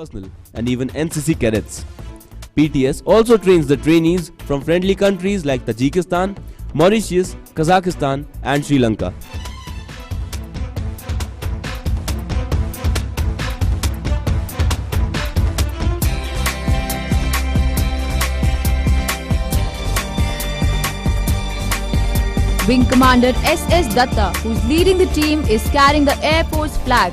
personnel and even NCC cadets. PTS also trains the trainees from friendly countries like Tajikistan, Mauritius, Kazakhstan and Sri Lanka. Wing Commander S.S. Datta, who's leading the team, is carrying the Air Force flag,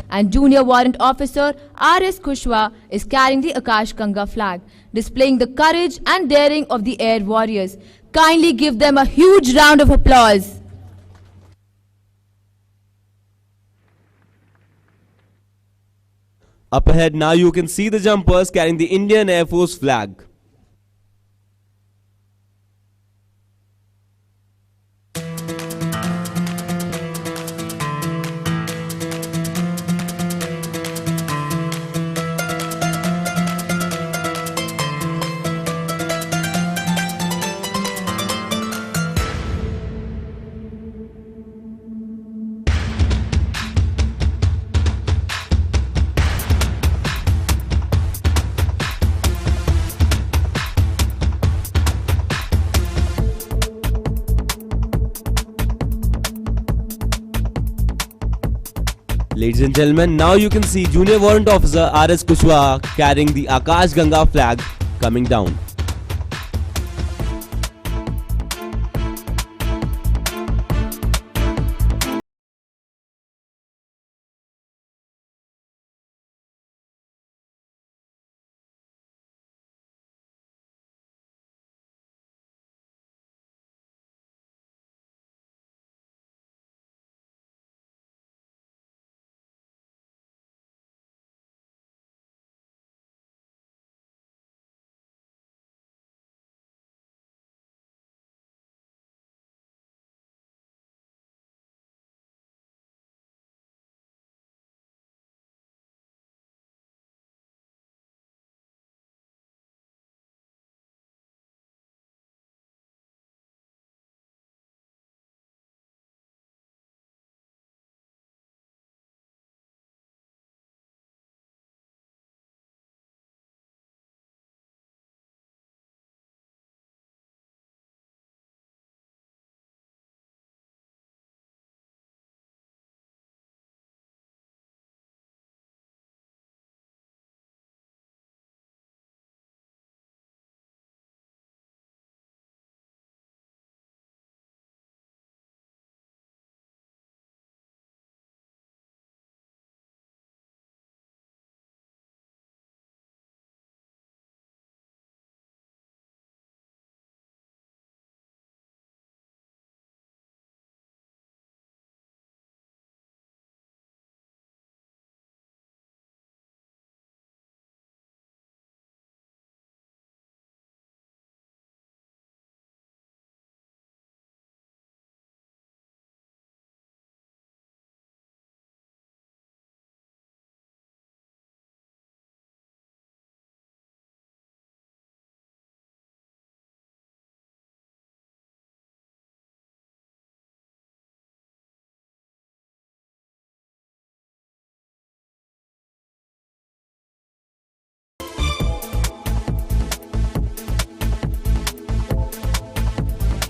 and Junior Warrant Officer R.S. Kushwa is carrying the Akash Ganga flag, displaying the courage and daring of the air warriors. Kindly give them a huge round of applause. Up ahead now you can see the jumpers carrying the Indian Air Force flag. Ladies and gentlemen, now you can see Junior Warrant Officer R.S. Kushwa carrying the Akash Ganga flag coming down.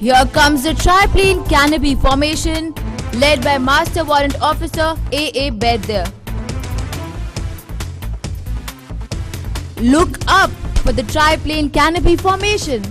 Here comes the triplane canopy formation led by Master Warrant Officer A.A. Bedder. Look up for the triplane canopy formation.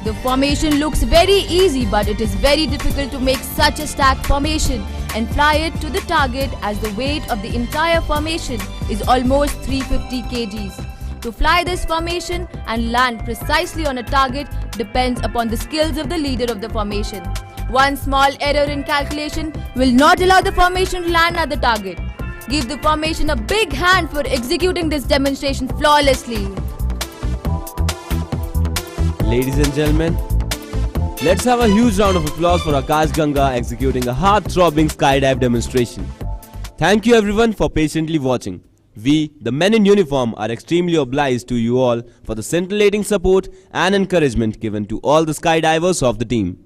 The formation looks very easy, but it is very difficult to make such a stacked formation and fly it to the target, as the weight of the entire formation is almost 350 kgs. To fly this formation and land precisely on a target depends upon the skills of the leader of the formation. One small error in calculation will not allow the formation to land at the target. Give the formation a big hand for executing this demonstration flawlessly. Ladies and gentlemen, let's have a huge round of applause for Akash Ganga executing a heart-throbbing skydive demonstration. Thank you everyone for patiently watching. We, the men in uniform, are extremely obliged to you all for the scintillating support and encouragement given to all the skydivers of the team.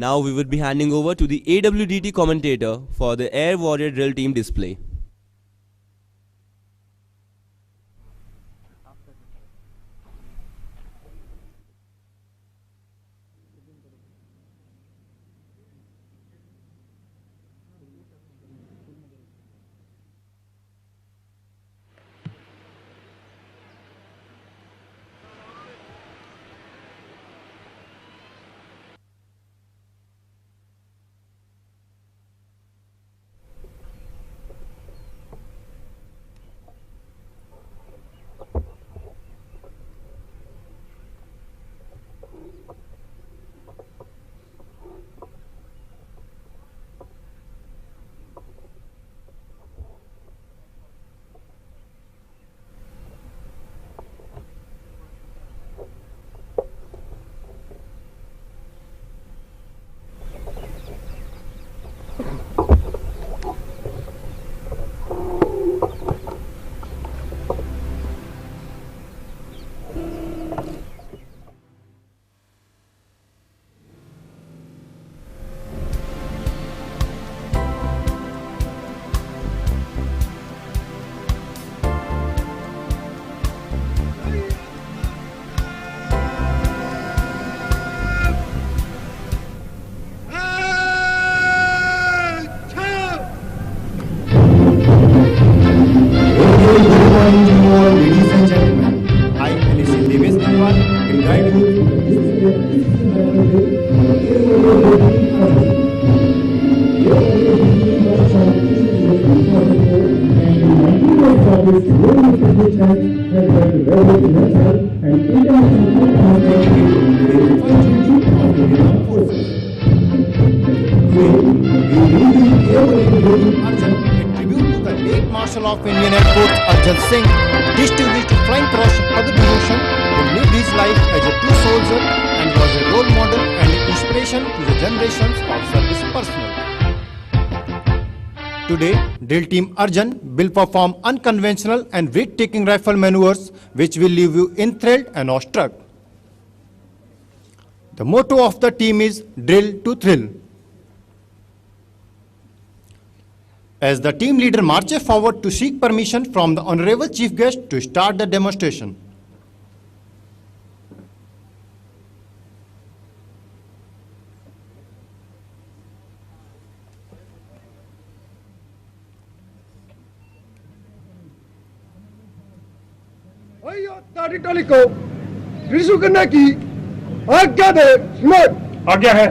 Now we will be handing over to the AWDT commentator for the Air Warrior Drill Team display. Ladies and gentlemen, I, Devesh Dundigal, will guide you Marshal of Indian Air Force Arjun Singh, distinguished flying cross other devotion, who lived his life as a true soldier and was a role model and inspiration to the generations of service personnel. Today, Drill Team Arjun will perform unconventional and breathtaking rifle maneuvers which will leave you enthralled and awestruck. The motto of the team is Drill to Thrill. As the team leader marches forward to seek permission from the Honorable Chief Guest to start the demonstration. टोली को रिजू करने की आज्ञा दे। आज्ञा है।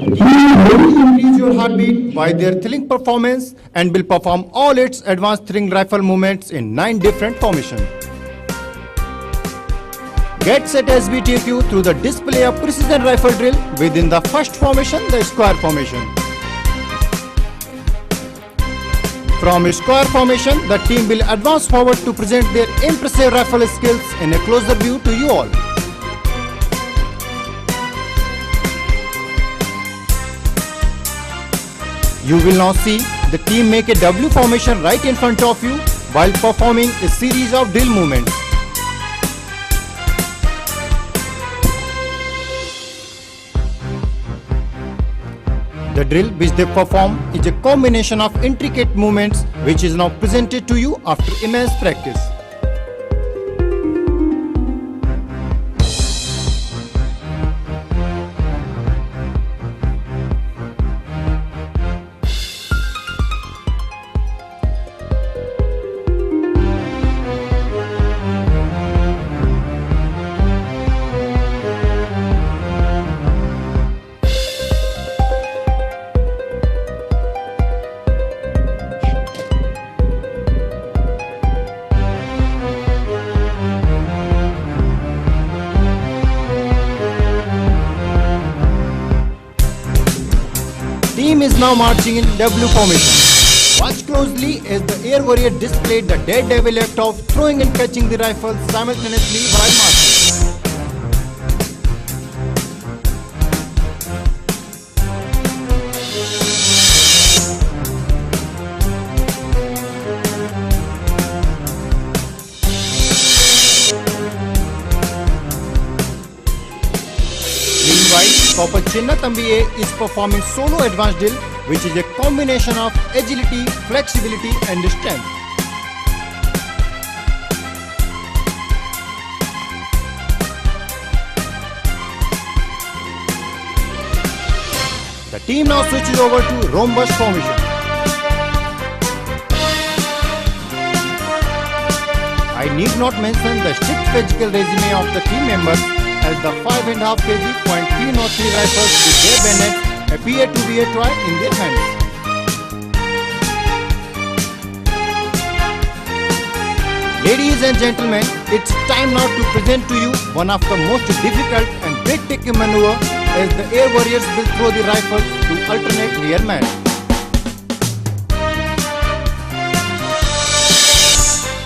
Increase your heartbeat by their thrilling performance and will perform all its advanced thrilling rifle movements in 9 different formations. Get set as we take you through the display of precision rifle drill within the first formation, the square formation. From square formation, the team will advance forward to present their impressive rifle skills in a closer view to you all. You will now see the team make a W formation right in front of you while performing a series of drill movements. The drill which they perform is a combination of intricate movements which is now presented to you after immense practice. Team is now marching in W formation. Watch closely as the Air Warrior displayed the daredevil act of throwing and catching the rifle simultaneously while marching. Purple Chinnatambi A is performing solo advanced drill, which is a combination of agility, flexibility and strength. The team now switches over to rhombus formation. I need not mention the strict physical resume of the team members, as the 5.5 kg .303 rifles with their bayonets appear to be a toy in their hands. Ladies and gentlemen, it's time now to present to you one of the most difficult and breathtaking maneuver, as the air warriors will throw the rifles to alternate rearmen.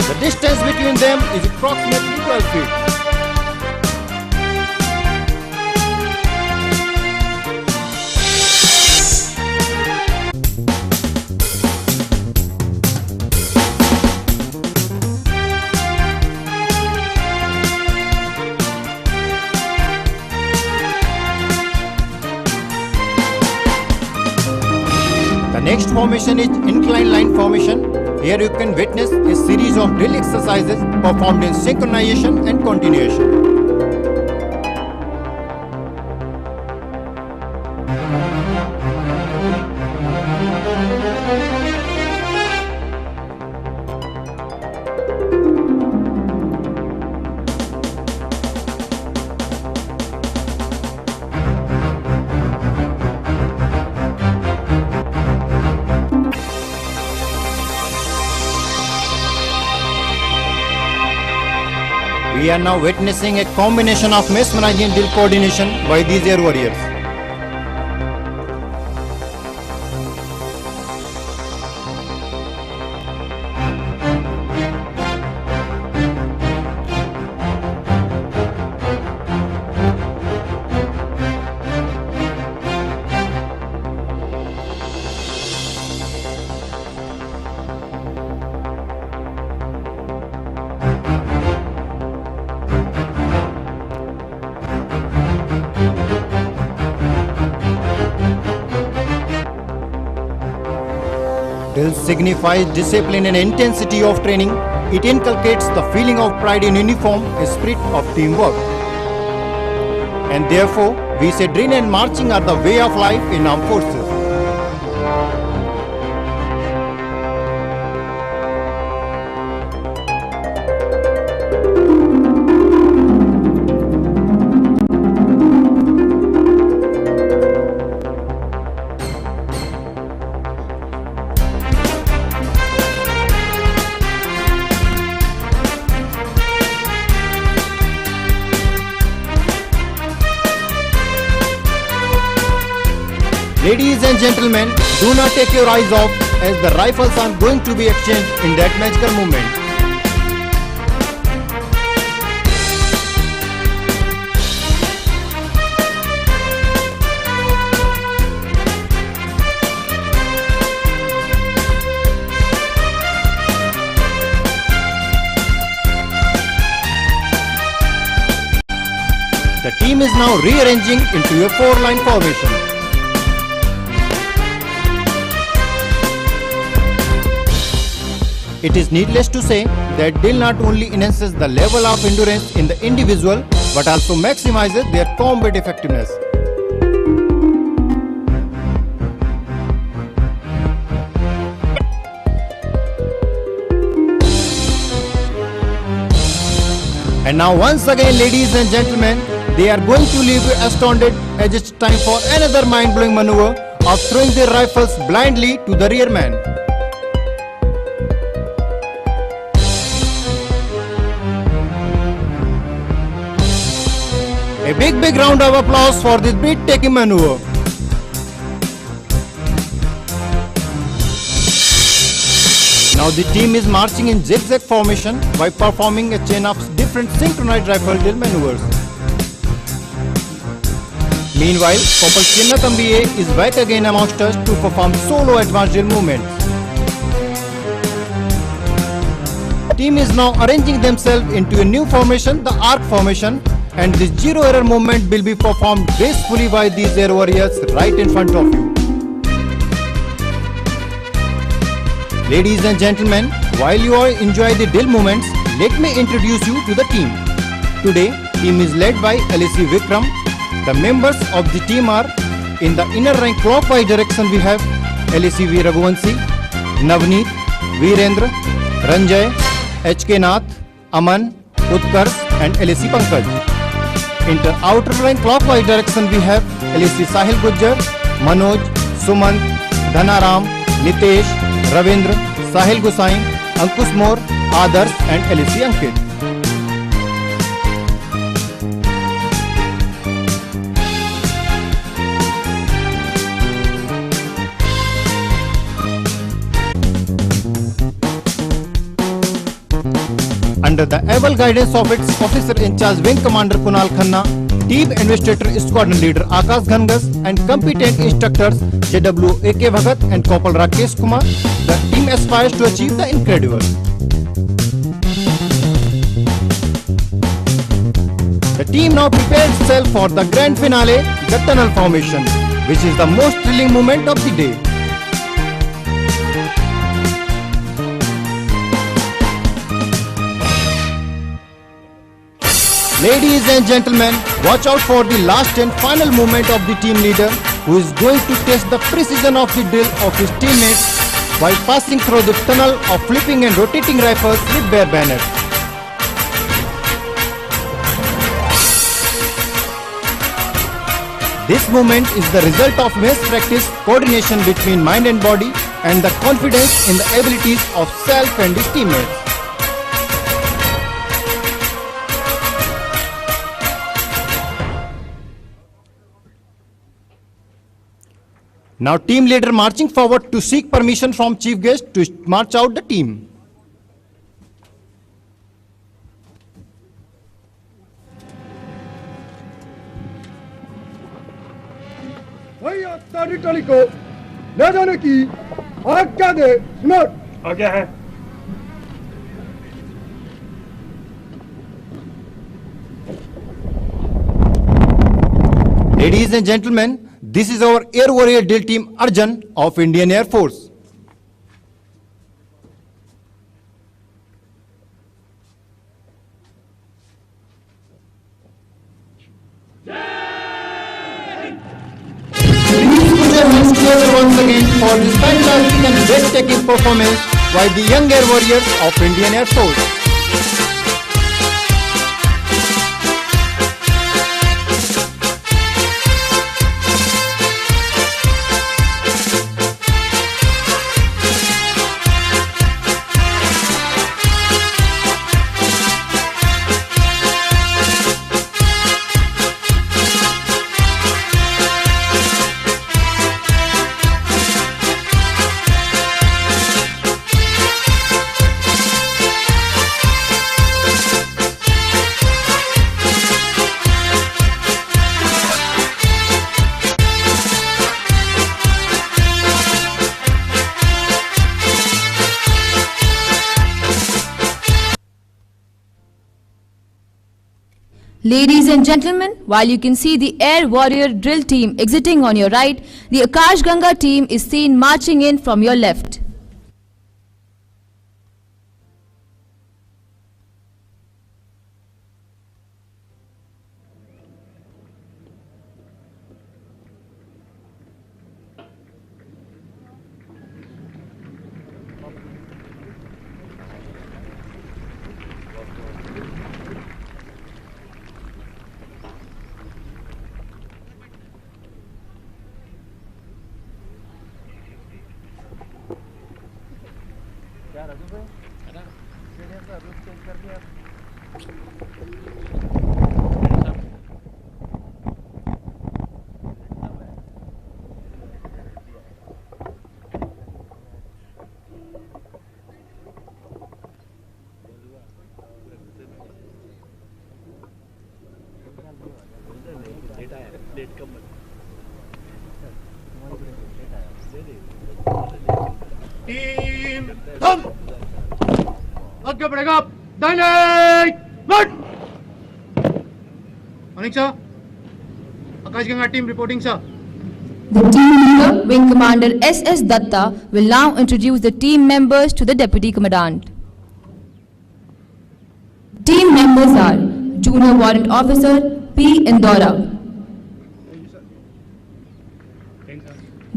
The distance between them is approximately 12 feet. The next formation is inclined line formation. Here you can witness a series of drill exercises performed in synchronization and continuation. We are now witnessing a combination of mesmerizing drill coordination by these air warriors. Drill signifies discipline and intensity of training. It inculcates the feeling of pride in uniform, a spirit of teamwork. And therefore, we say drill and marching are the way of life in armed forces. Ladies and gentlemen, do not take your eyes off, as the rifles are going to be exchanged in that magical moment. The team is now rearranging into a 4-line formation. It is needless to say that drill not only enhances the level of endurance in the individual, but also maximizes their combat effectiveness. And now once again, ladies and gentlemen, they are going to leave you astounded, as it's time for another mind-blowing maneuver of throwing their rifles blindly to the rear man. A big round of applause for this breathtaking maneuver. Now the team is marching in zigzag formation by performing a chain of different synchronized rifle drill maneuvers. Meanwhile, Purple Chinnatambi A is back again amongst us to perform solo advanced drill movements. The team is now arranging themselves into a new formation, the arc formation, and this zero error movement will be performed gracefully by these air warriors right in front of you. Ladies and gentlemen, while you all enjoy the drill movements, let me introduce you to the team. Today, team is led by LSC Vikram. The members of the team are, in the inner rank clockwise direction we have LSC V Raghuvanshi, Navneet, Virendra, Ranjay, HK Nath, Aman, Utkarsh and LSC Pankaj. In the outer rank clockwise direction we have LSC Sahil Gujjar, Manoj, Sumant, Dhanaram, Nitesh, Ravindra, Sahil Gusain, Ankush Moore, Adarsh and LSC Ankit. Under the able guidance of its officer in charge Wing Commander Kunal Khanna, Team Investigator Squadron Leader Akash Ghangas and competent instructors JW AK Bhagat and Corporal Rakesh Kumar, the team aspires to achieve the incredible. The team now prepares itself for the grand finale, the tunnel formation, which is the most thrilling moment of the day. Ladies and gentlemen, watch out for the last and final movement of the team leader, who is going to test the precision of the drill of his teammates while passing through the tunnel of flipping and rotating rifles with bare bayonet. This movement is the result of mass practice, coordination between mind and body, and the confidence in the abilities of self and his teammates. Now team leader marching forward to seek permission from chief guest to march out the team. भैया तारी टोली को ले जाने की आज्ञा दे। Note आज्ञा है। Ladies and gentlemen, this is our Air Warrior Drill Team Arjun of Indian Air Force. Please put your hands together once again for this fantastic and breathtaking performance by the young Air Warriors of Indian Air Force. Ladies and gentlemen, while you can see the Air Warrior drill team exiting on your right, the Akash Ganga team is seen marching in from your left. Team तुम आगे बढ़ेगा दाहिने लट Manik sir, Akash Ganga team reporting sir. The team leader, Wing Commander S.S. Datta, will now introduce the team members to the Deputy Commandant. Team members are Junior Warrant Officer P. Indora,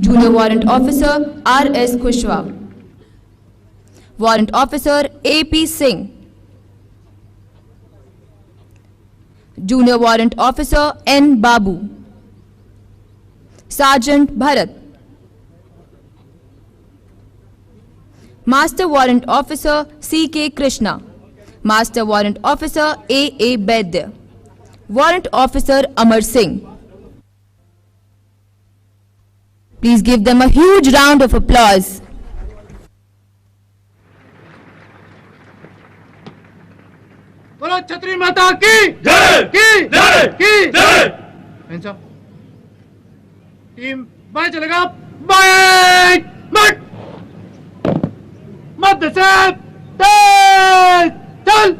Junior Warrant Officer R.S. Kushwa, Warrant Officer A.P. Singh, Junior Warrant Officer N. Babu, Sergeant Bharat, Master Warrant Officer C.K. Krishna, Master Warrant Officer A.A. Baidya, Warrant Officer Amar Singh. Please give them a huge round of applause. बोलो छतरी माता की जय की जय Hands up. Team बाएं चलेगा बाएं मत मत से तेज चल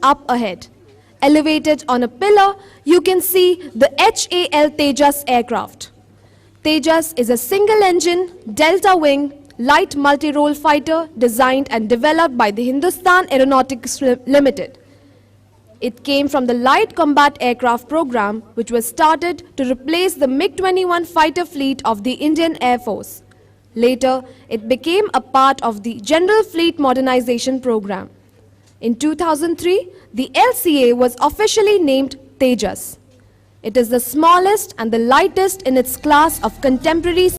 Up ahead. Elevated on a pillar, you can see the HAL Tejas aircraft. Tejas is a single-engine, delta-wing, light multi-role fighter designed and developed by the Hindustan Aeronautics Limited. It came from the Light Combat Aircraft program, which was started to replace the MiG-21 fighter fleet of the Indian Air Force. Later, it became a part of the General Fleet Modernization program. In 2003, the LCA was officially named Tejas. It is the smallest and the lightest in its class of contemporary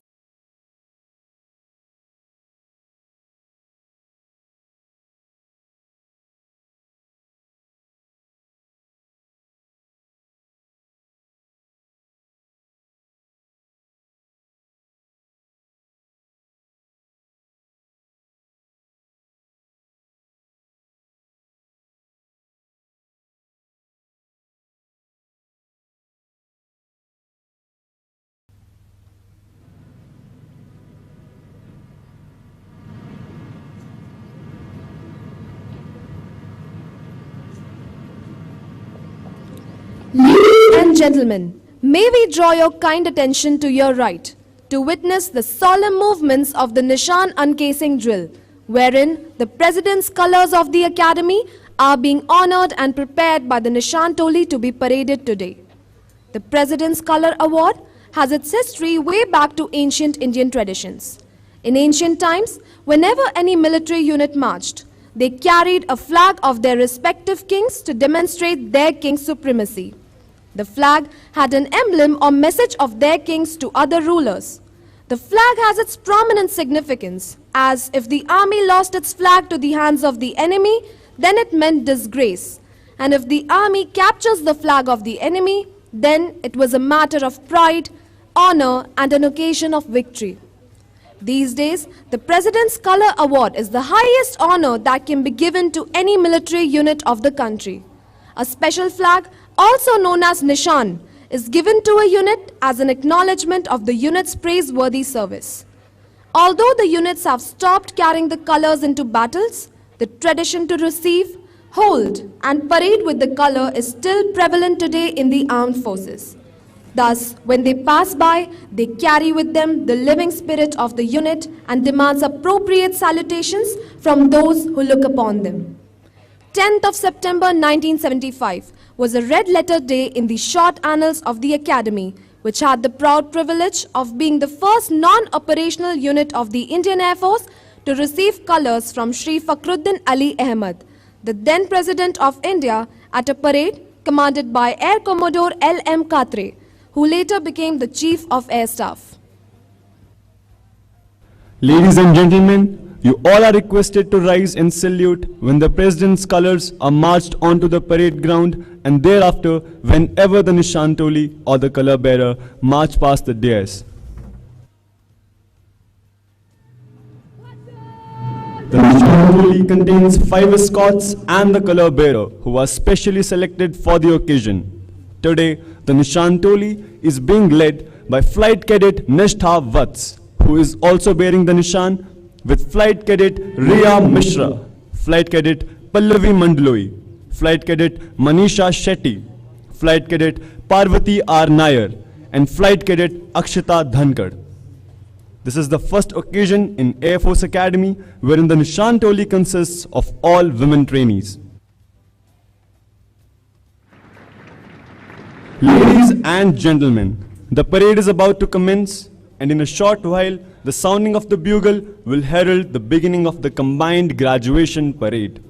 Ladies and gentlemen, may we draw your kind attention to your right to witness the solemn movements of the Nishan uncasing drill, wherein the President's colors of the Academy are being honored and prepared by the Nishan Toli to be paraded today. The President's Color Award has its history way back to ancient Indian traditions. In ancient times, whenever any military unit marched, they carried a flag of their respective kings to demonstrate their king's supremacy. The flag had an emblem or message of their kings to other rulers. The flag has its prominent significance, as if the army lost its flag to the hands of the enemy, then it meant disgrace. And if the army captures the flag of the enemy, then it was a matter of pride, honor, and an occasion of victory. These days, the President's Color Award is the highest honor that can be given to any military unit of the country. A special flag, also known as Nishan, is given to a unit as an acknowledgement of the unit's praiseworthy service. Although the units have stopped carrying the colors into battles, the tradition to receive, hold, and parade with the color is still prevalent today in the armed forces. Thus, when they pass by, they carry with them the living spirit of the unit and demands appropriate salutations from those who look upon them. 10th of September 1975 was a red-letter day in the short annals of the Academy, which had the proud privilege of being the first non-operational unit of the Indian Air Force to receive colors from Shri Fakhruddin Ali Ahmad, the then President of India, at a parade commanded by Air Commodore L.M. Katre, who later became the Chief of Air Staff. Ladies and gentlemen, you all are requested to rise and salute when the President's colors are marched onto the parade ground, and thereafter whenever the Nishan Toli or the color bearer march past the dais. The Nishan Toli contains 5 escorts and the color bearer, who are specially selected for the occasion. Today, the Nishan Toli is being led by Flight Cadet Nishtha Vats, who is also bearing the Nishan, with Flight Cadet Riya Mishra, Flight Cadet Pallavi Mandaloi, Flight Cadet Manisha Shetty, Flight Cadet Parvati R. Nair, and Flight Cadet Akshita Dhankar. This is the first occasion in Air Force Academy wherein the Nishan Toli consists of all women trainees. Ladies and gentlemen, the parade is about to commence, and in a short while, the sounding of the bugle will herald the beginning of the combined graduation parade.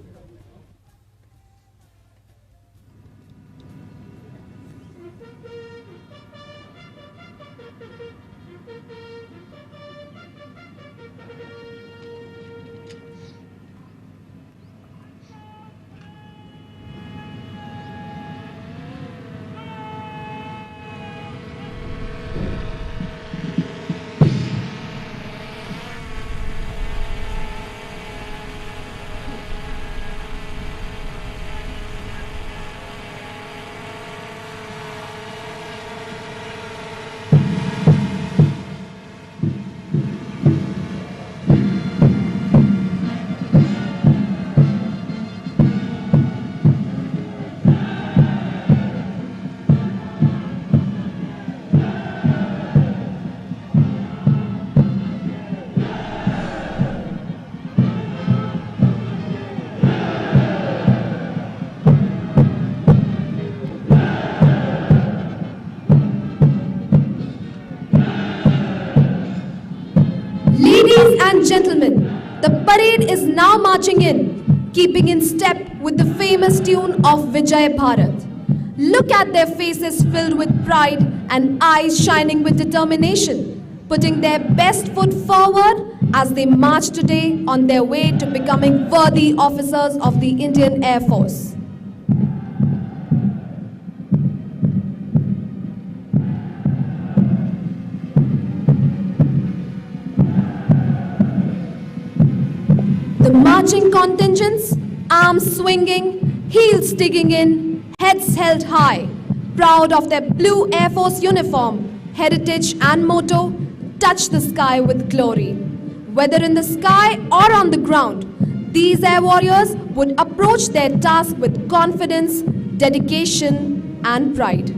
Ladies and gentlemen, the parade is now marching in, keeping in step with the famous tune of Vijay Bharat. Look at their faces filled with pride and eyes shining with determination, putting their best foot forward as they march today on their way to becoming worthy officers of the Indian Air Force. The marching contingents, arms swinging, heels digging in, heads held high, proud of their blue Air Force uniform, heritage and motto, touch the sky with glory. Whether in the sky or on the ground, these air warriors would approach their task with confidence, dedication, and pride.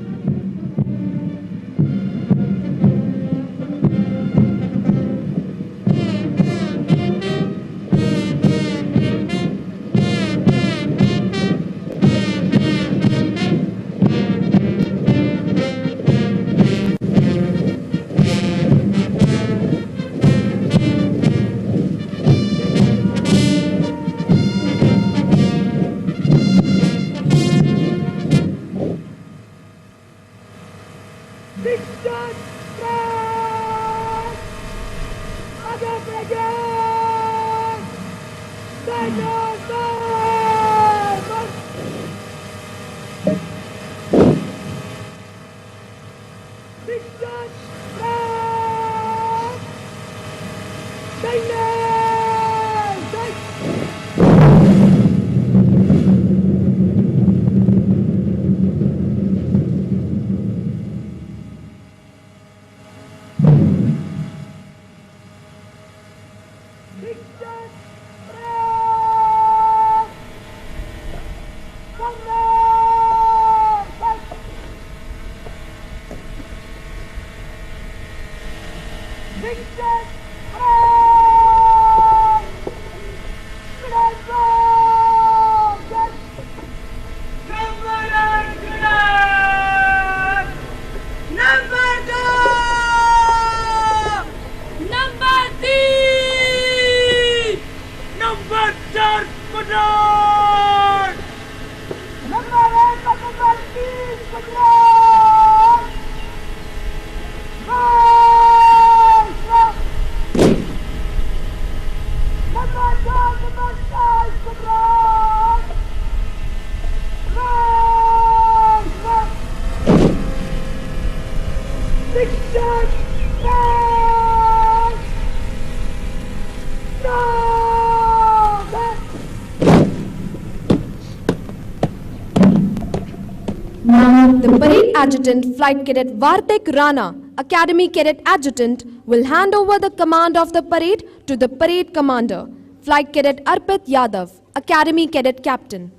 Now, the Parade Adjutant Flight Cadet Vartik Rana, Academy Cadet Adjutant, will hand over the command of the parade to the Parade Commander, Flight Cadet Arpit Yadav, Academy Cadet Captain.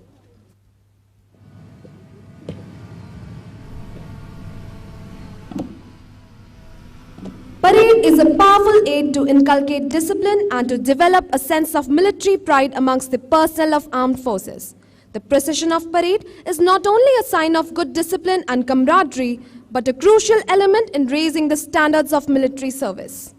Parade is a powerful aid to inculcate discipline and to develop a sense of military pride amongst the personnel of armed forces. The procession of parade is not only a sign of good discipline and camaraderie, but a crucial element in raising the standards of military service.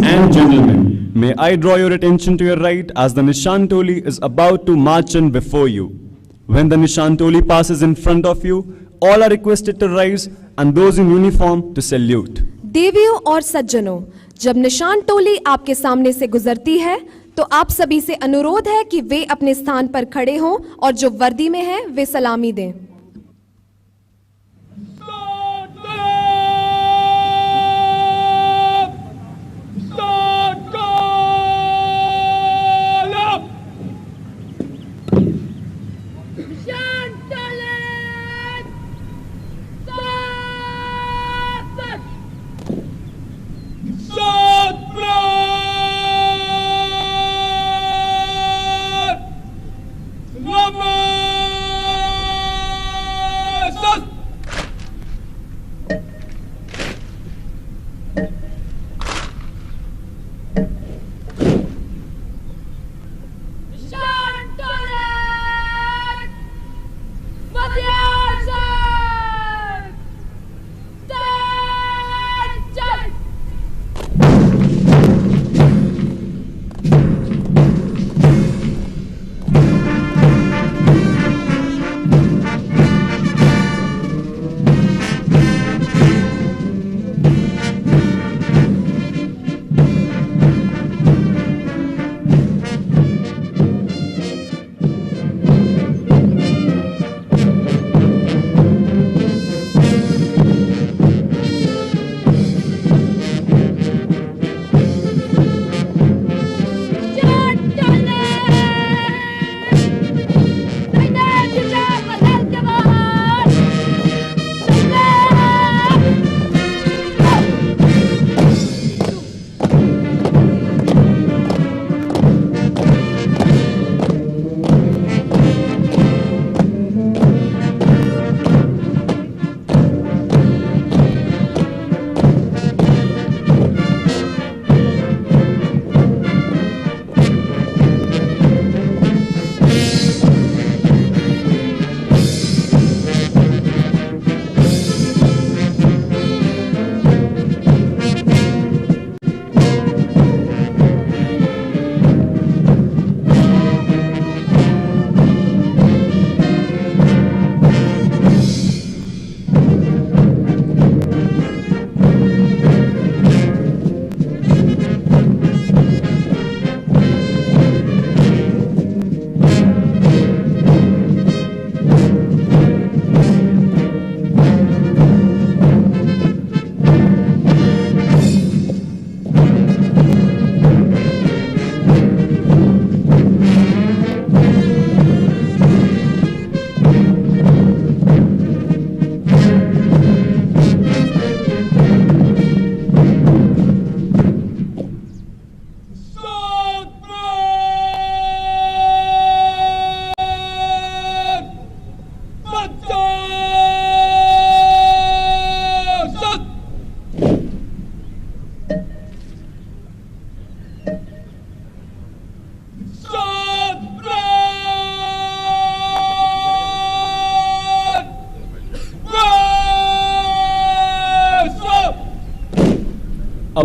And gentlemen, may I draw your attention to your right as the Nishan Toli is about to march in before you. When the Nishan Toli passes in front of you, all are requested to rise and those in uniform to salute. देवियों और सज्जनों, जब निशान टोली आपके सामने से गुजरती है, तो आप सभी से अनुरोध है कि वे अपने स्थान पर खड़े हों और जो वर्दी में हैं, वे सलामी दें। Shot!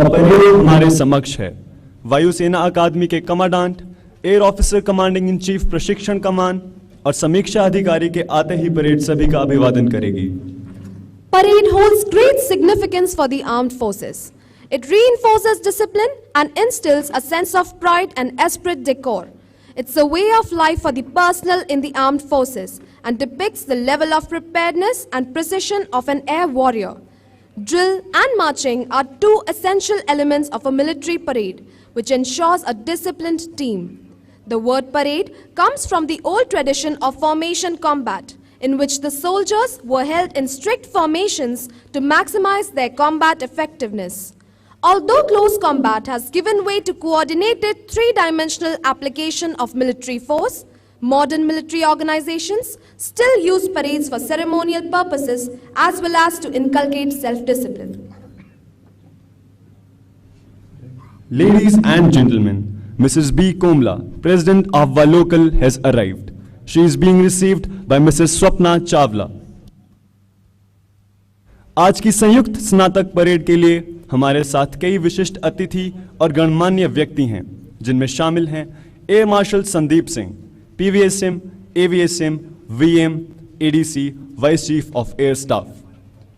अब परेड हमारे समक्ष है। वायुसेना अकादमी के commandant, air officer commanding in chief प्रशिक्षण कमान और समीक्षा अधिकारी के आते ही परेड सभी का अभिवादन करेगी। Parade holds great significance for the armed forces. It reinforces discipline and instills a sense of pride and esprit de corps. It's a way of life for the personnel in the armed forces and depicts the level of preparedness and precision of an air warrior. Drill and marching are two essential elements of a military parade, which ensures a disciplined team. The word parade comes from the old tradition of formation combat, in which the soldiers were held in strict formations to maximize their combat effectiveness. Although close combat has given way to coordinated three-dimensional application of military force, modern military organizations still use parades for ceremonial purposes as well as to inculcate self-discipline. Ladies and gentlemen, Mrs. B. Komla, President of Valokal, has arrived. She is being received by Mrs. Swapna Chawla. आज की संयुक्त स्नातक parade के लिए हमारे साथ कई विशिष्ट अतिथि और गणमान्य व्यक्ति हैं, जिनमें शामिल हैं air marshal Sandeep Singh, PVSM, AVSM, VM, ADC, vice chief of air staff,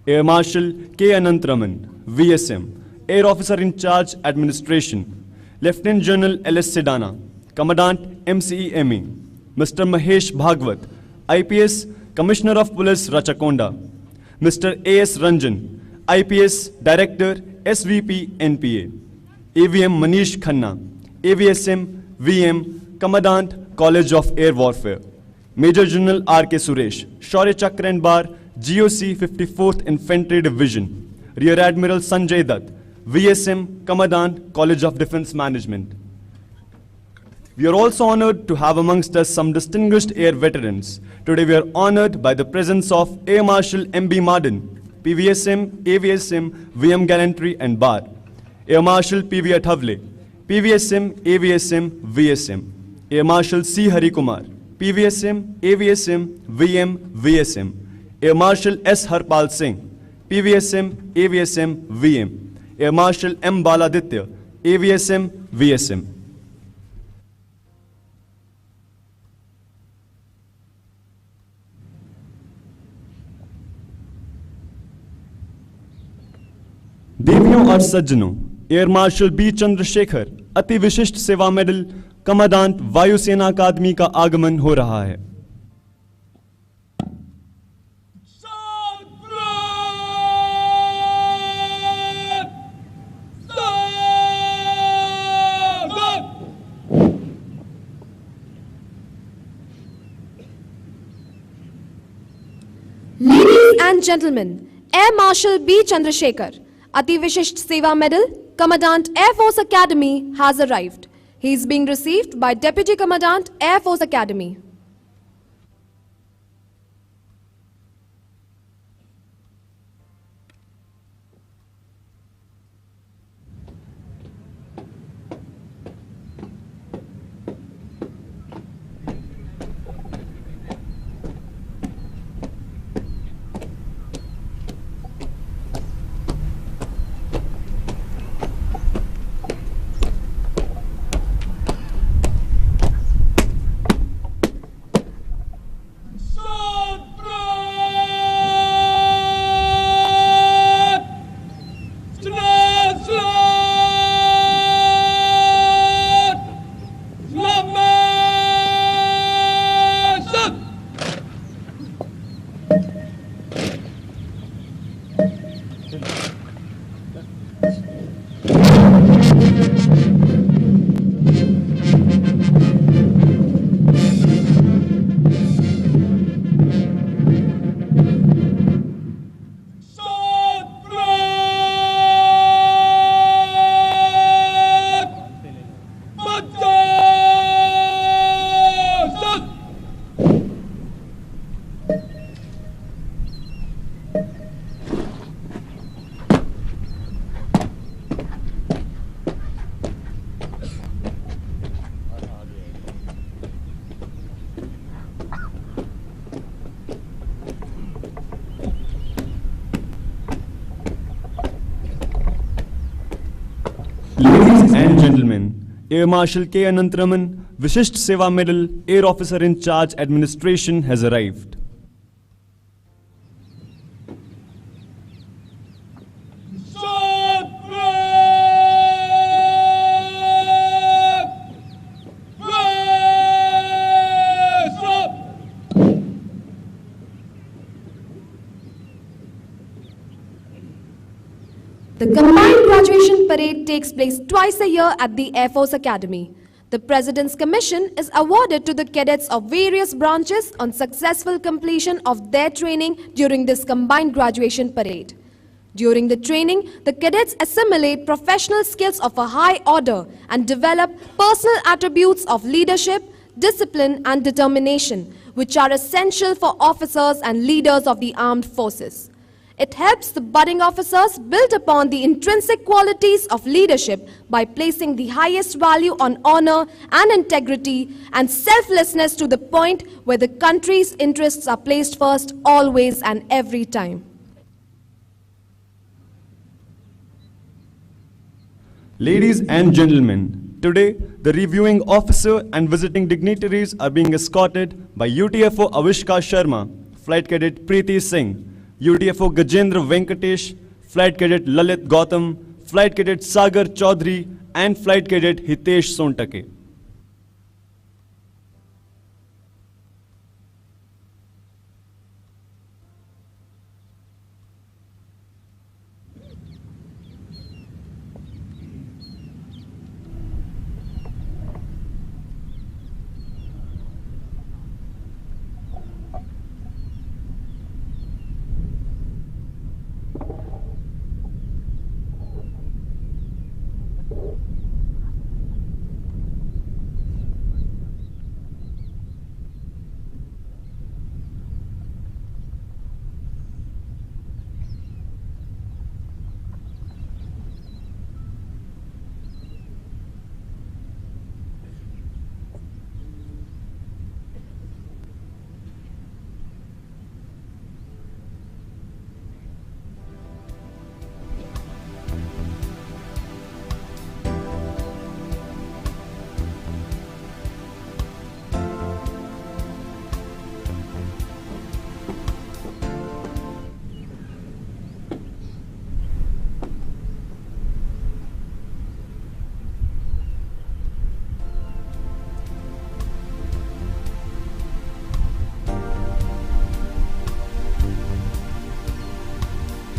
air marshal K Anant Raman, VSM, air officer in charge administration, lieutenant general LS Sidana, commandant MCEME, mister Mahesh Bhagwat, IPS, commissioner of police Rachakonda, mister AS Ranjan, IPS director SVP NPA, AVM Manish Khanna, AVSM, VM, commandant college of air warfare, major general R K Suresh, Shaurya Chakra and bar, GOC 54th infantry division, rear admiral Sanjay Dutt, VSM, commandant college of defence management. We are also honored to have amongst us some distinguished air veterans. Today we are honored by the presence of Air Marshal M.B. Marden, PVSM, AVSM, VM Gallantry and Bar, Air Marshal P.V. Athavle, PVSM, AVSM, VSM, Air Marshal C. Hari Kumar, PVSM, AVSM, VM, VSM, Air Marshal S. Harpal Singh, PVSM, AVSM, VM, Air Marshal M. Baladitya, AVSM, VSM. देवियों और सज्जनों, air marshal B Chandrashekhar अति विशिष्ट सेवा medal commandant वायुसेना अकादमी का आगमन हो रहा है. Ladies and gentlemen, Air Marshal B. Chandrasekhar, Ati Vishisht Seva Medal, Commandant Air Force Academy has arrived. He is being received by Deputy Commandant Air Force Academy. Air Marshal K. Anantharaman, Vishisht Seva Medal, Air Officer in Charge Administration has arrived. The Combined Graduation Parade takes place twice a year at the Air Force Academy. The President's Commission is awarded to the cadets of various branches on successful completion of their training during this Combined Graduation Parade. During the training, the cadets assimilate professional skills of a high order and develop personal attributes of leadership, discipline and determination, which are essential for officers and leaders of the armed forces. It helps the budding officers build upon the intrinsic qualities of leadership by placing the highest value on honor and integrity and selflessness to the point where the country's interests are placed first always and every time. Ladies and gentlemen, today the reviewing officer and visiting dignitaries are being escorted by UTFO Avishka Sharma, Flight Cadet Preeti Singh, UTFO Gajendra Venkatesh, Flight Cadet Lalit Gautam, Flight Cadet Sagar Chaudhary and Flight Cadet Hitesh Sontake.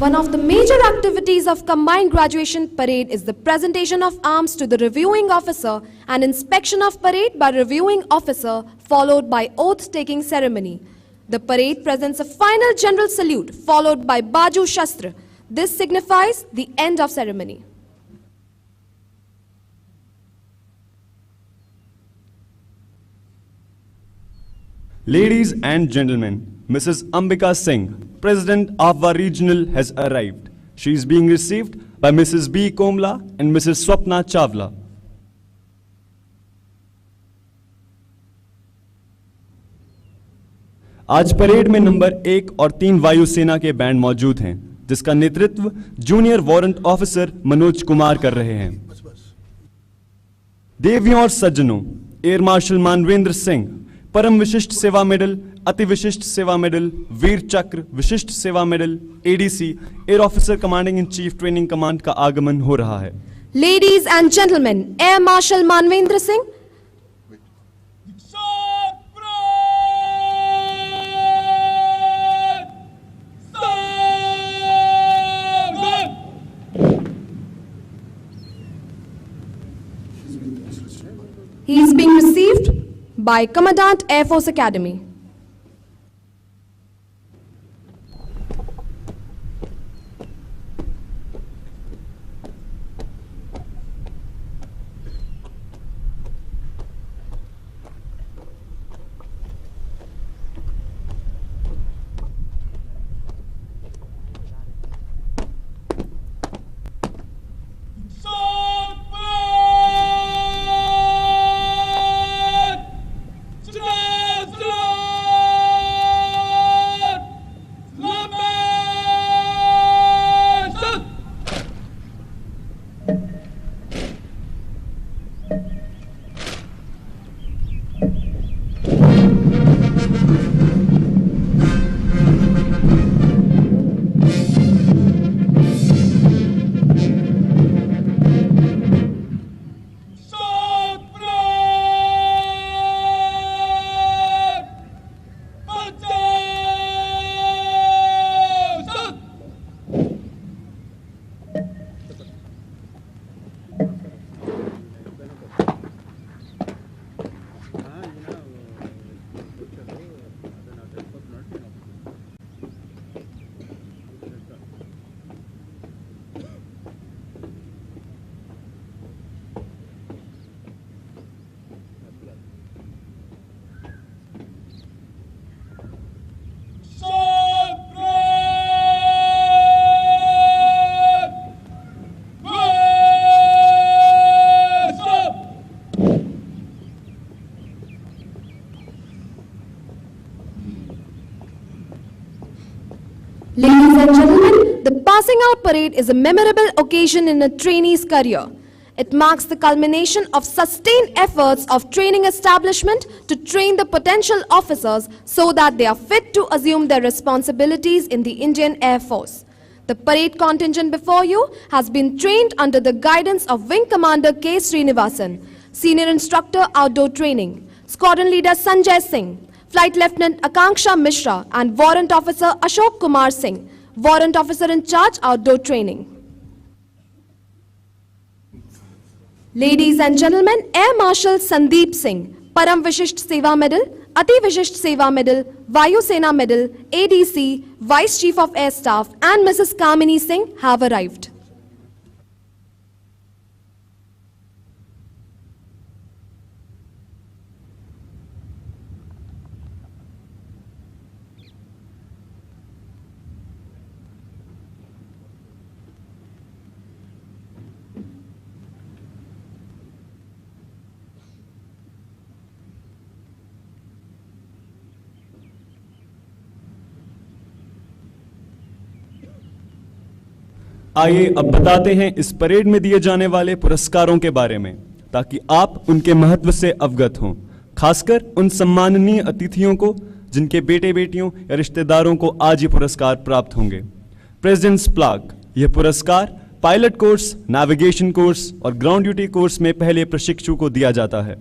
One of the major activities of Combined Graduation Parade is the presentation of arms to the reviewing officer and inspection of parade by reviewing officer, followed by oath-taking ceremony. The parade presents a final general salute followed by Baju Shastra. This signifies the end of ceremony. Ladies and gentlemen, Mrs. Ambika Singh, President Afwa Regional, has arrived. She is being received by Mrs. B. Komla and Mrs. Swapna Chawla. आज parade में number 1 और 3 वायुसेना के band मौजूद हैं, जिसका नेतृत्व junior warrant officer Manoj Kumar कर रहे हैं। देवियों और सज्जनों, एयर मार्शल मानवेंद्र सिंह परम विशिष्ट सेवा मेडल, अति विशिष्ट सेवा मेडल, वीर चक्र, विशिष्ट सेवा medal, ADC, air officer commanding in chief training command का आगमन हो रहा है। Ladies and gentlemen, Air Marshal Manvendra Singh, he is being received by Commandant Air Force Academy. Stop! Ladies and gentlemen, the passing out parade is a memorable occasion in a trainee's career. It marks the culmination of sustained efforts of training establishment to train the potential officers so that they are fit to assume their responsibilities in the Indian Air Force. The parade contingent before you has been trained under the guidance of Wing Commander K. Srinivasan, Senior Instructor Outdoor Training, Squadron Leader Sanjay Singh, Flight Lieutenant Akanksha Mishra and Warrant Officer Ashok Kumar Singh, Warrant Officer in Charge Outdoor Training. Ladies and gentlemen, Air Marshal Sandeep Singh, Param Vishisht Seva Medal, Ati Vishisht Seva Medal, Vayu Sena Medal, ADC, Vice Chief of Air Staff and Mrs. Kamini Singh have arrived. आइए अब बताते हैं इस parade में दिए जाने वाले पुरस्कारों के बारे में, ताकि आप उनके महत्व से अवगत हों, खासकर उन सम्माननीय अतिथियों को जिनके बेटे बेटियों या रिश्तेदारों को आज ये पुरस्कार प्राप्त होंगे। प्रेसिडेंट्स प्लाक, यह पुरस्कार पायलट कोर्स, नेविगेशन कोर्स और ग्राउंड ड्यूटी कोर्स में पहले प्रशिक्षु को दिया जाता है।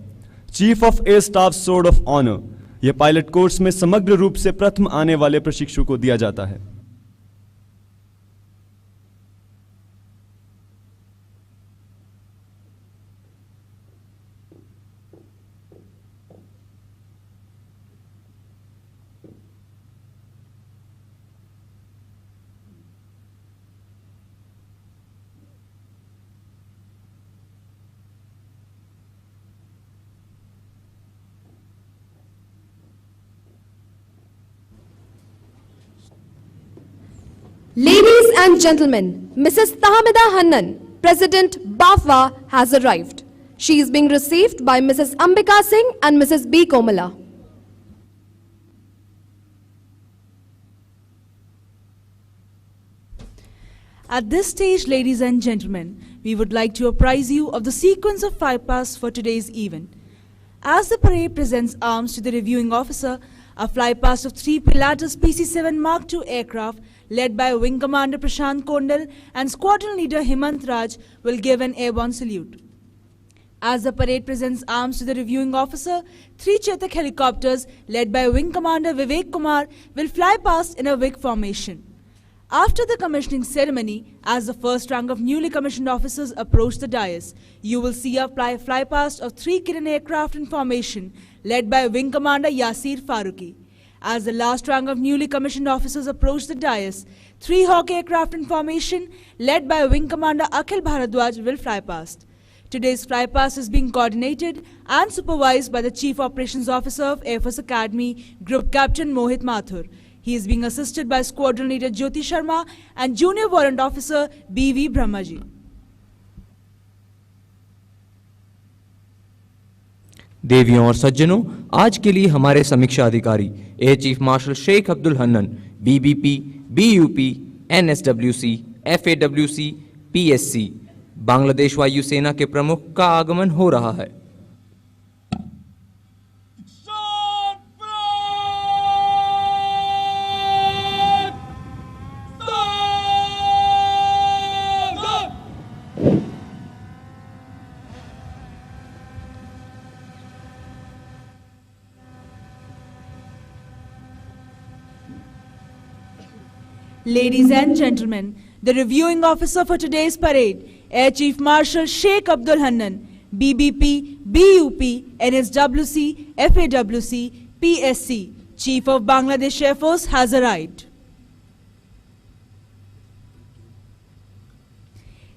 Chief of air staff sword of honour, यह पायलट कोर्स में समग्र रूप से प्रथम आने वाले प्रशिक्षु को दिया जाता है। Ladies and gentlemen, Mrs. Tahamida Hannan, President BAFWA, has arrived. She is being received by Mrs. Ambika Singh and Mrs. B. Komala. At this stage, ladies and gentlemen, we would like to apprise you of the sequence of flypasts for today's event. As the parade presents arms to the reviewing officer, a flypast of 3 Pilatus PC-7 Mark II aircraft led by Wing Commander Prashant Kondal and Squadron Leader Himant Raj will give an airborne salute. As the parade presents arms to the reviewing officer, 3 Chetak helicopters led by Wing Commander Vivek Kumar will fly past in a wing formation. After the commissioning ceremony, as the first rank of newly commissioned officers approach the dais, you will see a fly past of 3 Kiran aircraft in formation led by Wing Commander Yasir Faruqi. As the last rank of newly commissioned officers approach the dais, 3 Hawk aircraft in formation led by Wing Commander Akhil Bharadwaj will fly past. Today's flypast is being coordinated and supervised by the Chief Operations Officer of Air Force Academy, Group Captain Mohit Mathur. He is being assisted by Squadron Leader Jyoti Sharma and Junior Warrant Officer B.V. Brahmaji. देवियों और सज्जनों, आज के लिए हमारे समीक्षा अधिकारी air chief marshal Sheikh Abdul Hannan, BBP, BUP, NSWC, FAWC, PSC, Bangladesh वायु सेना के प्रमुख का आगमन हो रहा है। Ladies and gentlemen, the reviewing officer for today's parade, Air Chief Marshal Sheikh Abdul Hannan, BBP, BUP, NSWC, FAWC, PSC, Chief of Bangladesh Air Force has arrived.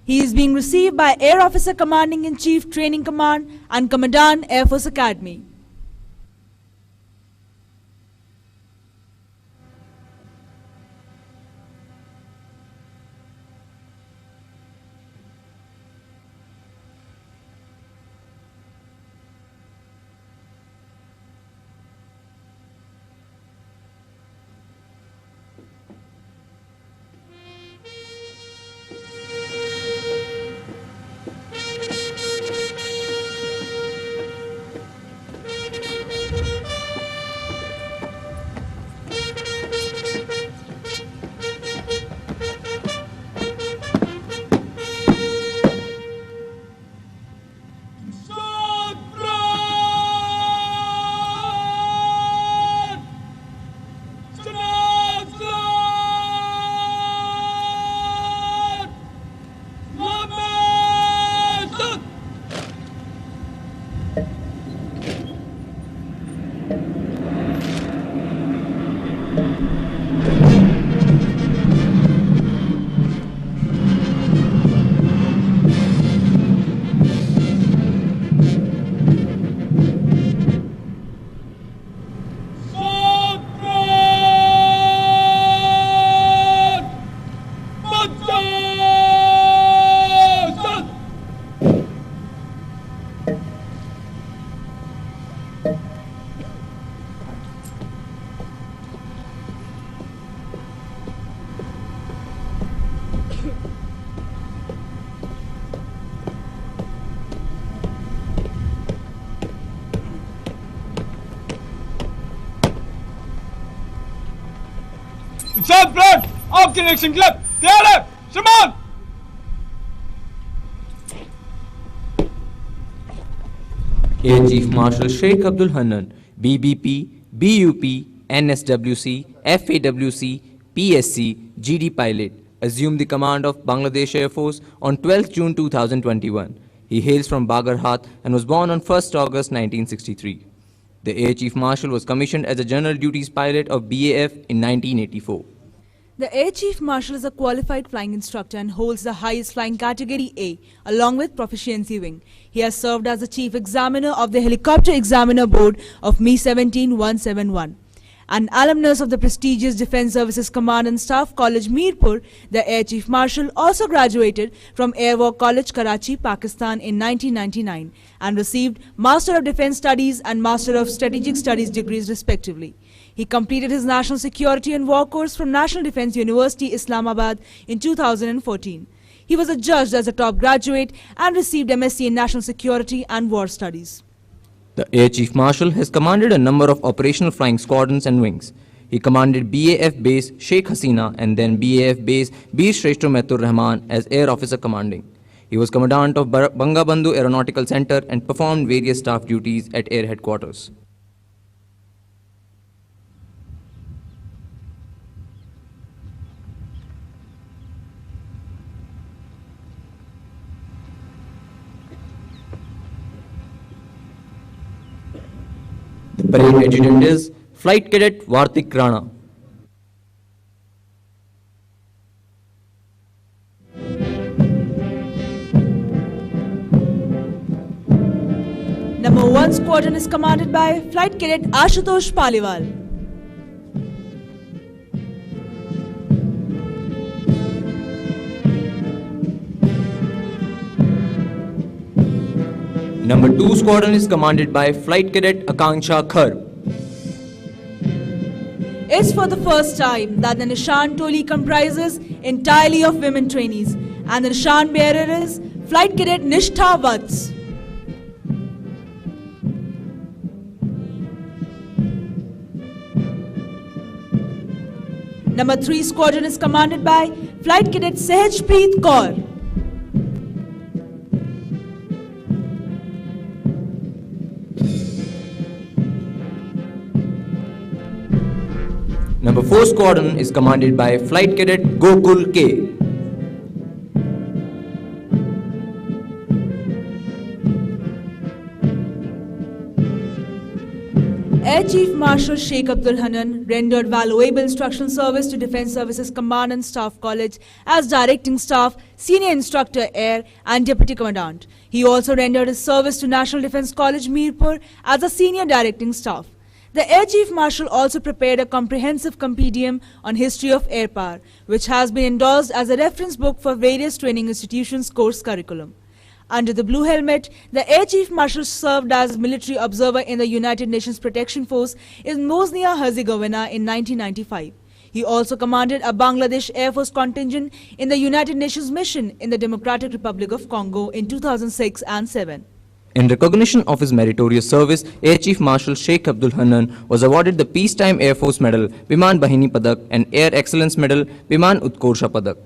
He is being received by Air Officer Commanding-in-Chief Training Command and Commandant Air Force Academy. South Blood, off direction club, clear left, Shimon! Air Chief Marshal Sheikh Abdul Hannan, BBP, BUP, NSWC, FAWC, PSC, GD pilot, assumed the command of Bangladesh Air Force on 12 June 2021. He hails from Bagarhat and was born on 1st August 1963. The Air Chief Marshal was commissioned as a general duties pilot of BAF in 1984. The Air Chief Marshal is a qualified flying instructor and holds the highest flying category A, along with Proficiency Wing. He has served as the Chief Examiner of the Helicopter Examiner Board of Me 17171. An alumnus of the prestigious Defence Services Command and Staff College Mirpur, the Air Chief Marshal also graduated from Air War College Karachi, Pakistan in 1999 and received Master of Defence Studies and Master of Strategic Studies degrees respectively. He completed his National Security and War course from National Defence University, Islamabad in 2014. He was adjudged as a top graduate and received MSc in National Security and War Studies. The Air Chief Marshal has commanded a number of operational flying squadrons and wings. He commanded BAF Base Sheikh Hasina and then BAF Base Bir Shrestha Mehtur Rahman as Air Officer Commanding. He was Commandant of Bangabandhu Aeronautical Center and performed various staff duties at Air Headquarters. The parade adjutant is Flight Cadet Vartik Rana. Number 1 Squadron is commanded by Flight Cadet Ashutosh Paliwal. Number 2 Squadron is commanded by Flight Cadet Akanksha Khar. It's for the first time that the Nishan Toli comprises entirely of women trainees, and the Nishan bearer is Flight Cadet Nishtha Vats. Number 3 Squadron is commanded by Flight Cadet Sehajpreet Kaur. Number 4 Squadron is commanded by Flight Cadet Gokul K. Air Chief Marshal Sheikh Abdul Hannan rendered valuable instructional service to Defence Services Command and Staff College as Directing Staff, Senior Instructor Air and Deputy Commandant. He also rendered his service to National Defence College Mirpur as a Senior Directing Staff. The Air Chief Marshal also prepared a comprehensive compendium on history of air power, which has been endorsed as a reference book for various training institutions' course curriculum. Under the blue helmet, the Air Chief Marshal served as military observer in the United Nations Protection Force in Bosnia-Herzegovina in 1995. He also commanded a Bangladesh Air Force contingent in the United Nations mission in the Democratic Republic of Congo in 2006 and 7. In recognition of his meritorious service, Air Chief Marshal Sheikh Abdul Hannan was awarded the Peacetime Air Force Medal, Biman Bahini Padak, and Air Excellence Medal, Biman Utkorsha Padak.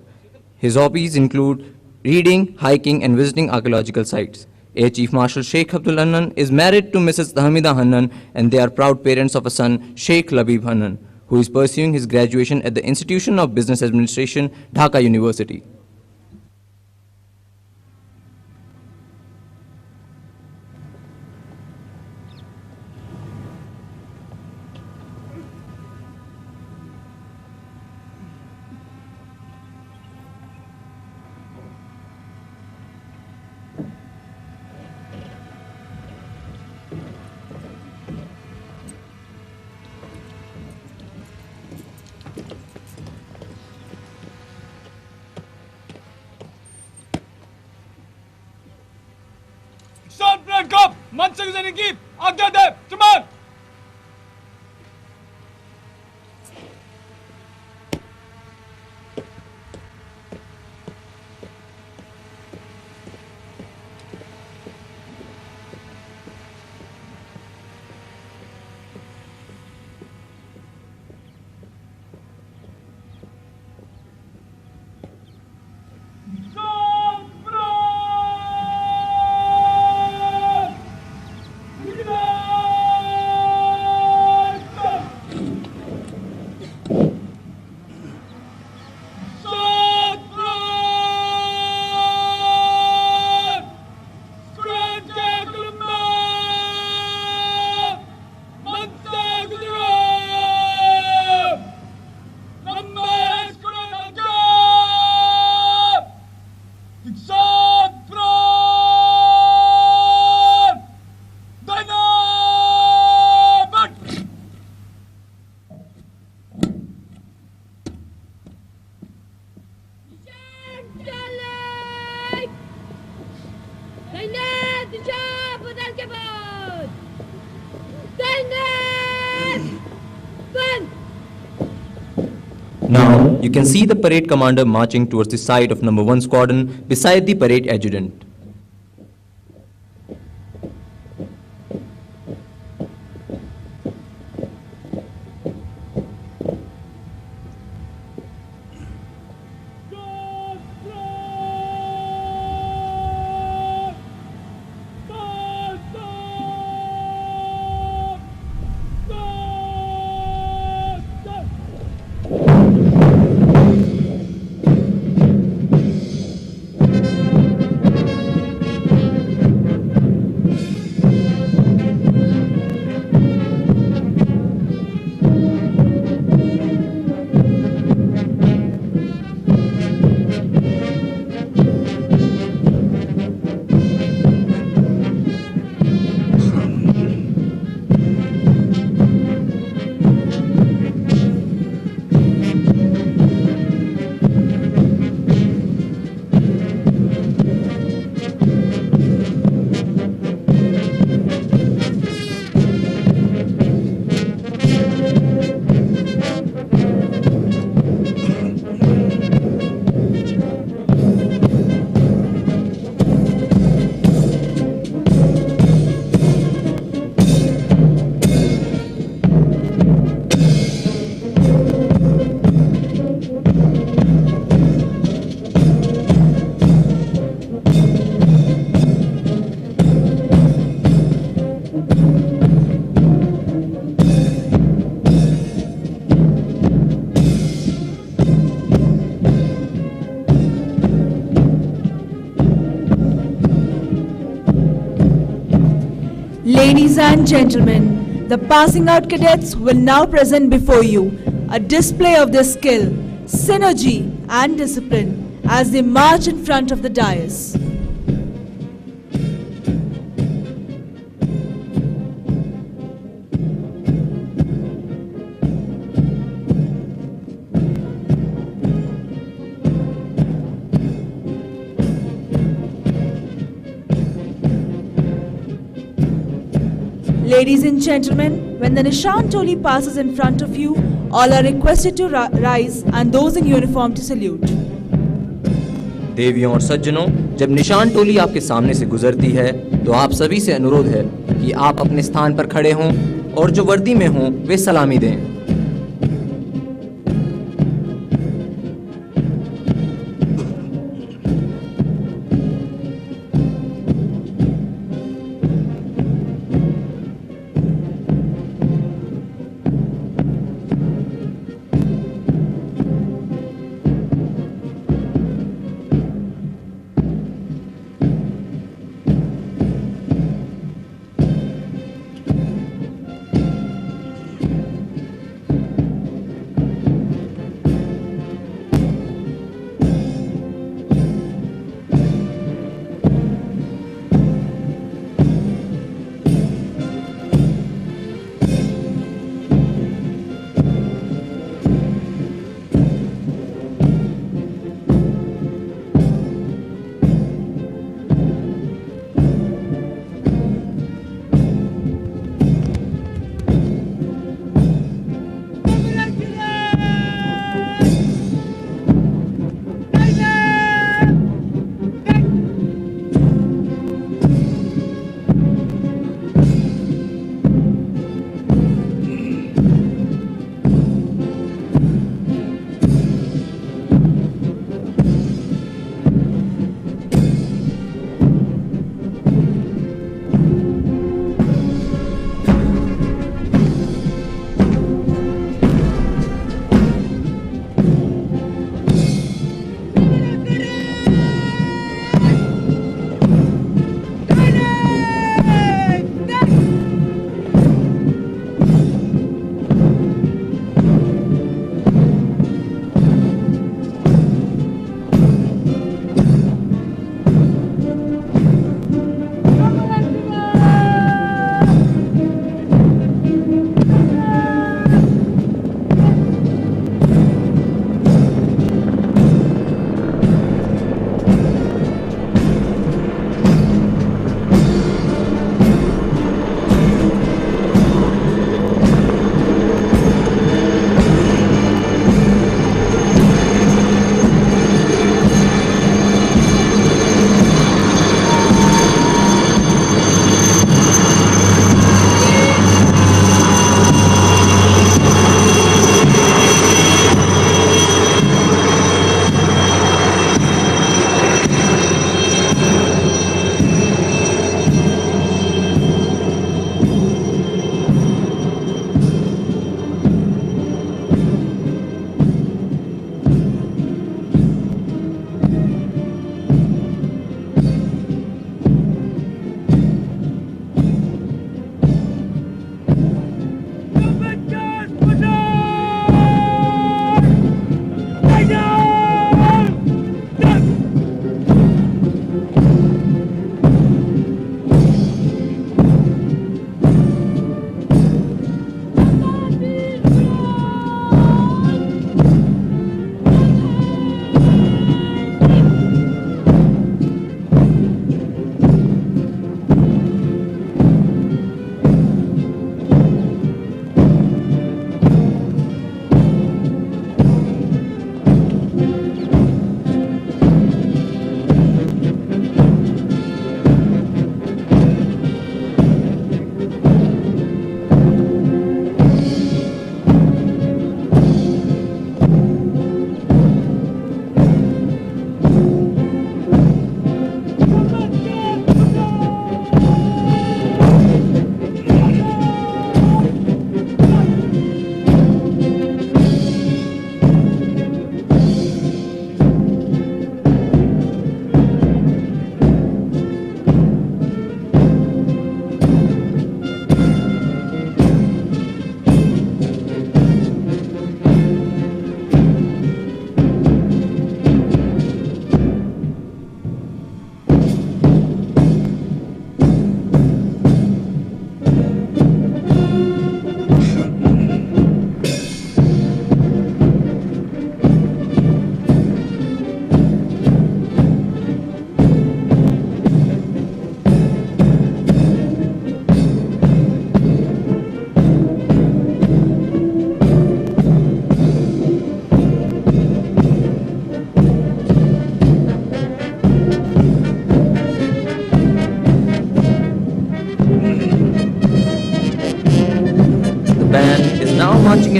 His hobbies include reading, hiking, and visiting archaeological sites. Air Chief Marshal Sheikh Abdul Hannan is married to Mrs. Tahmida Hannan, and they are proud parents of a son, Sheikh Labib Hannan, who is pursuing his graduation at the Institution of Business Administration, Dhaka University. मनसकी आज्ञा दे चुमान Now, you can see the parade commander marching towards the side of number 1 squadron beside the parade adjutant. Ladies and gentlemen, the passing out cadets will now present before you a display of their skill, synergy and discipline as they march in front of the dais. Ladies and gentlemen, when the Nishan Toli passes in front of you, all are requested to rise and those in uniform to salute. देवियों और सज्जनों, जब निशान टोली आपके सामने से गुजरती है तो आप सभी से अनुरोध है कि आप अपने स्थान पर खड़े हों और जो वर्दी में हों वे सलामी दें।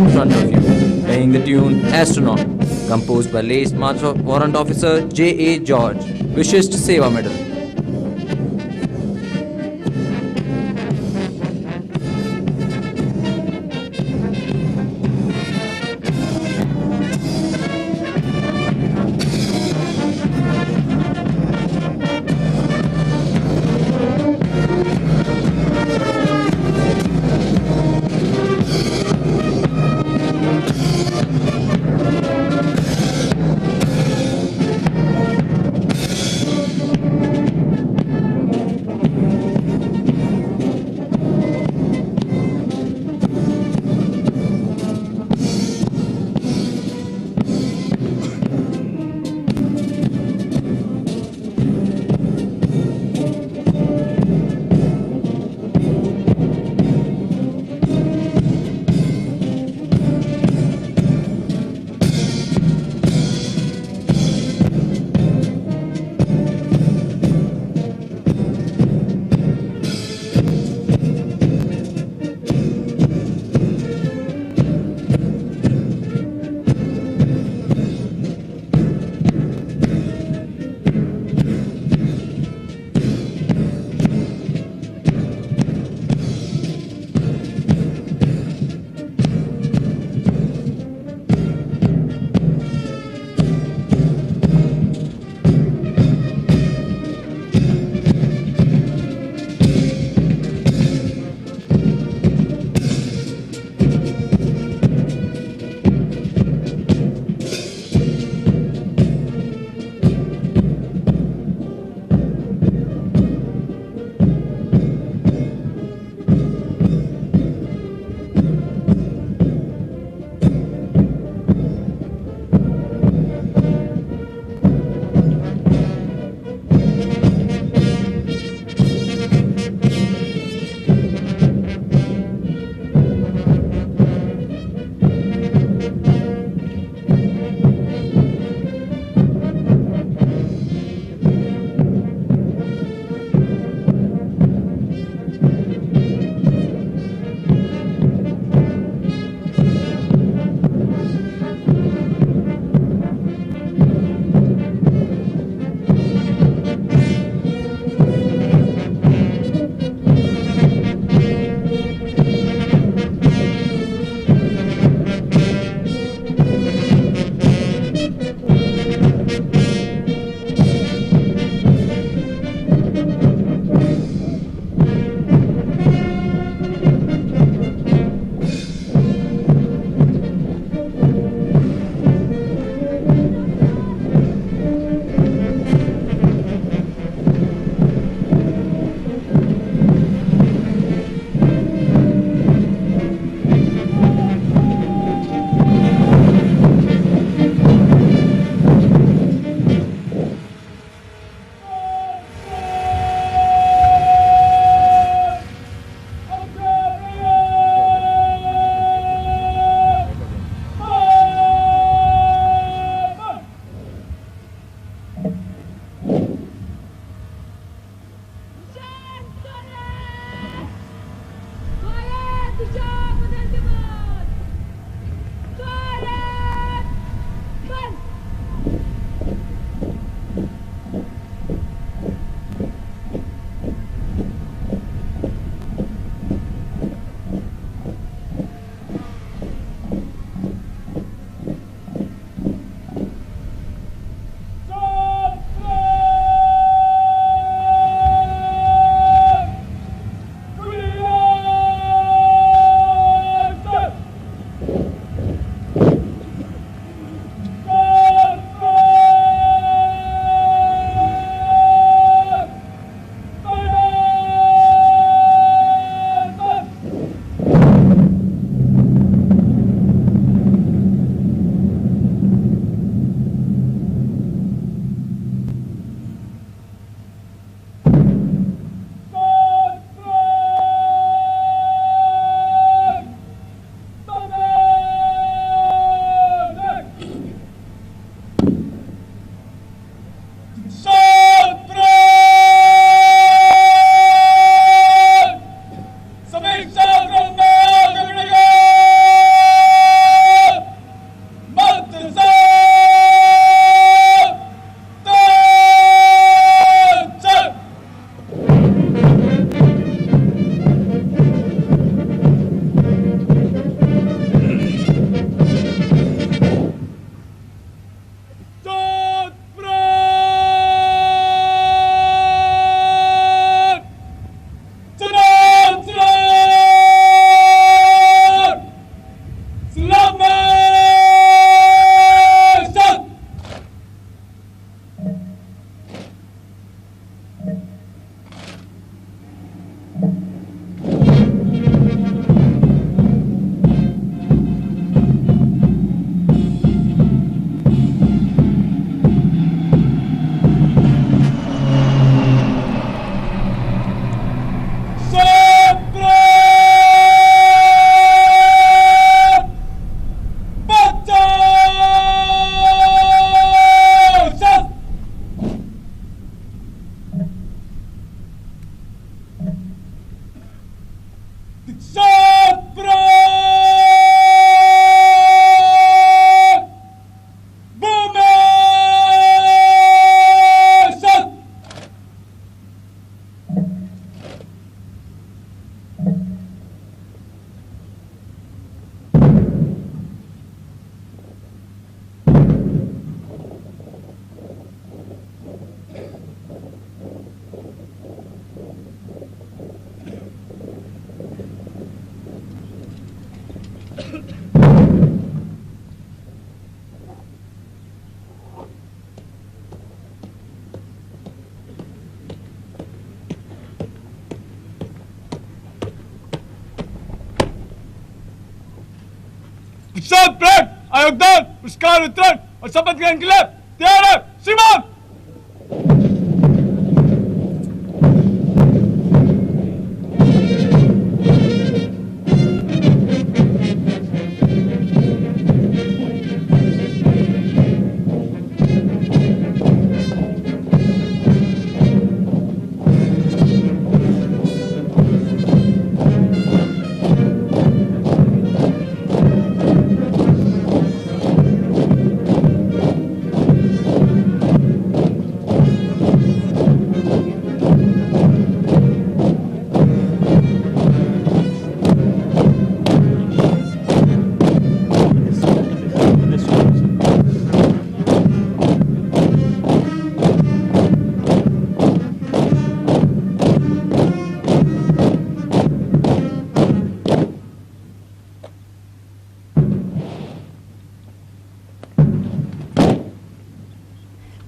in front of you, playing the tune Astronaut, composed by late Master Warrant Officer J.A. George, Vishisht Seva Medal. सब परेड आयोगदान पुरस्कार वितरण और शपथ ग्रहण के लिए तैयार है श्रीमान।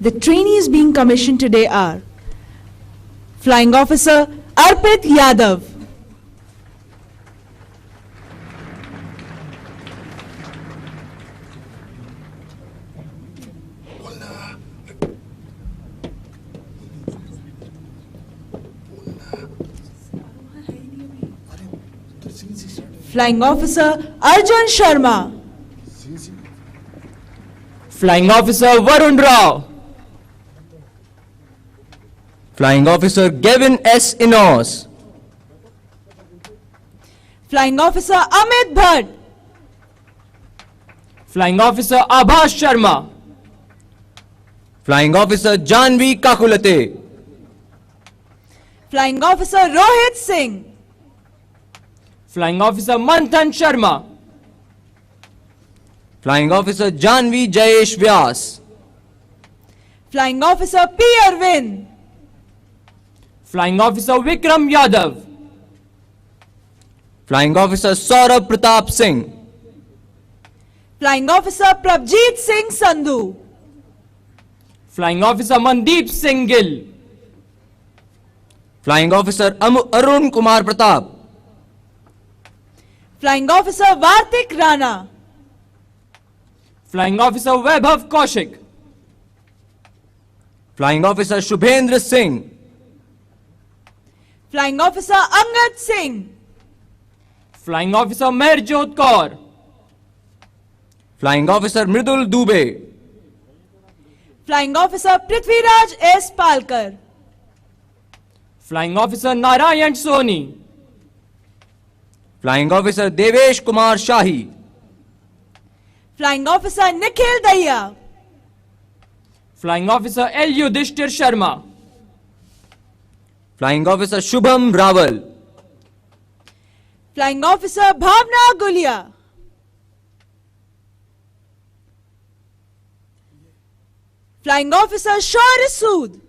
The trainees being commissioned today are Flying Officer Arpit Yadav, Flying Officer Arjun Sharma, Flying Officer Varun Rao, Flying Officer Gavin S. Inos, Flying Officer Amit Bhatt, Flying Officer Abhas Sharma, Flying Officer Janvi Kakulate, Flying Officer Rohit Singh, Flying Officer Manthan Sharma, Flying Officer Janvi Jayesh Vyas, Flying Officer P. Arvind, Flying Officer Vikram Yadav, Flying Officer Saurabh Pratap Singh, Flying Officer Prabjeet Singh Sandhu, Flying Officer Mandeep Singh Gill, Flying Officer Arun Kumar Pratap, Flying Officer Vartik Rana, Flying Officer Vaibhav Kaushik, Flying Officer Shubhendra Singh, Flying Officer Angad Singh, Flying Officer Meherjot Kaur, Flying Officer Mridul Dubey, Flying Officer Prithviraj S. Palkar, Flying Officer Narayan Soni, Flying Officer Devesh Kumar Shahi, Flying Officer Nikhil Daya, Flying Officer L. Yudhishthir Sharma, Flying Officer Shubham Rawal, Flying Officer Bhavna Gulia, Flying Officer Shaur Sood,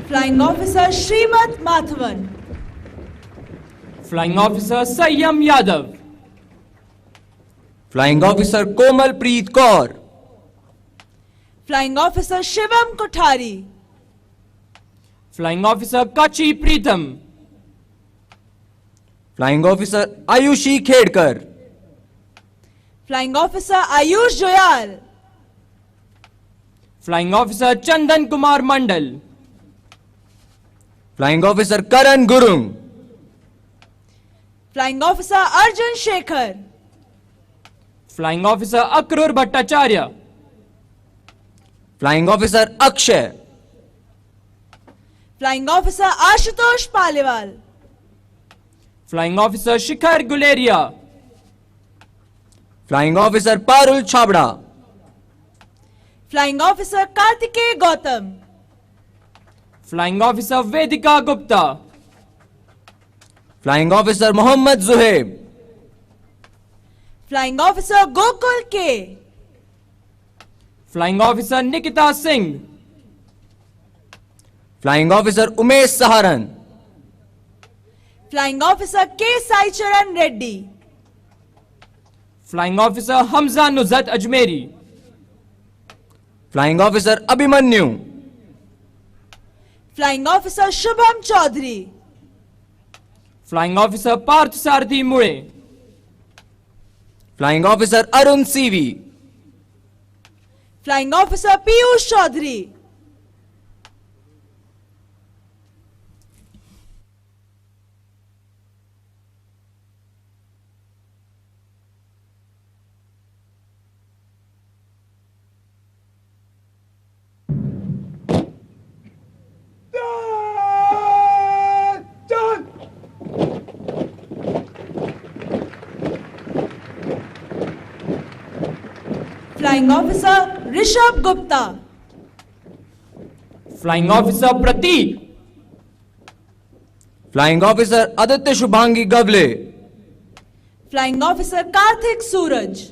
Flying Officer Srimat Mathavan, Flying Officer Sayyam Yadav, Flying Officer Komal Preet Kaur, Flying Officer Shivam Kothari, Flying Officer Kachi Preetham, Flying Officer Ayushi Khedkar, Flying Officer Ayush Joyal, Flying Officer Chandan Kumar Mandal, Flying Officer Karan Gurung, Flying Officer Arjun Shekhar, Flying Officer Akrur Bhattacharya, Flying Officer Akshay, Flying Officer Ashutosh Paliwal, Flying Officer Shikhar Guleria, Flying Officer Parul Chabda, Flying Officer Kartikeya Gautam, Flying Officer Vedika Gupta, Flying Officer Mohammad Zuhaib, Flying Officer Gokul K, Flying Officer Nikita Singh. Flying Officer Umesh Saharan. Flying Officer K. Saicharan Reddy. Flying Officer Hamza Nuzhat Ajmeri. Flying Officer Abhimanyu. Flying Officer Shubham Chaudhary. Flying Officer Parth Sarthi Mure. Flying Officer Arun CV. Flying Officer Piyush Chaudhary. Flying Officer Rishabh Gupta. Flying Officer Prateek. Flying Officer Aditya Shubhangi Gavle. Flying Officer Karthik Suraj.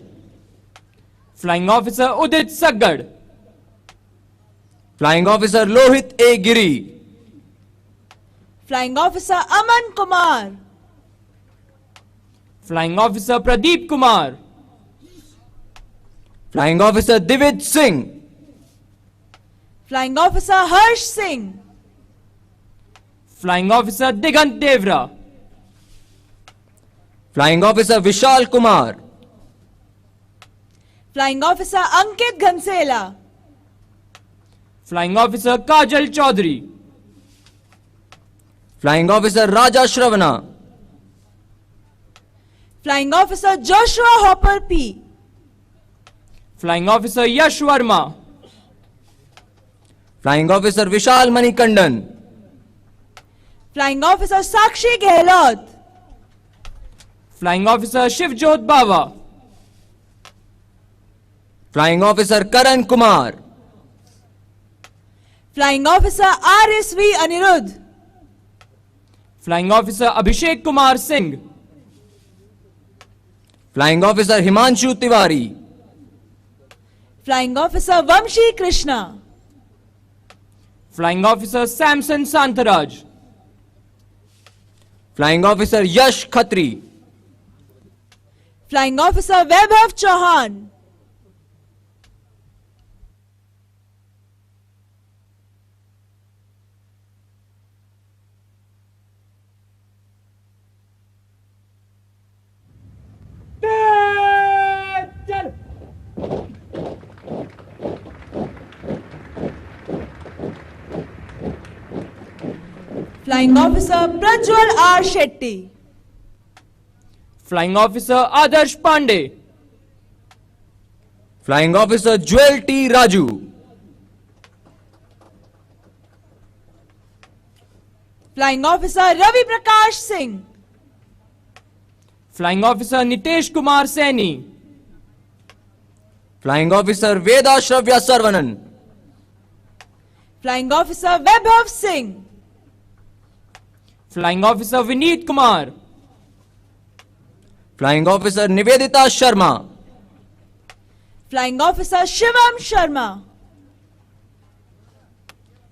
Flying Officer Udit Saggad. Flying Officer Lohit A. Giri. Flying Officer Aman Kumar. Flying Officer Pradeep Kumar. Flying Officer Divij Singh. Flying Officer Harsh Singh. Flying Officer Digant Devra. Flying Officer Vishal Kumar. Flying Officer Ankit Ghansela. Flying Officer Kajal Chaudhary. Flying Officer Raja Shravana. Flying Officer Joshua Hopper P. Flying Officer Yash Verma. Flying Officer Vishal Manikandan. Flying Officer Sakshi Gehlot. Flying Officer Shivjot Bava. Flying Officer Karan Kumar. Flying Officer RSV Anirudh. Flying Officer Abhishek Kumar Singh. Flying Officer Himanshu Tiwari. Flying Officer Vamshi Krishna. Flying Officer Samson Santharaj. Flying Officer Yash Khatri. Flying Officer Vaibhav Chauhan. Flying Officer Prajwal R. Shetty. Flying Officer Adarsh Pandey. Flying Officer Joel T. Raju. Flying Officer Ravi Prakash Singh. Flying Officer Nitesh Kumar Saini. Flying Officer Veda Shravya Sarvanan. Flying Officer Vaibhav Singh. Flying Officer Vineet Kumar. Flying Officer Nivedita Sharma. Flying Officer Shivam Sharma.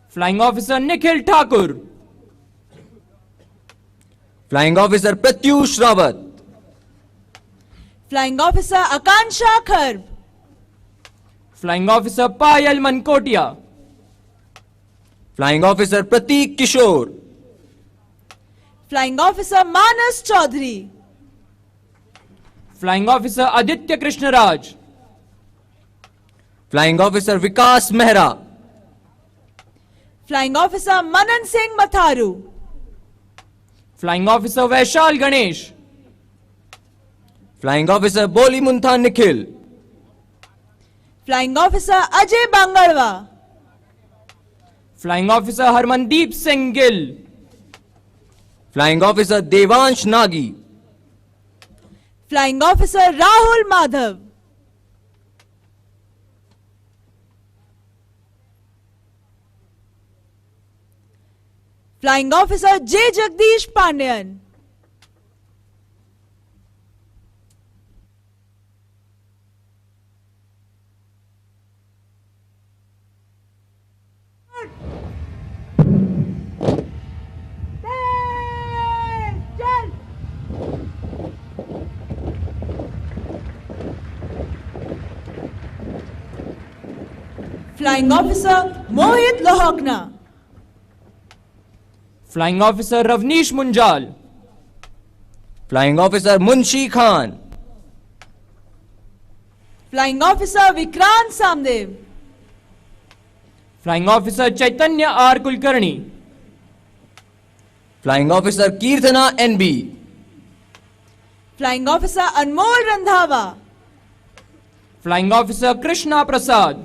Flying Officer Nikhil Thakur. Flying Officer Pratyush Rawat. Flying Officer Akansha Kharb. Flying Officer Payal Mankotia. Flying Officer Prateek Kishore. Flying Officer Manas Chaudhary. Flying Officer Aditya Krishnaraj. Flying Officer Vikas Mehra. Flying Officer Manan Singh Matharu. Flying Officer Vaishal Ganesh. Flying Officer Boli Muntha Nikhil. Flying Officer Ajay Bangalwa. Flying Officer Harmandeep Singh Gill. Flying Officer Devansh Nagi. Flying Officer Rahul Madhav. Flying Officer J. Jagdish Pandian. Flying Officer Mohit Lohakna. Flying Officer Ravnish Munjal. Flying Officer Munshi Khan. Flying Officer Vikrant Samdev. Flying Officer Chaitanya R. Kulkarni. Flying Officer Kirtana NB. Flying Officer Anmol Randhawa. Flying Officer Krishna Prasad.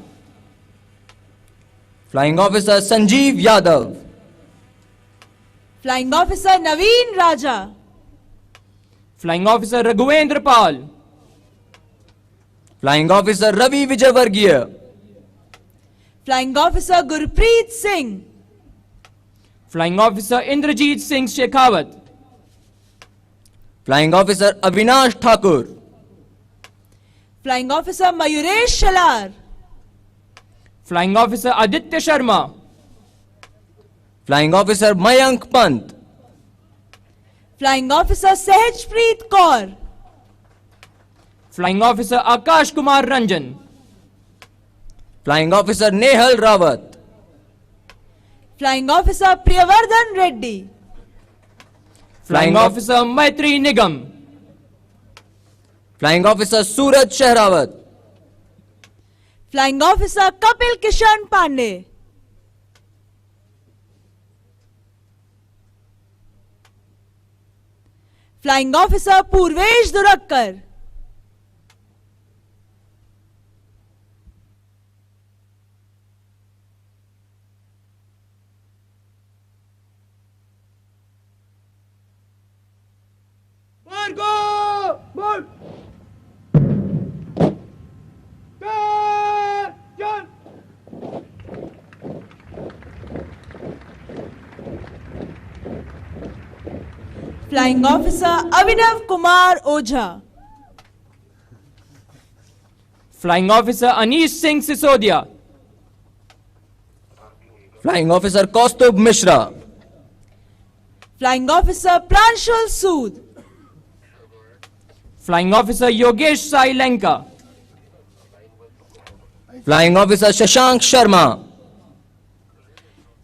Flying Officer Sanjeev Yadav. Flying Officer Naveen Raja. Flying Officer Raghuendra Pal. Flying Officer Ravi Vijayvargiya. Flying Officer Gurpreet Singh. Flying Officer Indrajit Singh Shekhawat. Flying Officer Avinash Thakur. Flying Officer Mayuresh Shalar. Flying Officer Aditya Sharma. Flying Officer Mayank Pant. Flying Officer Sehajpreet Kaur. Flying Officer Akash Kumar Ranjan. Flying Officer Nehal Rawat. Flying Officer Priyavardhan Reddy. Flying Officer Maitri Nigam. Flying Officer Suraj Shehrawat. Flying Officer Kapil Kishan Pandey. Flying Officer Purvesh Durakkar. Margo! Mark! John! Flying Officer Abhinav Kumar Ojha. Flying Officer Anish Singh Sisodia. Flying Officer Kaustubh Mishra. Flying Officer Pranshul Sood. Flying Officer Yogesh Sai Lanka. Flying Officer Shashank Sharma.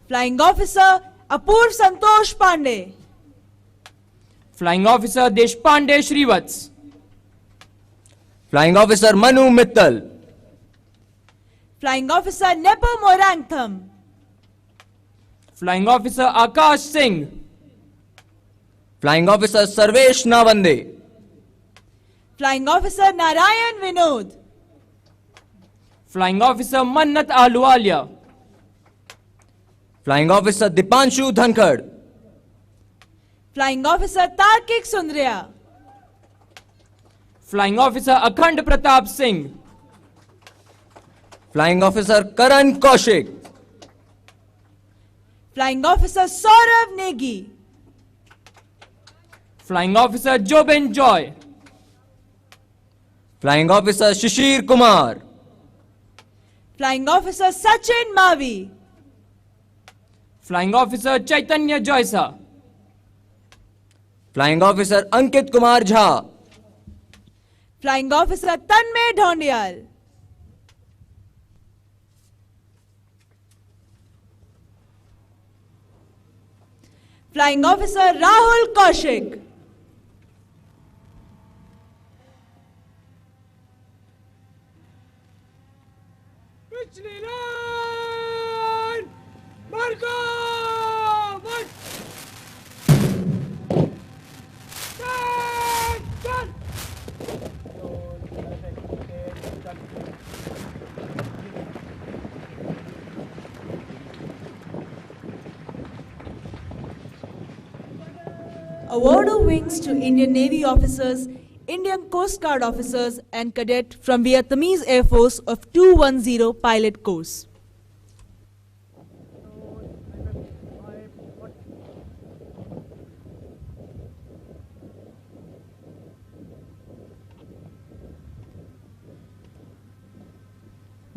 Flying Officer Apurv Santosh Pandey. Flying Officer Deshpande Shrivats. Flying Officer Manu Mittal. Flying Officer Nepo Morangtham. Flying Officer Akash Singh. Flying Officer Sarvesh Navande. Flying Officer Narayan Vinod. Flying Officer Mannat Ahluwalia. Flying Officer Dipanshu Dhankad. Flying Officer Tarkik Sundriya. Flying Officer Akhand Pratap Singh. Flying Officer Karan Kaushik. Flying Officer Saurav Negi. Flying Officer Jobin Joy. Flying Officer Shishir Kumar. Flying Officer Sachin Mavi. Flying Officer Chaitanya Joysa. Flying Officer Ankit Kumar Jha. Flying Officer Tanmay Dhondiyal. Flying Officer Rahul Kaushik. Pichli line! Margo! Mark! John! Award of wings to Indian Navy officers, Indian Coast Guard officers and cadet from Vietnamese Air Force of 210 pilot course.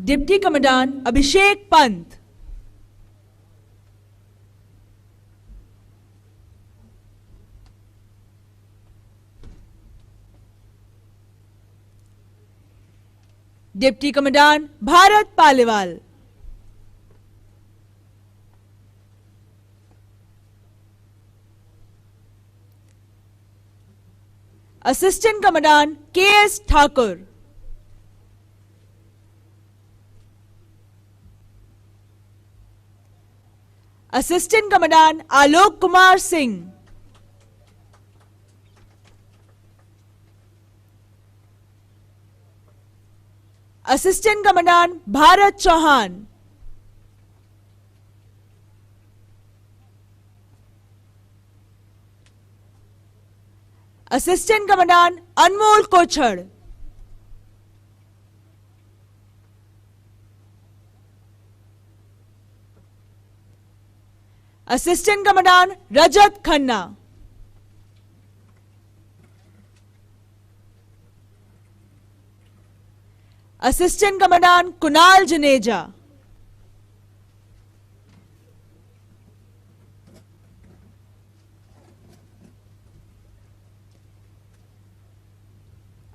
Deputy Commandant Abhishek Pant. Deputy Commandant Bharat Paliwal. Assistant Commandant K.S. Thakur. Assistant Commandant Alok Kumar Singh. Assistant Commandant Bharat Chauhan. Assistant Commandant Anmol Kochhad. Assistant Commandant Rajat Khanna. Assistant Commandant Kunal Janeja.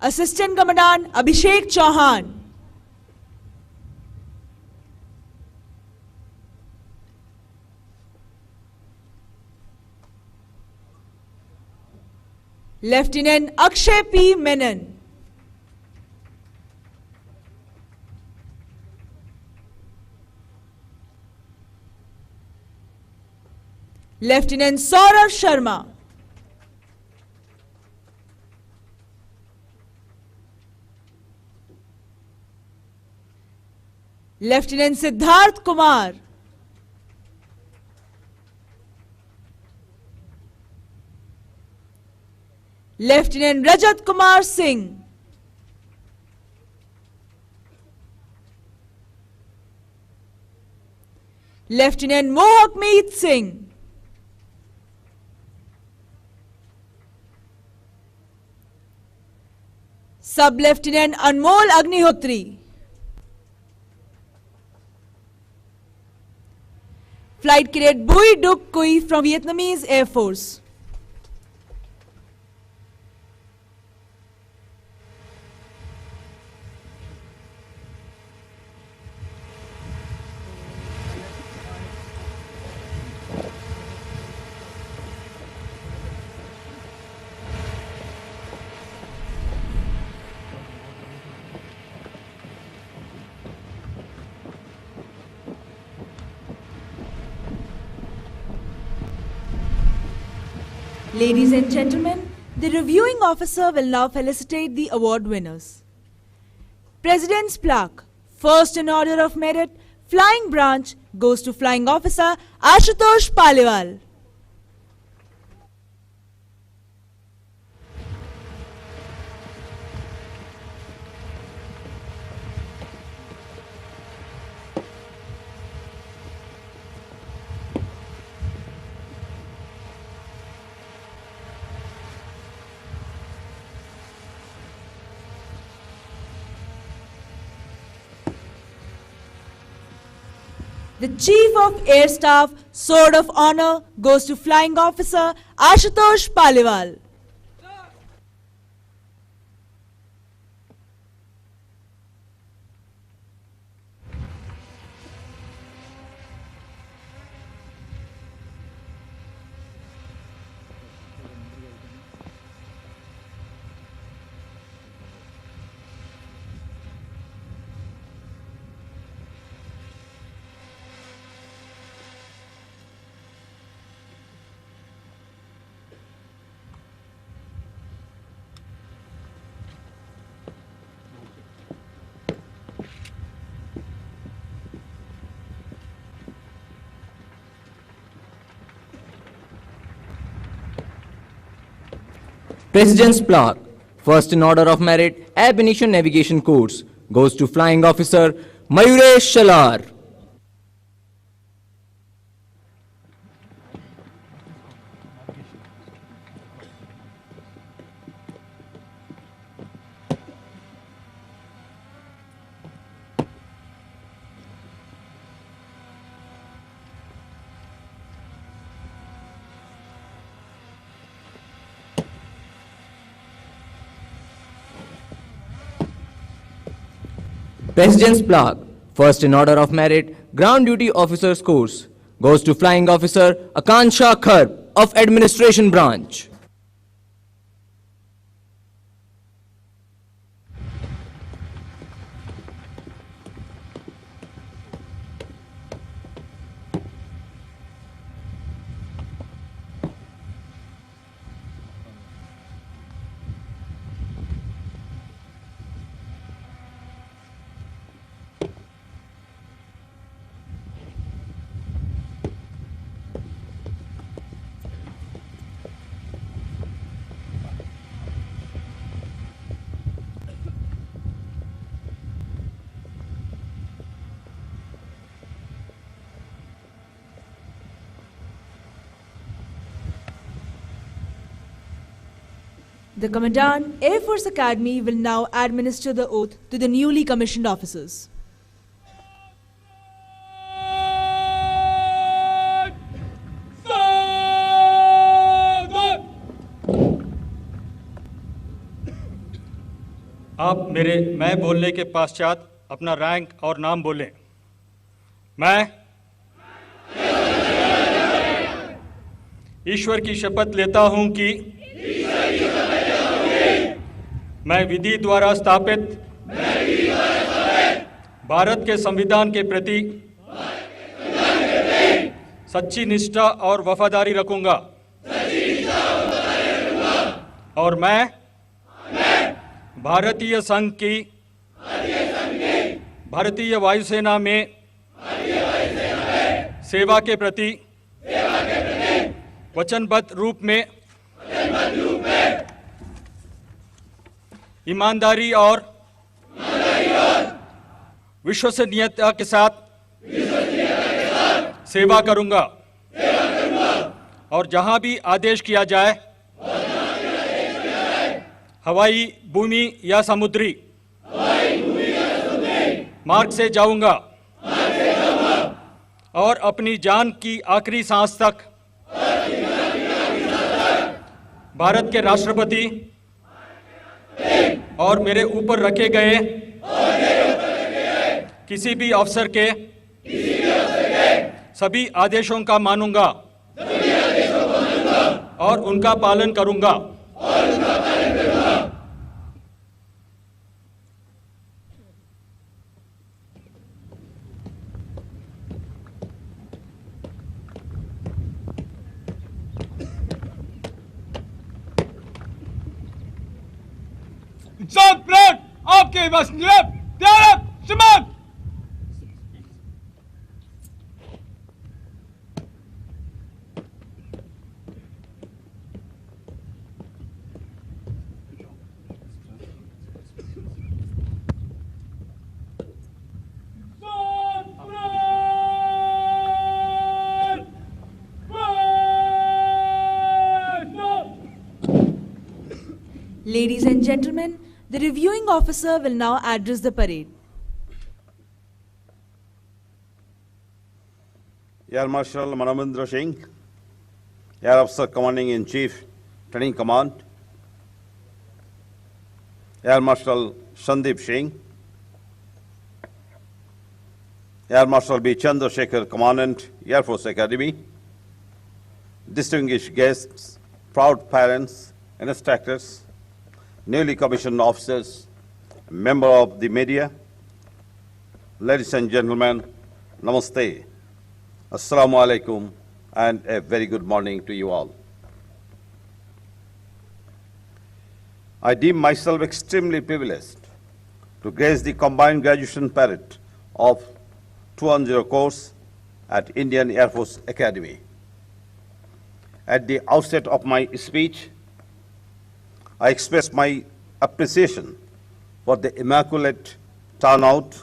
Assistant Commandant Abhishek Chauhan. Lieutenant Akshay P. Menon. Lieutenant Saurav Sharma. Lieutenant Siddharth Kumar. Lieutenant Rajat Kumar Singh. Lieutenant Mohak Meet Singh. Sub-Lieutenant Anmol Agnihotri. Flight Cadet Bui Duk Kui from Vietnamese Air Force. Ladies and gentlemen, the reviewing officer will now felicitate the award winners. President's Plaque, first in order of merit, Flying Branch, goes to Flying Officer Ashutosh Paliwal. The Chief of Air Staff Sword of Honor goes to Flying Officer Ashutosh Paliwal. President's Plaque, first in order of merit, Ab Initio Navigation Course, goes to Flying Officer Mayuresh Shalar. President's Plaque, first in order of merit, Ground Duty Officer's Course, goes to Flying Officer Akansha Kharp of Administration Branch. The Commandant, Air Force Academy will now administer the oath to the newly commissioned officers. आप मैं बोलने के पश्चात अपना rank और नाम बोलें। मैं ईश्वर की शपथ लेता हूं कि मैं विधि द्वारा स्थापित भारत के संविधान के प्रति सच्ची निष्ठा और वफादारी रखूंगा और मैं भारतीय संघ की भारतीय वायुसेना में सेवा के प्रति वचनबद्ध रूप में ईमानदारी और विश्वसनीयता के साथ सेवा करूंगा और जहां भी आदेश किया जाए हवाई, भूमि या समुद्री मार्ग से जाऊंगा और अपनी जान की आखिरी सांस तक भारत के राष्ट्रपति और मेरे ऊपर रखे गए किसी भी अफसर के सभी आदेशों का मानूंगा और उनका पालन करूंगा। इंसान प्राण आपके बस त्याग समान। Ladies and gentlemen, the reviewing officer will now address the parade. Air Marshal Manavendra Singh, Air Officer Commanding-in-Chief, Training Command, Air Marshal Sandeep Singh, Air Marshal B. Chandrasekhar, Commandant, Air Force Academy, distinguished guests, proud parents, instructors, newly commissioned officers, member of the media, ladies and gentlemen, namaste, assalamu alaikum, and a very good morning to you all. I deem myself extremely privileged to grace the combined graduation parade of 210 course at Indian Air Force Academy. At the outset of my speech, I express my appreciation for the immaculate turnout,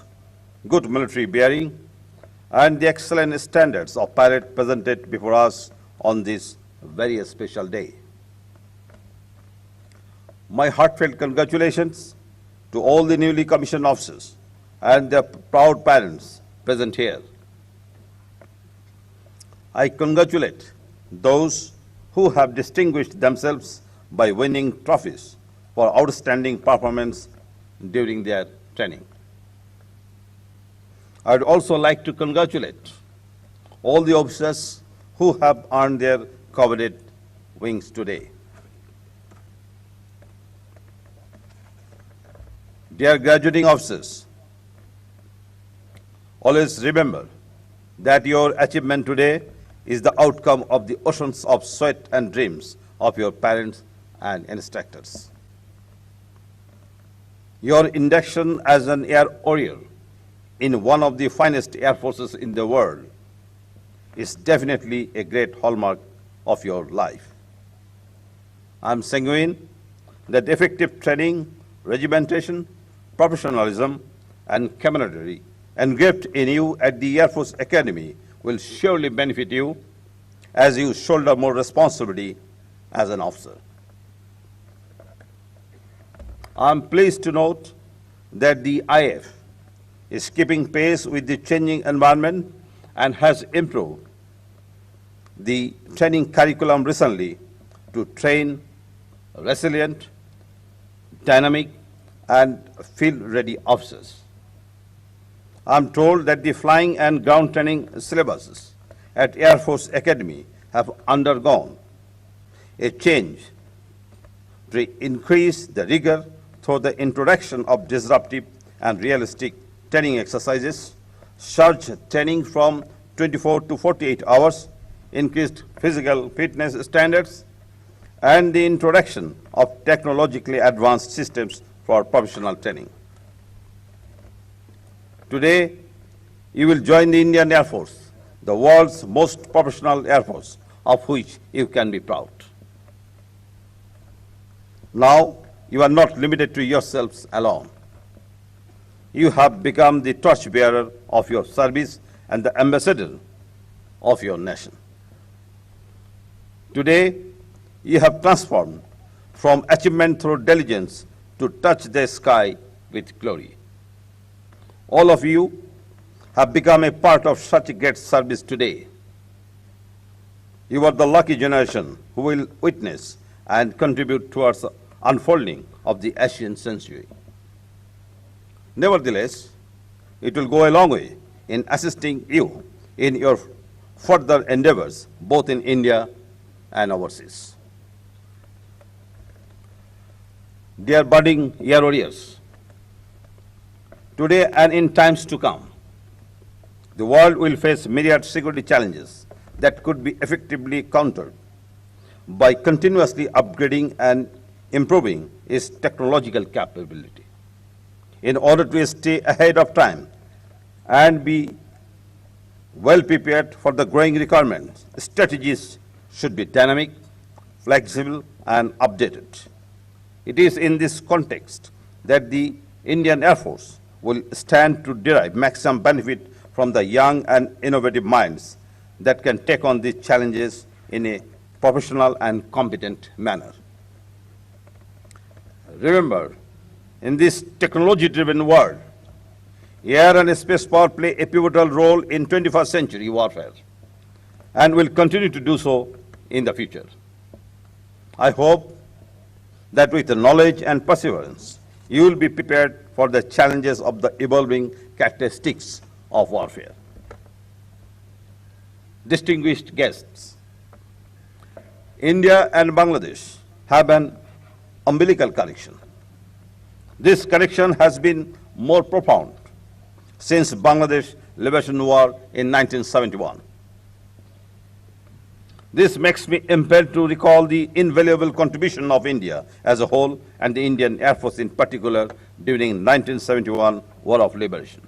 good military bearing, and the excellent standards of parade presented before us on this very special day. My heartfelt congratulations to all the newly commissioned officers and their proud parents present here. I congratulate those who have distinguished themselves by winning trophies for outstanding performance during their training. I would also like to congratulate all the officers who have earned their coveted wings today. Dear graduating officers, always remember that your achievement today is the outcome of the oceans of sweat and dreams of your parents and instructors. Your induction as an Air Warrior in one of the finest air forces in the world is definitely a great hallmark of your life. I am sanguine that effective training, regimentation, professionalism, and camaraderie engraved in you at the Air Force Academy will surely benefit you as you shoulder more responsibility as an officer. I am pleased to note that the IF is keeping pace with the changing environment and has improved the training curriculum recently to train resilient, dynamic, and field-ready officers. I am told that the flying and ground training syllabuses at Air Force Academy have undergone a change to increase the rigor through the introduction of disruptive and realistic training exercises, surge training from 24 to 48 hours, increased physical fitness standards, and the introduction of technologically advanced systems for professional training. Today, you will join the Indian Air Force, the world's most professional air force, of which you can be proud. Now, you are not limited to yourselves alone. You have become the torchbearer of your service and the ambassador of your nation. Today, you have transformed from achievement through diligence to touch the sky with glory. All of you have become a part of such a great service today. You are the lucky generation who will witness and contribute towards the unfolding of the Asian century. Nevertheless, it will go a long way in assisting you in your further endeavors, both in India and overseas. Dear budding Air Warriors, today and in times to come, the world will face myriad security challenges that could be effectively countered by continuously upgrading and improving its technological capability. In order to stay ahead of time and be well prepared for the growing requirements, strategies should be dynamic, flexible, and updated. It is in this context that the Indian Air Force will stand to derive maximum benefit from the young and innovative minds that can take on these challenges in a professional and competent manner. Remember, in this technology-driven world, air and space power play a pivotal role in 21st century warfare and will continue to do so in the future. I hope that with the knowledge and perseverance, you will be prepared for the challenges of the evolving characteristics of warfare. Distinguished guests, India and Bangladesh have an umbilical connection. This connection has been more profound since Bangladesh Liberation War in 1971. This makes me impelled to recall the invaluable contribution of India as a whole and the Indian Air Force in particular during 1971 War of Liberation.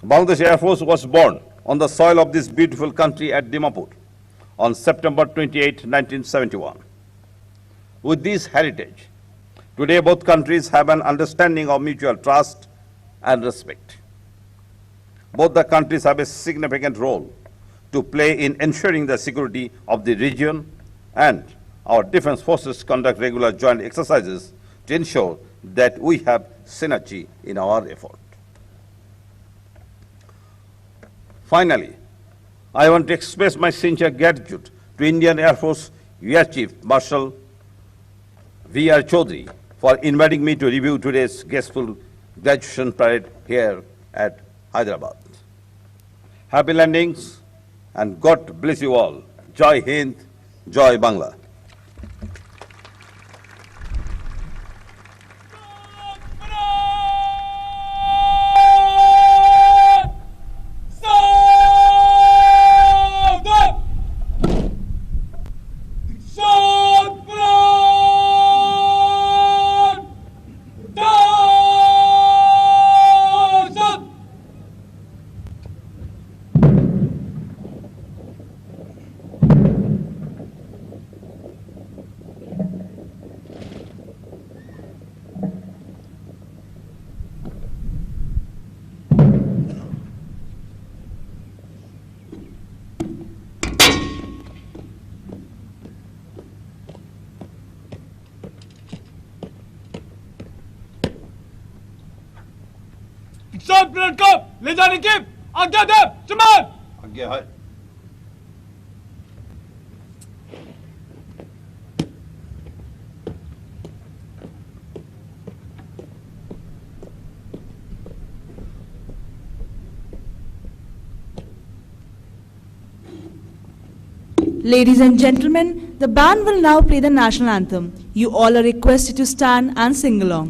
Bangladesh Air Force was born on the soil of this beautiful country at Dimapur on September 28, 1971. With this heritage, today both countries have an understanding of mutual trust and respect. Both the countries have a significant role to play in ensuring the security of the region, and our defense forces conduct regular joint exercises to ensure that we have synergy in our effort. Finally, I want to express my sincere gratitude to Indian Air Force Air Chief Marshal V.R. Chaudhary for inviting me to review today's graceful graduation parade here at Hyderabad. Happy landings and God bless you all. Jai Hind, Jai Bangla. सब blood को ले जाने की आज्ञा दे चमान आज्ञा है। Ladies and gentlemen, the band will now play the national anthem. You all are requested to stand and sing along.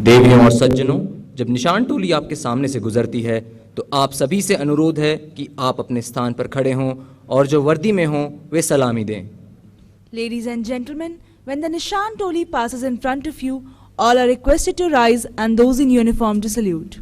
देवियों और सज्जनों, जब निशान टोली आपके सामने से गुजरती है तो आप सभी से अनुरोध है कि आप अपने स्थान पर खड़े हों और जो वर्दी में हों वे सलामी दें। Ladies and gentlemen, when the Nishan Toli passes in front of you, all are requested to rise and those in uniform to salute.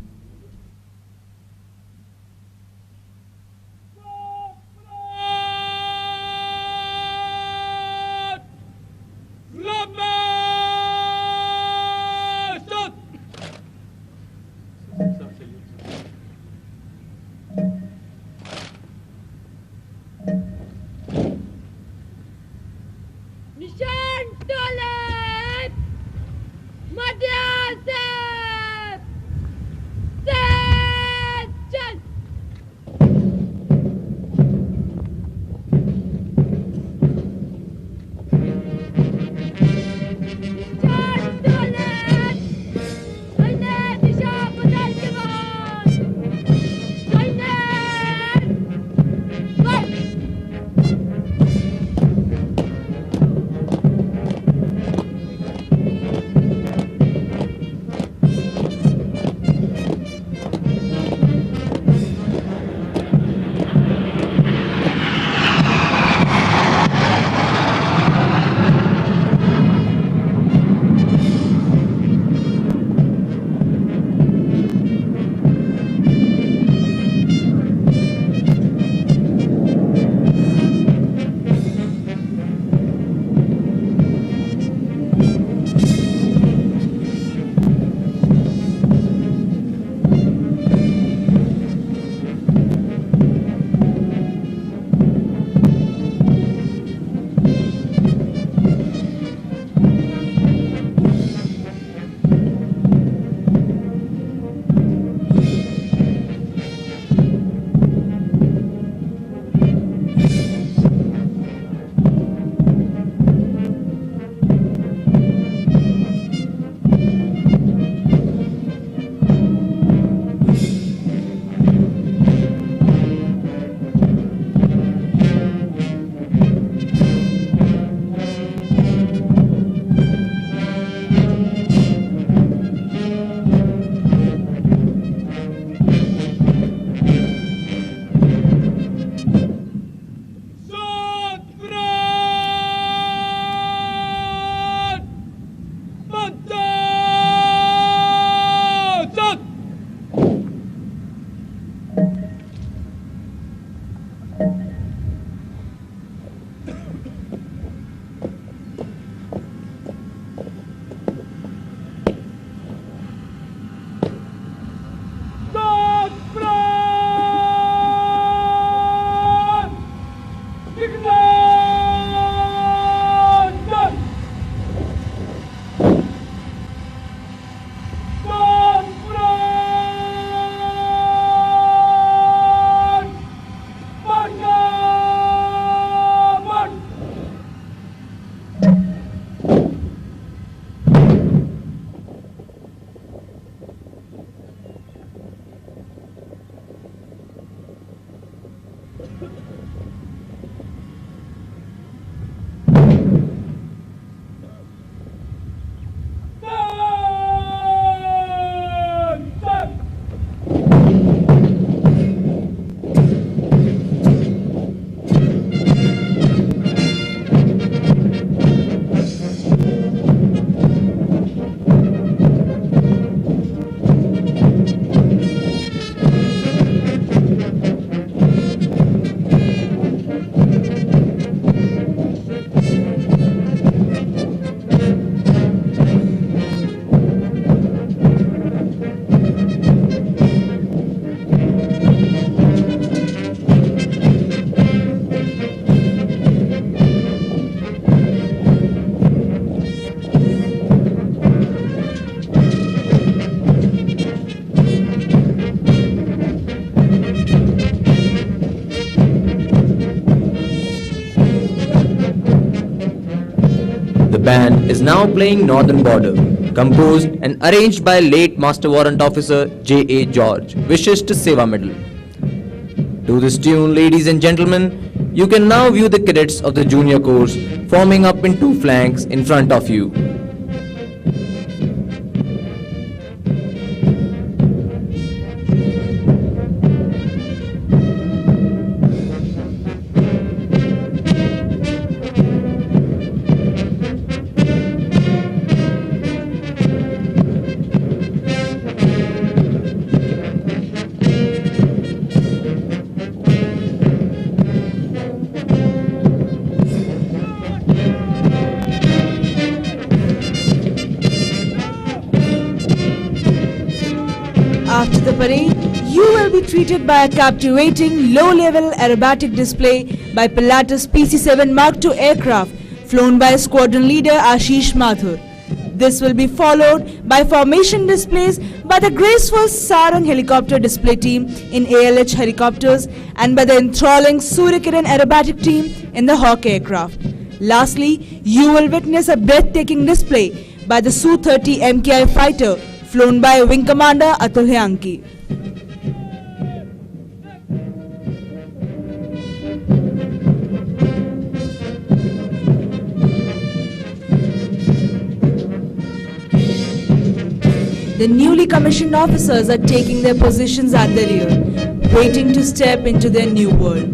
band is now playing Northern Border, composed and arranged by late Master Warrant Officer J.A. George, Vishisht Seva Medal. To this tune, ladies and gentlemen, you can now view the cadets of the junior course forming up in two flanks in front of you. After the parade, you will be treated by a captivating low-level aerobatic display by Pilatus PC-7 Mark II aircraft flown by Squadron Leader Ashish Mathur. This will be followed by formation displays by the graceful Sarang helicopter display team in ALH helicopters and by the enthralling Suryakiran aerobatic team in the Hawk aircraft. Lastly, you will witness a breathtaking display by the Su-30 MKI fighter flown by Wing Commander Atul Hyanki. The newly commissioned officers are taking their positions at the rear, waiting to step into their new world.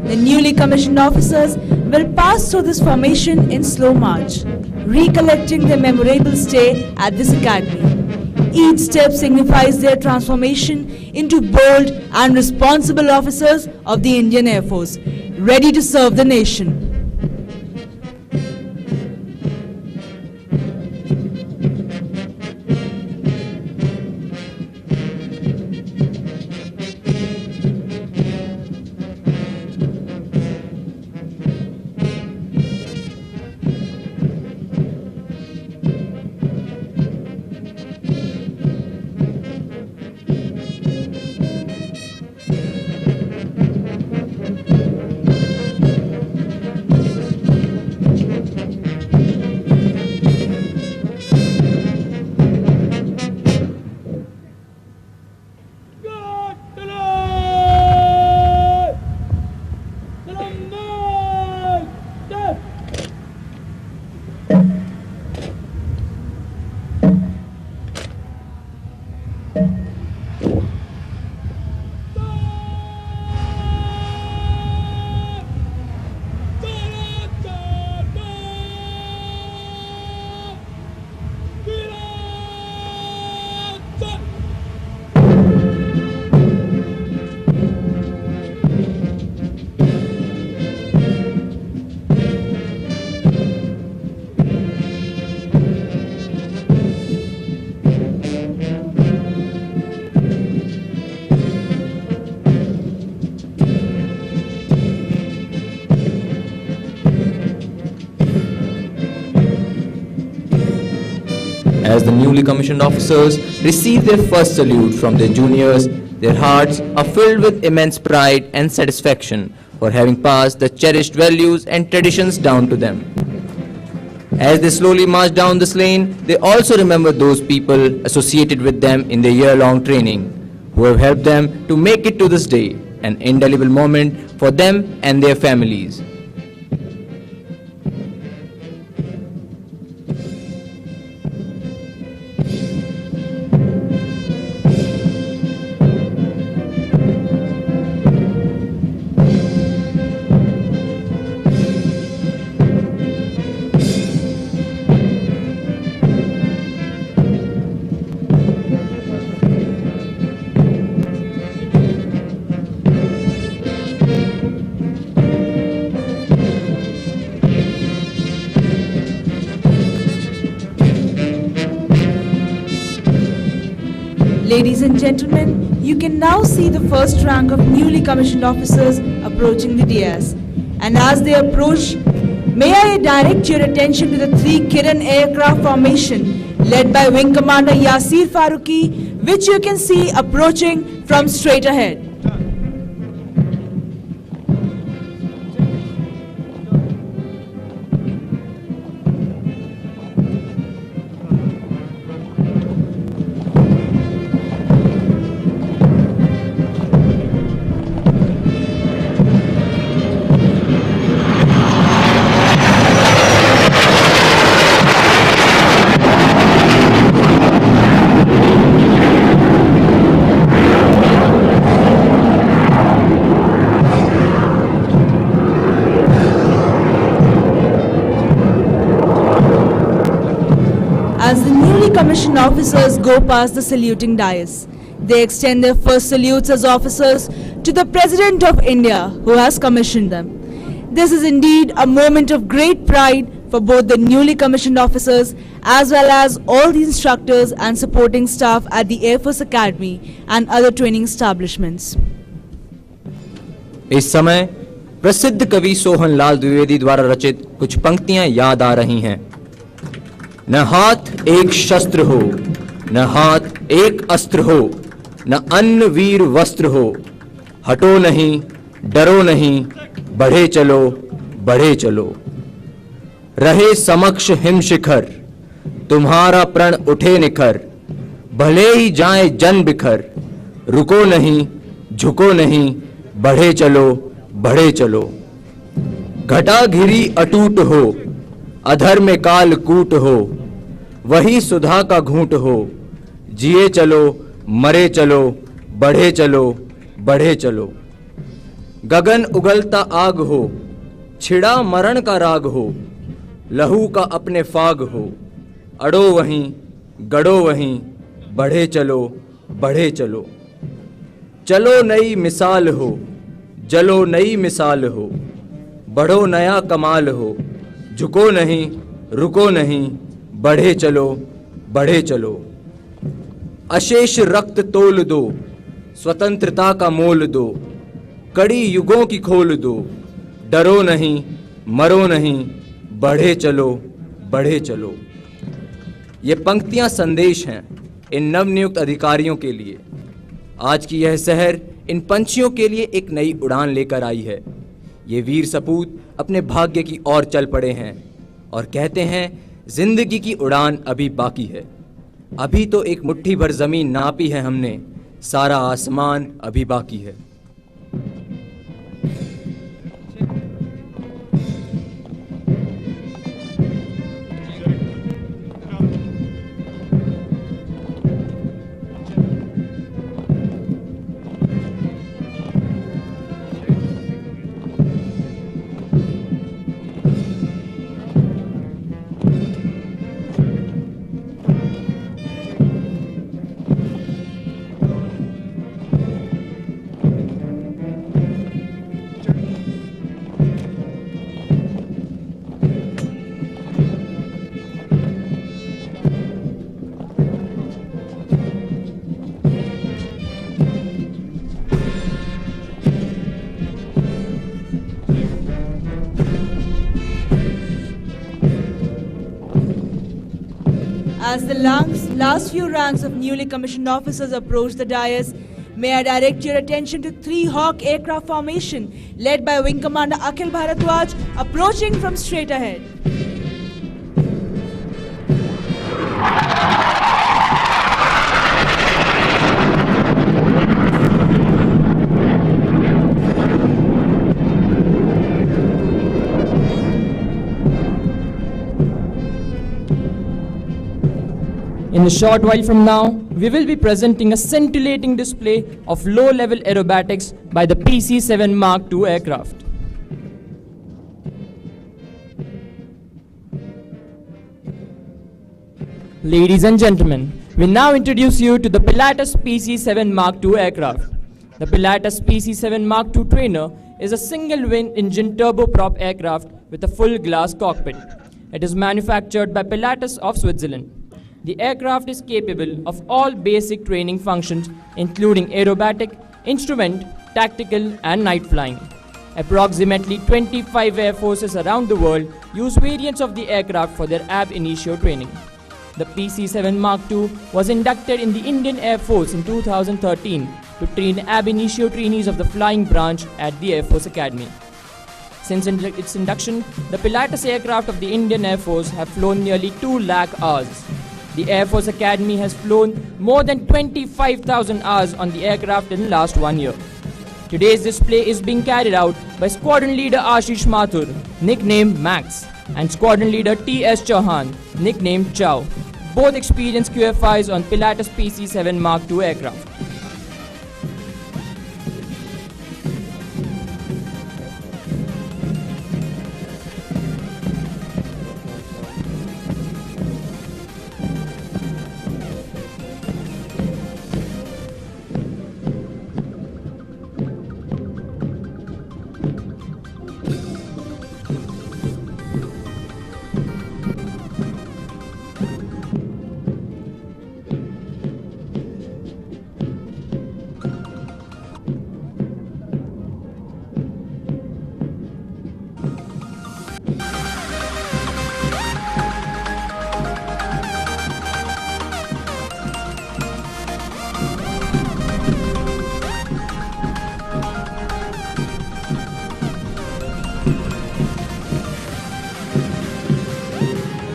The newly commissioned officers will pass through this formation in slow march, recollecting their memorable stay at this academy. Each step signifies their transformation into bold and responsible officers of the Indian Air Force, ready to serve the nation. As the newly commissioned officers receive their first salute from their juniors, their hearts are filled with immense pride and satisfaction for having passed the cherished values and traditions down to them. As they slowly march down this lane, they also remember those people associated with them in their year-long training, who have helped them to make it to this day, an indelible moment for them and their families. Ladies and gentlemen, you can now see the first rank of newly commissioned officers approaching the dais. And as they approach, may I direct your attention to the 3 Kiran aircraft formation led by Wing Commander Yasir Farooqi, which you can see approaching from straight ahead. As the newly commissioned officers go past the saluting dais, they extend their first salutes as officers to the President of India, who has commissioned them. This is indeed a moment of great pride for both the newly commissioned officers as well as all the instructors and supporting staff at the Air Force Academy and other training establishments. इस समय प्रसिद्ध कवि सोहन लाल द्विवेदी द्वारा रचित कुछ पंक्तियां याद आ रही हैं। न हाथ एक शस्त्र हो, न हाथ एक अस्त्र हो, न अन्न वीर वस्त्र हो, हटो नहीं, डरो नहीं, बढ़े चलो, बढ़े चलो। रहे समक्ष हिम शिखर, तुम्हारा प्रण उठे निखर, भले ही जाए जन बिखर, रुको नहीं, झुको नहीं, बढ़े चलो, बढ़े चलो। घटा घिरी अटूट हो, अधर में काल कूट हो, वही सुधा का घूंट हो, जिए चलो, मरे चलो, बढ़े चलो, बढ़े चलो। गगन उगलता आग हो, छिड़ा मरण का राग हो, लहू का अपने फाग हो, अड़ो वहीं, गड़ो वहीं, बढ़े चलो, बढ़े चलो। चलो नई मिसाल हो, जलो नई मिसाल हो, बढ़ो नया कमाल हो, झुको नहीं, रुको नहीं, बढ़े चलो, बढ़े चलो। अशेष रक्त तोल दो, स्वतंत्रता का मोल दो, कड़ी युगों की खोल दो, डरो नहीं, मरो नहीं, बढ़े चलो, बढ़े चलो। ये पंक्तियां संदेश हैं इन नवनियुक्त अधिकारियों के लिए। आज की यह शहर इन पंछियों के लिए एक नई उड़ान लेकर आई है। ये वीर सपूत अपने भाग्य की ओर चल पड़े हैं और कहते हैं जिंदगी की उड़ान अभी बाकी है। अभी तो एक मुट्ठी भर जमीन नापी है हमने, सारा आसमान अभी बाकी है। As the last few ranks of newly commissioned officers approach the dais, may I direct your attention to 3 Hawk aircraft formation led by Wing Commander Akhil Bharadwaj approaching from straight ahead. In a short while from now, we will be presenting a scintillating display of low-level aerobatics by the PC-7 Mark II aircraft. Ladies and gentlemen, we now introduce you to the Pilatus PC-7 Mark II aircraft. The Pilatus PC-7 Mark II trainer is a single-engine turboprop aircraft with a full glass cockpit. It is manufactured by Pilatus of Switzerland. The aircraft is capable of all basic training functions including aerobatic, instrument, tactical and night flying. Approximately 25 air forces around the world use variants of the aircraft for their ab initio training. The PC-7 Mark II was inducted in the Indian Air Force in 2013 to train ab initio trainees of the flying branch at the Air Force Academy. Since its induction, the Pilatus aircraft of the Indian Air Force have flown nearly 2 lakh hours. The Air Force Academy has flown more than 25,000 hours on the aircraft in the last 1 year. Today's display is being carried out by Squadron Leader Ashish Mathur, nicknamed Max, and Squadron Leader T.S. Chauhan, nicknamed Chow, both experienced QFIs on Pilatus PC-7 Mark II aircraft.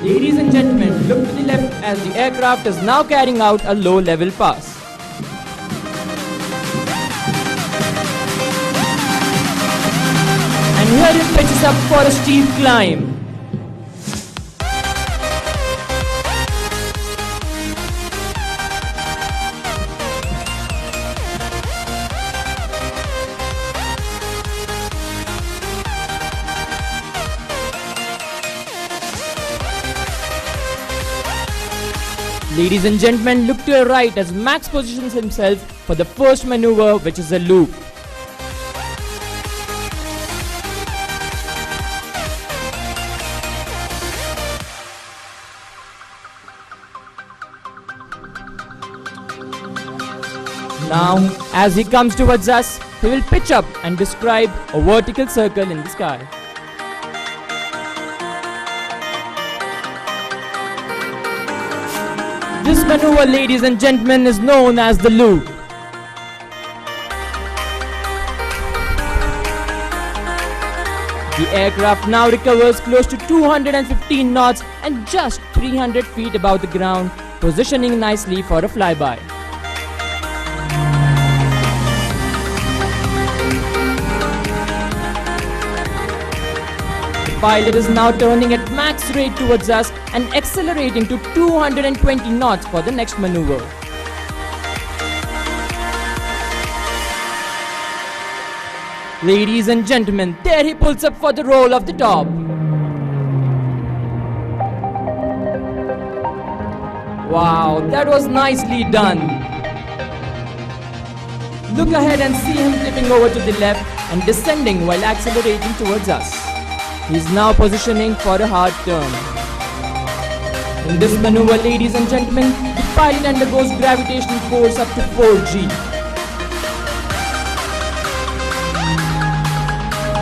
Ladies and gentlemen, look to the left as the aircraft is now carrying out a low-level pass. And here it pitches up for a steep climb. Ladies and gentlemen, look to your right as Max positions himself for the first maneuver, which is a loop. Now, as he comes towards us, he will pitch up and describe a vertical circle in the sky. This maneuver, ladies and gentlemen, is known as the loop. The aircraft now recovers close to 215 knots and just 300 feet above the ground, positioning nicely for a flyby. The pilot is now turning at max rate towards us and accelerating to 220 knots for the next maneuver. Ladies and gentlemen, there he pulls up for the roll of the top. Wow, that was nicely done. Look ahead and see him flipping over to the left and descending while accelerating towards us. He is now positioning for a hard turn. In this maneuver, ladies and gentlemen, the pilot undergoes gravitational force up to 4G.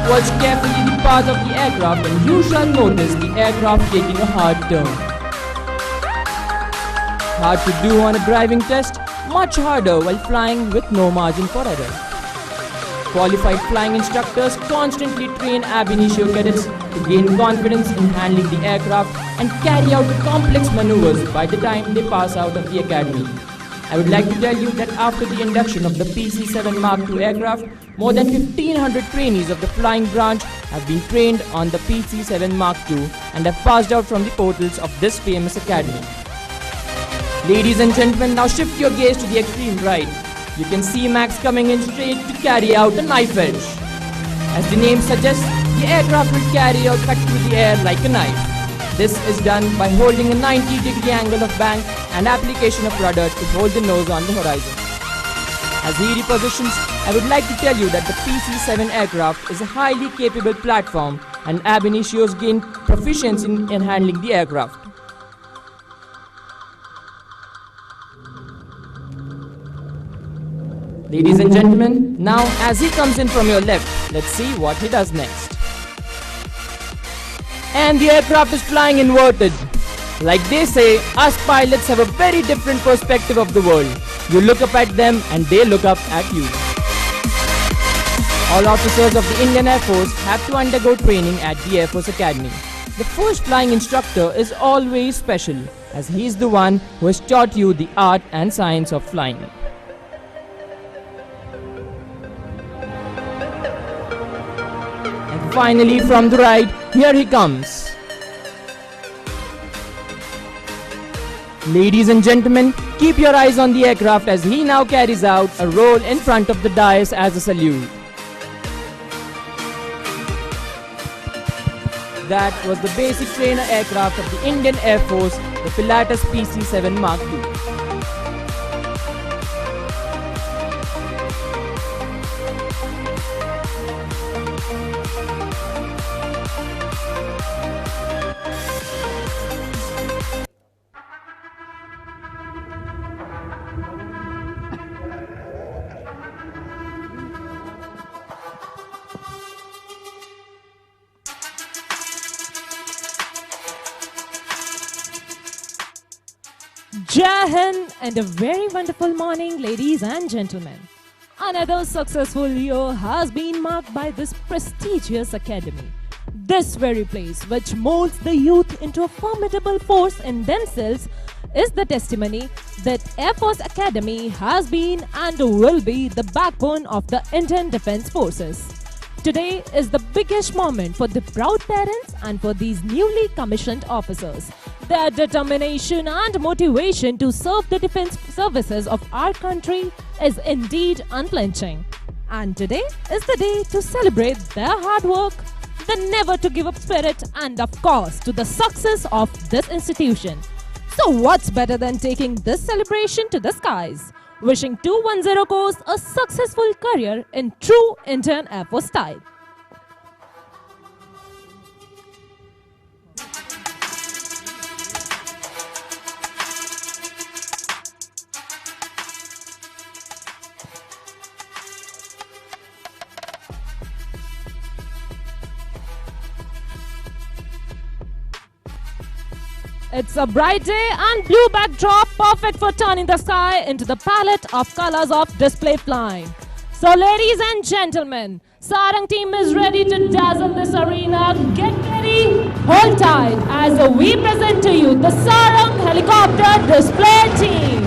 Watch carefully the path of the aircraft and you shall notice the aircraft taking a hard turn. Hard to do on a driving test, much harder while flying with no margin for error. Qualified flying instructors constantly train ab initio cadets to gain confidence in handling the aircraft and carry out complex maneuvers by the time they pass out of the academy. I would like to tell you that after the induction of the PC-7 Mark II aircraft, more than 1500 trainees of the flying branch have been trained on the PC-7 Mark II and have passed out from the portals of this famous academy. Ladies and gentlemen, now shift your gaze to the extreme right. You can see Max coming in straight to carry out a knife edge. As the name suggests, the aircraft will carry or cut through the air like a knife. This is done by holding a 90-degree angle of bank and application of rudder to hold the nose on the horizon. As he repositions, I would like to tell you that the PC-7 aircraft is a highly capable platform and ab initios gain proficiency in handling the aircraft. Ladies and gentlemen, now as he comes in from your left, let's see what he does next. And the aircraft is flying inverted. Like they say, us pilots have a very different perspective of the world. You look up at them and they look up at you. All officers of the Indian Air Force have to undergo training at the Air Force Academy. The first flying instructor is always special, as he is the one who has taught you the art and science of flying. And finally, from the right, here he comes. Ladies and gentlemen, keep your eyes on the aircraft as he now carries out a roll in front of the dais as a salute. That was the basic trainer aircraft of the Indian Air Force, the Pilatus PC-7 Mark II. Jai Hind and a very wonderful morning, ladies and gentlemen. Another successful year has been marked by this prestigious academy. This very place, which molds the youth into a formidable force in themselves, is the testimony that Air Force Academy has been and will be the backbone of the Indian Defence Forces. Today is the biggest moment for the proud parents and for these newly commissioned officers. Their determination and motivation to serve the defense services of our country is indeed unflinching. And today is the day to celebrate their hard work, the never to give up spirit, and of course to the success of this institution. So what's better than taking this celebration to the skies? Wishing 210 course a successful career in true Indian Air Force style. It's a bright day and blue backdrop, perfect for turning the sky into the palette of colors of display flying. So ladies and gentlemen, Sarang team is ready to dazzle this arena. Get ready, hold tight as we present to you the Sarang helicopter display team.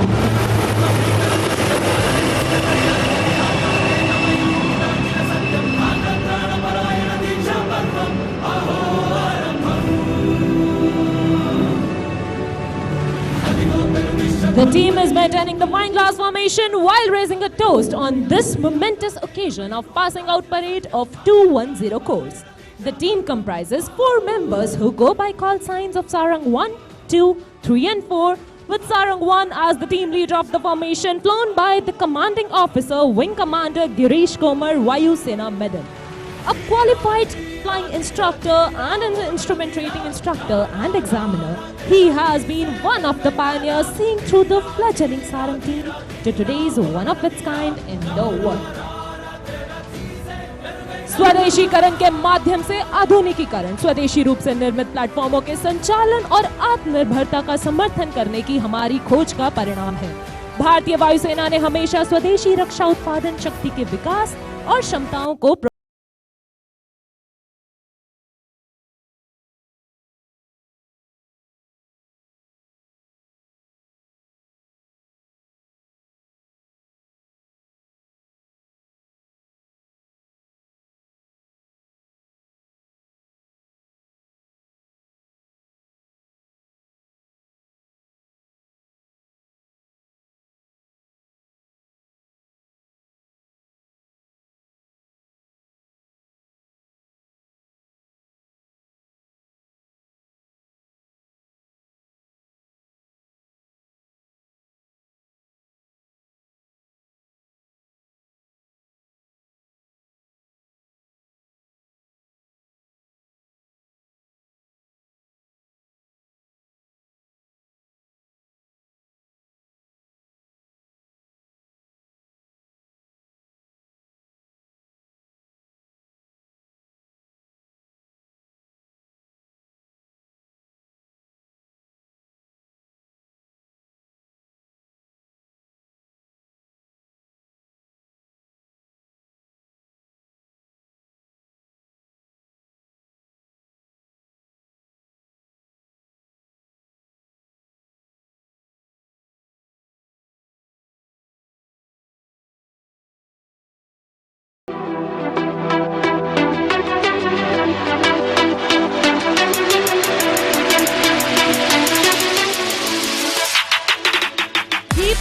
The team is maintaining the wine glass formation while raising a toast on this momentous occasion of passing out parade of 210 course. The team comprises 4 members who go by call signs of Sarang 1, 2, 3 and 4, with Sarang 1 as the team leader of the formation, flown by the commanding officer, Wing Commander Girish Komar, Vayu Sena Medal. A qualified flying instructor and an instrument rating instructor and examiner, he has been one of the pioneers seeing through the fledgling Sarang team to today's one of its kind in the world. स्वदेशीकरण के माध्यम से आधुनिकीकरण, स्वदेशी रूप से निर्मित प्लेटफॉर्मों के संचालन और आत्मनिर्भरता का समर्थन करने की हमारी खोज का परिणाम है। भारतीय वायुसेना ने हमेशा स्वदेशी रक्षा उत्पादन शक्ति के विकास और क्षमताओं को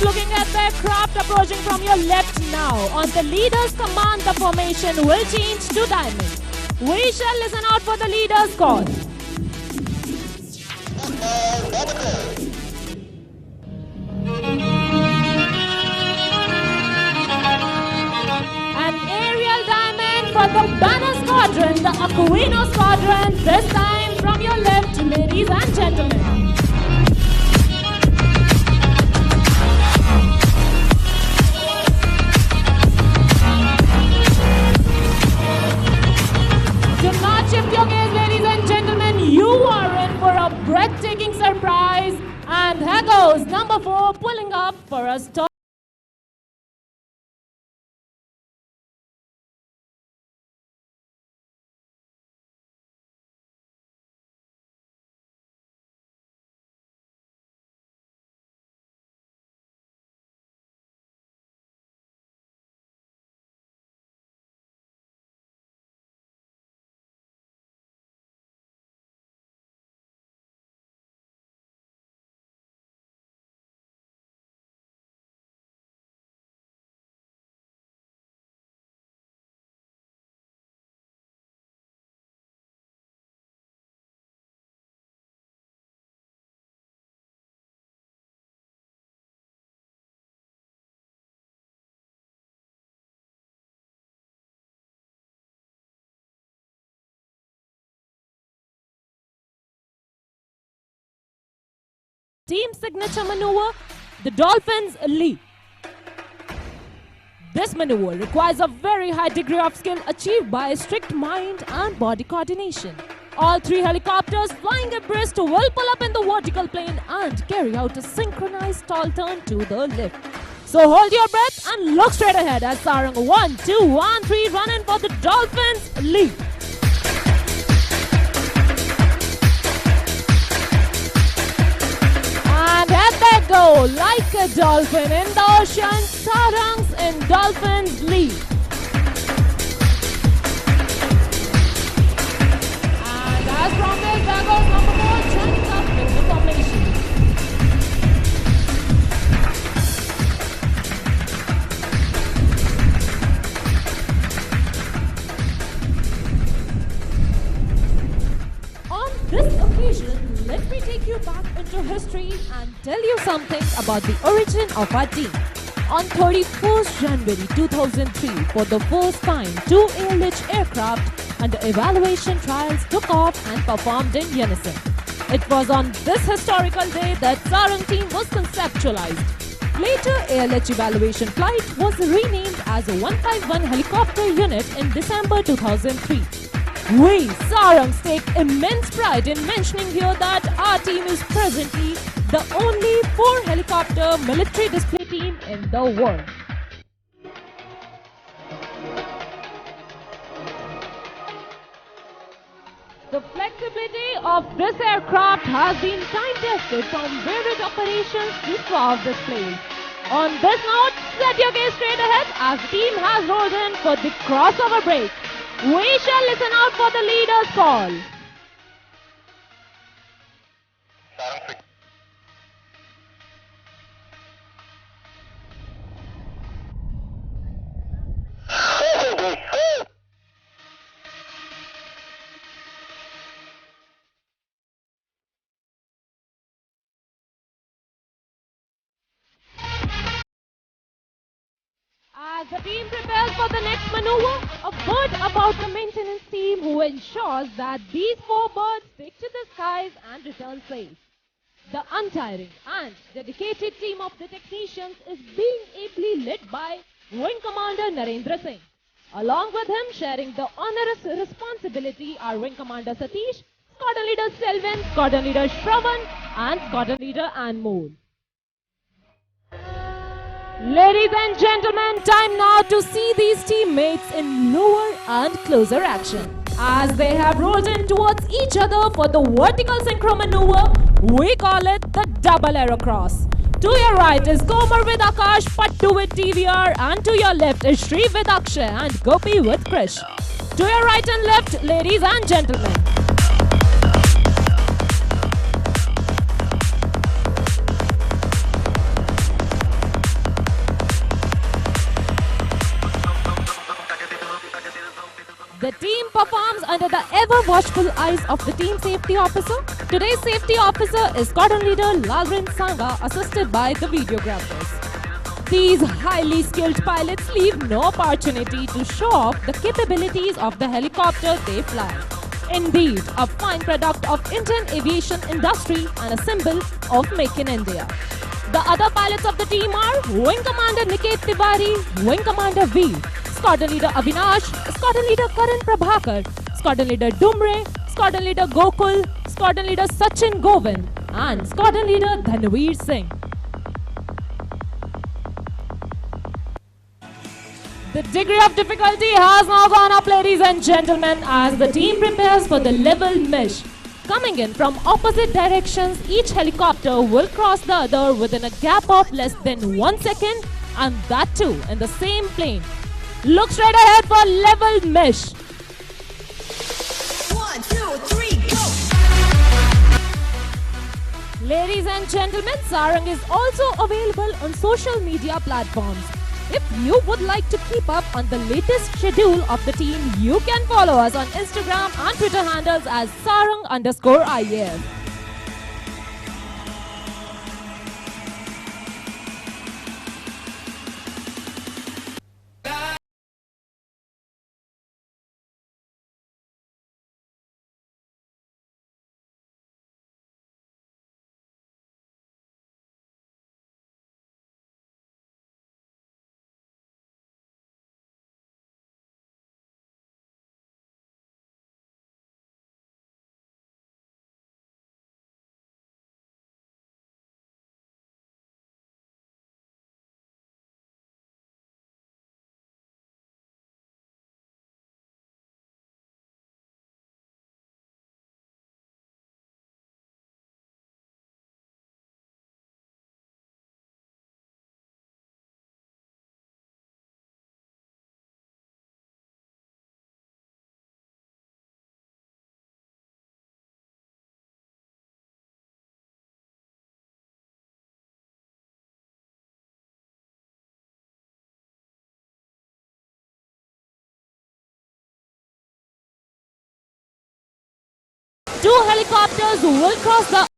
looking at the aircraft approaching from your left now. On the leader's command, the formation will change to diamond. We shall listen out for the leader's call. An aerial diamond for the banner squadron, the Aquino squadron, this time from your left, ladies and gentlemen. Do not shift your gaze, ladies and gentlemen. You are in for a breathtaking surprise. And here goes number 4 pulling up for a stop. Team signature maneuver, the Dolphins leap. This maneuver requires a very high degree of skill achieved by strict mind and body coordination. All 3 helicopters flying abreast will pull up in the vertical plane and carry out a synchronized tall turn to the left. So hold your breath and look straight ahead as Sarang 1, 2, 1, 3 run in for the Dolphins leap. And here they go, like a dolphin in the ocean, sarangs in Dolphins leap. And as promised, there goes number 4, joining up with the formation. On this occasion, let me take you back into history and tell you something about the origin of our team. On 31st January 2003, for the first time, 2 ALH aircraft under evaluation trials took off and performed in unison. It was on this historical day that Sarang team was conceptualized. later ALH evaluation flight was renamed as a 151 helicopter unit in December 2003. We Sarangs take immense pride in mentioning here that our team is presently the only 4-helicopter military display team in the world. The flexibility of this aircraft has been time-tested from varied operations to throughout displays. On this note, set your gaze straight ahead as the team has rolled in for the crossover break. We shall listen out for the leader's call. As the team prepares for the next maneuver, a word about the maintenance team who ensures that these 4 birds take to the skies and return safe. The untiring and dedicated team of the technicians is being ably led by Wing Commander Narendra Singh. Along with him, sharing the onerous responsibility are Wing Commander Satish, Squadron Leader Selvin, Squadron Leader Shravan, and Squadron Leader Anmol. Ladies and gentlemen, time now to see these teammates in lower and closer action. As they have rolled in towards each other for the vertical synchro maneuver, we call it the double arrow cross. To your right is Komar with Akash, Pattu with TVR, and to your left is Shri with Akshay and Gopi with Krish. To your right and left, ladies and gentlemen. The team performs under the ever-watchful eyes of the team safety officer. Today's safety officer is Squadron Leader Lalrin Sangha, assisted by the videographers. These highly skilled pilots leave no opportunity to show off the capabilities of the helicopter they fly. Indeed, a fine product of Indian aviation industry and a symbol of Make in India. The other pilots of the team are Wing Commander Niket Tiwari, Wing Commander V, Squadron Leader Avinash, Squadron Leader Karan Prabhakar, Squadron Leader Dumre, Squadron Leader Gokul, Squadron Leader Sachin Govind, and Squadron Leader Dhanveer Singh. The degree of difficulty has now gone up, ladies and gentlemen, as the team prepares for the level mesh. Coming in from opposite directions, each helicopter will cross the other within a gap of less than 1 second, and that too in the same plane. Look straight ahead for level mesh. 1, 2, 3, go! Ladies and gentlemen, Sarang is also available on social media platforms. If you would like to keep up on the latest schedule of the team, you can follow us on Instagram and Twitter handles as Sarang_IAF. Two helicopters will cross the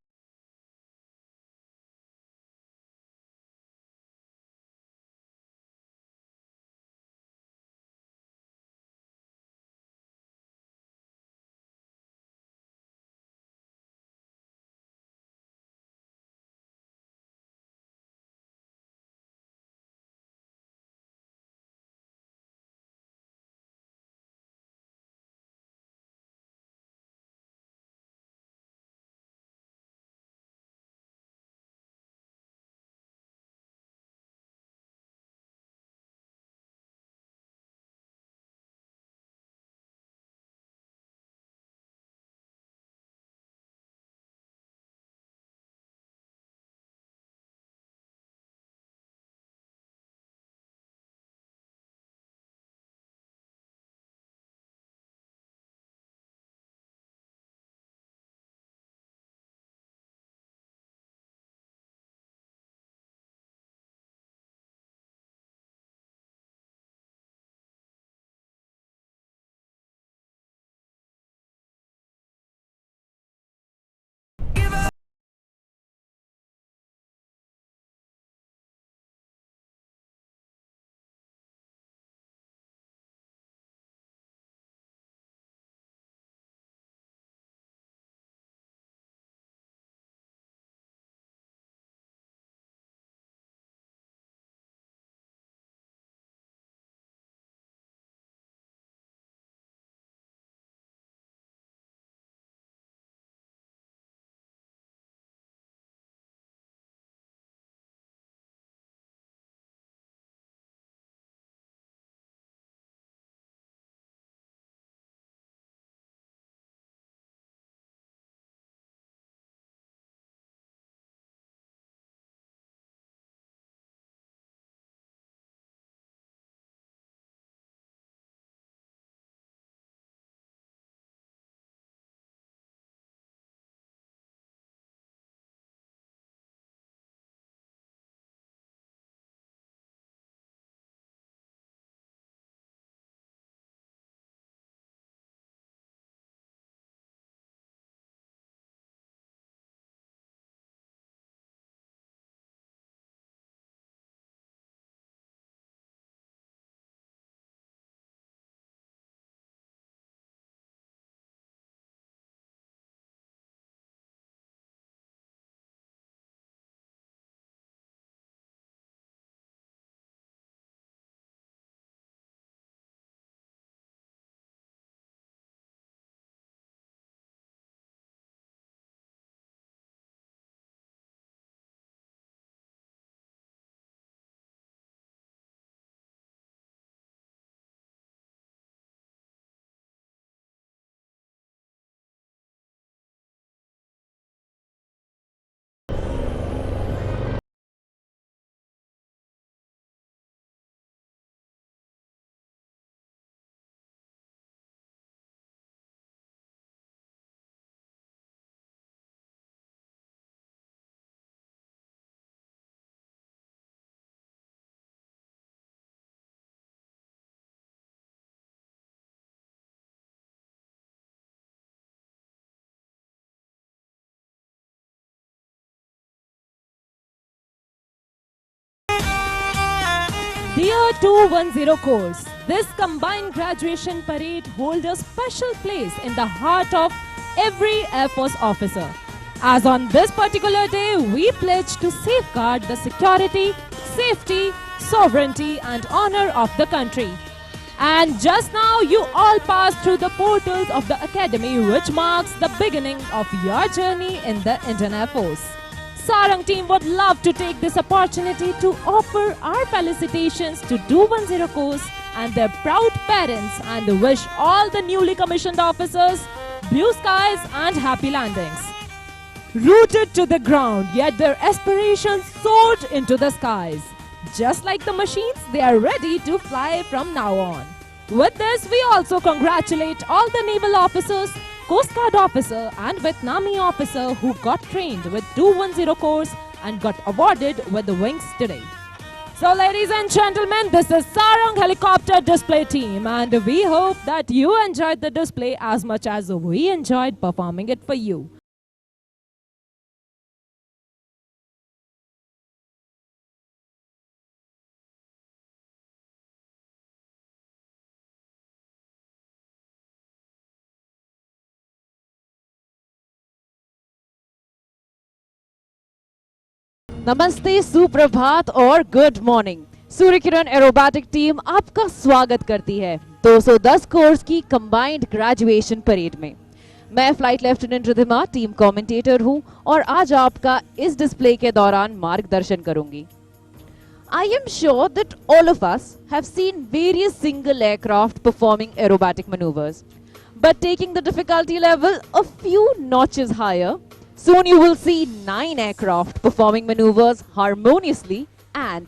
Dear 210 course, this combined graduation parade holds a special place in the heart of every Air Force officer. As on this particular day, we pledge to safeguard the security, safety, sovereignty and honor of the country. And just now, you all passed through the portals of the Academy, which marks the beginning of your journey in the Indian Air Force. Sarang team would love to take this opportunity to offer our felicitations to 210 course and their proud parents and wish all the newly commissioned officers blue skies and happy landings. Rooted to the ground, yet their aspirations soared into the skies. Just like the machines, they are ready to fly from now on. With this, we also congratulate all the naval officers, Coast Guard officer and Vietnamese officer who got trained with 210 course and got awarded with the wings today. So ladies and gentlemen, this is Sarang Helicopter Display Team and we hope that you enjoyed the display as much as we enjoyed performing it for you. नमस्ते, सुप्रभात और good morning. Surya Kiran aerobatic team आपका स्वागत करती है 210 course की combined graduation parade में। मैं flight lieutenant Ridhima team commentator हूं और आज आपका इस डिस्प्ले के दौरान मार्गदर्शन करूंगी। I am sure that all of us have seen various single aircraft performing aerobatic maneuvers, but taking the difficulty level a few notches higher, soon you will see 9 aircraft performing maneuvers harmoniously and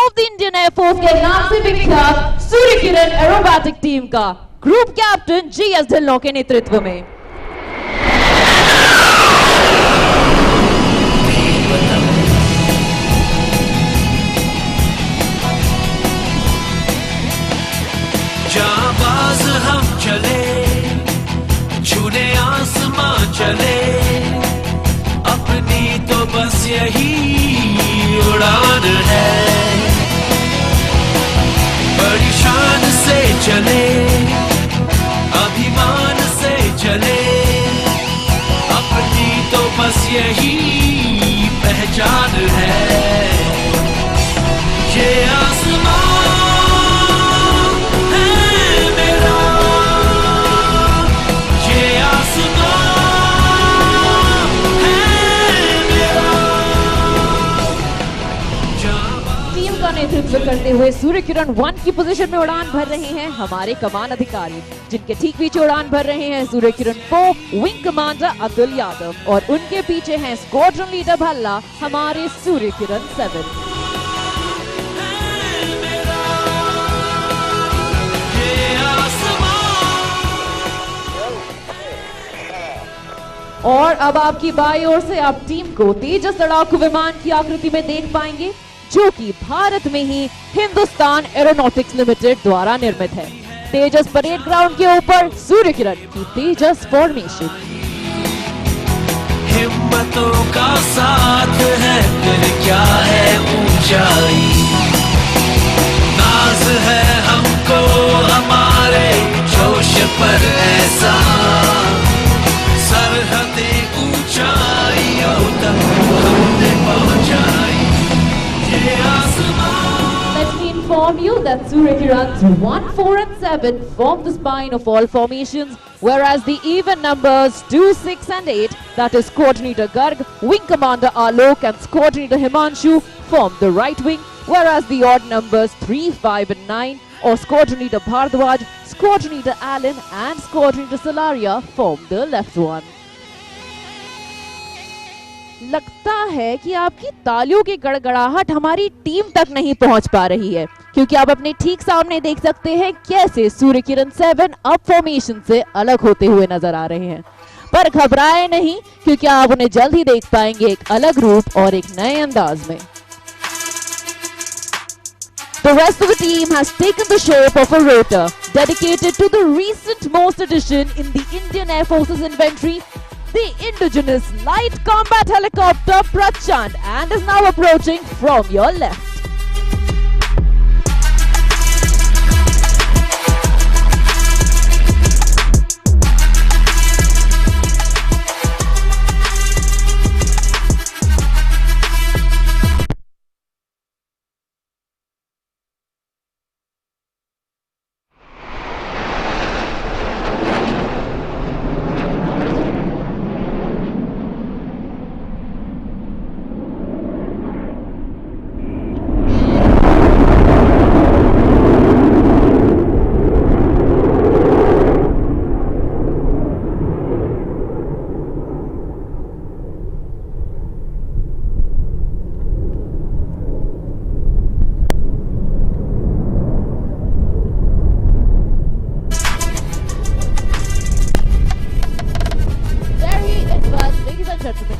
of the Indian Air Force के नाम से विख्यात Surya Kiran aerobatic team का group captain GS. Dhillon के नेतृत्व में जाबाज हम चले छूने हुए सूर्य किरण 1 की पोजीशन में उड़ान भर रहे हैं हमारे कमान अधिकारी, जिनके ठीक पीछे उड़ान भर रहे हैं सूर्य किरण 4 विंग कमांडर अतुल यादव और उनके पीछे हैं स्क्वाड्रन लीडर भल्ला हमारे सूर्य किरण 7। और अब आपकी बाईं ओर से आप टीम को तेजस लड़ाकू विमान की आकृति में देख पाएंगे, जो कि भारत में ही हिंदुस्तान एरोनॉटिक्स लिमिटेड द्वारा निर्मित है। तेजस परेड ग्राउंड के ऊपर सूर्य किरण की तेजस फॉर्मेशन। हिम्मतों का साथ है फिर क्या है ऊंचाई, नाज है हमको हमारे जोश पर ऐसा, सरहदे ऊंचाइयों तक हमने पहुंचाई ये आसमान। Let me inform you that Surya Kirans 1, 4 and 7 form the spine of all formations, whereas the even numbers 2, 6 and 8, that is Squadron Leader Garg, Wing Commander Alok and Squadron Leader Himanshu form the right wing, whereas the odd numbers 3, 5 and 9 or Squadron Leader Bhardwaj, Squadron Leader Allen and Squadron Leader Salaria form the left one. लगता है कि आपकी तालियों की गड़गड़ाहट हमारी team तक नहीं पहुंच पा रही है, क्योंकि आप अपने ठीक सामने देख सकते हैं कैसे सूर्य किरण 7 अब फॉर्मेशन से अलग होते हुए नजर आ रहे हैं। पर घबराए नहीं, क्योंकि आप उन्हें जल्द ही देख पाएंगे एक अलग रूप और एक नए अंदाज में। The rest of the team has taken the shape of a rotor dedicated to the recent most addition in the Indian Air Force's inventory, the indigenous light combat helicopter Prachand, and is now approaching from your left.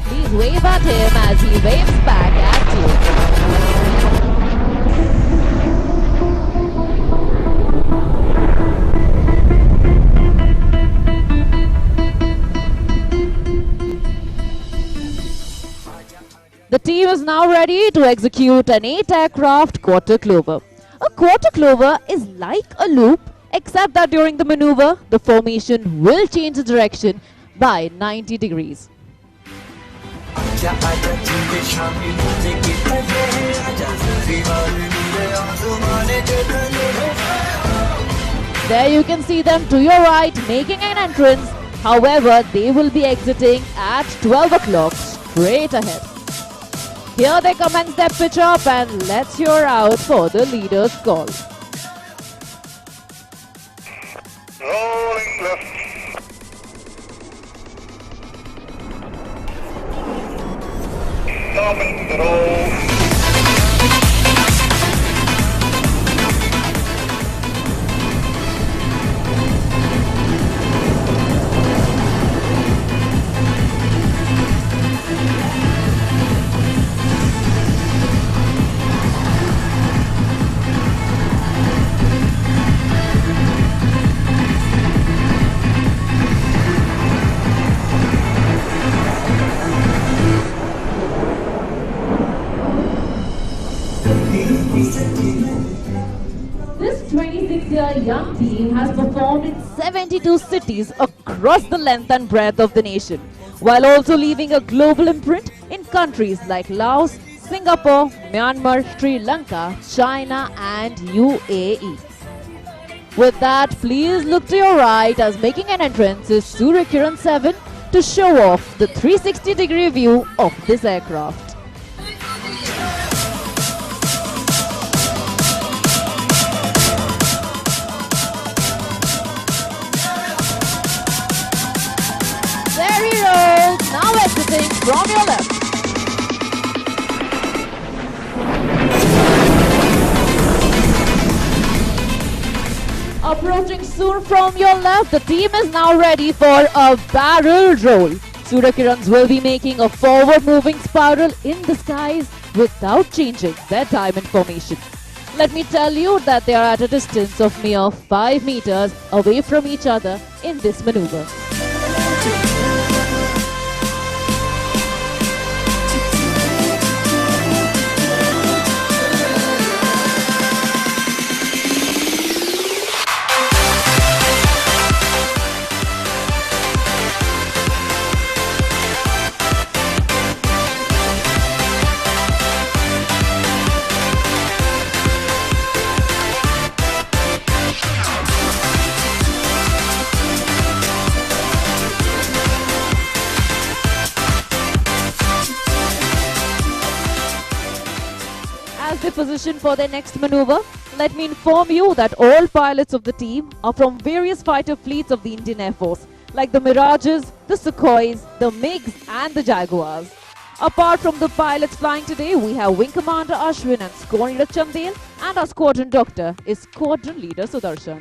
Please wave at him as he waves back at you. The team is now ready to execute an 8-aircraft quarter clover. A quarter clover is like a loop, except that during the maneuver, the formation will change the direction by 90 degrees. There you can see them to your right making an entrance. However, they will be exiting at 12 o'clock straight ahead. Here they commence their pitch up, and let's hear out for the leader's call. Rolling left. Stop and roll. This 26-year young team has performed in 72 cities across the length and breadth of the nation, while also leaving a global imprint in countries like Laos, Singapore, Myanmar, Sri Lanka, China and UAE. With that, please look to your right as making an entrance is Surya Kiran 7 to show off the 360-degree view of this aircraft. from your left. Approaching soon from your left, the team is now ready for a barrel roll. Suryakirans will be making a forward-moving spiral in the skies without changing their diamond formation. Let me tell you that they are at a distance of mere 5 meters away from each other in this maneuver. As they position for their next maneuver, let me inform you that all pilots of the team are from various fighter fleets of the Indian Air Force, like the Mirages, the Sukhois, the MiGs and the Jaguars. Apart from the pilots flying today, we have Wing Commander Ashwin and Squadron Leader Chandel, and our Squadron Doctor is Squadron Leader Sudarshan.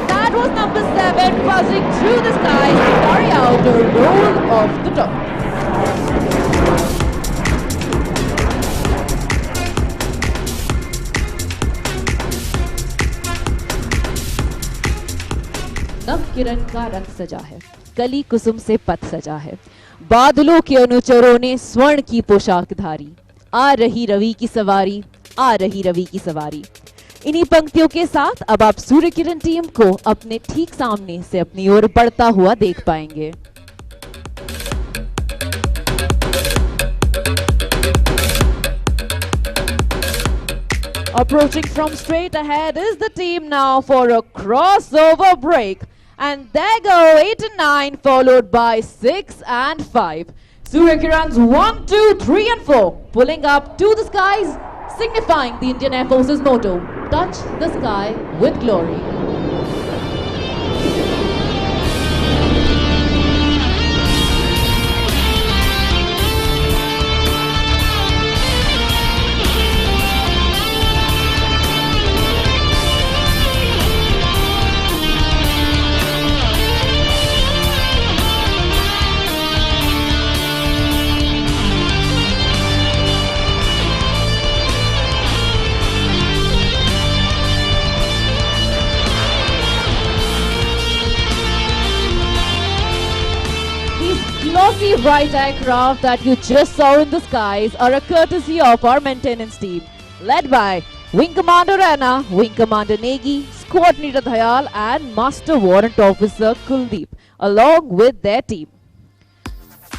That was number 7 buzzing through the sky to carry out a roll off the top. नव किरण का रंग सजा है, कली कुसुम से पथ सजा है, बादलों के अनुचरों ने स्वर्ण की पोशाक धारी, आ रही रवि की सवारी, आ रही रवि की सवारी। इन्हीं पंक्तियों के साथ अब आप सूर्य किरण टीम को अपने ठीक सामने से अपनी ओर बढ़ता हुआ देख पाएंगे। Approaching from straight ahead is the team now for a crossover break. And there go 8 and 9 followed by 6 and 5. Suryakirans 1, 2, 3 and 4 pulling up to the skies, signifying the Indian Air Force's motto, touch the sky with glory. Glossy bright aircraft that you just saw in the skies are a courtesy of our maintenance team, led by Wing Commander Rana, Wing Commander Negi, Squad Leader Dayal and Master Warrant Officer Kuldeep, along with their team.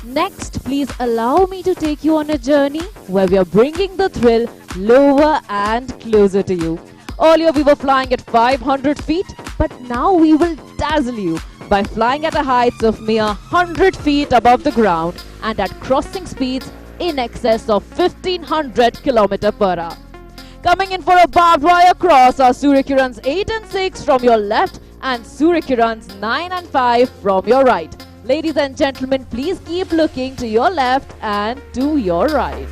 Next, please allow me to take you on a journey where we are bringing the thrill lower and closer to you. Earlier we were flying at 500 feet, but now we will dazzle you by flying at a heights of mere 100 feet above the ground and at crossing speeds in excess of 1500 km per hour. Coming in for a barbed wire cross are Suryakirans 8 and 6 from your left and Suryakirans 9 and 5 from your right. Ladies and gentlemen, please keep looking to your left and to your right.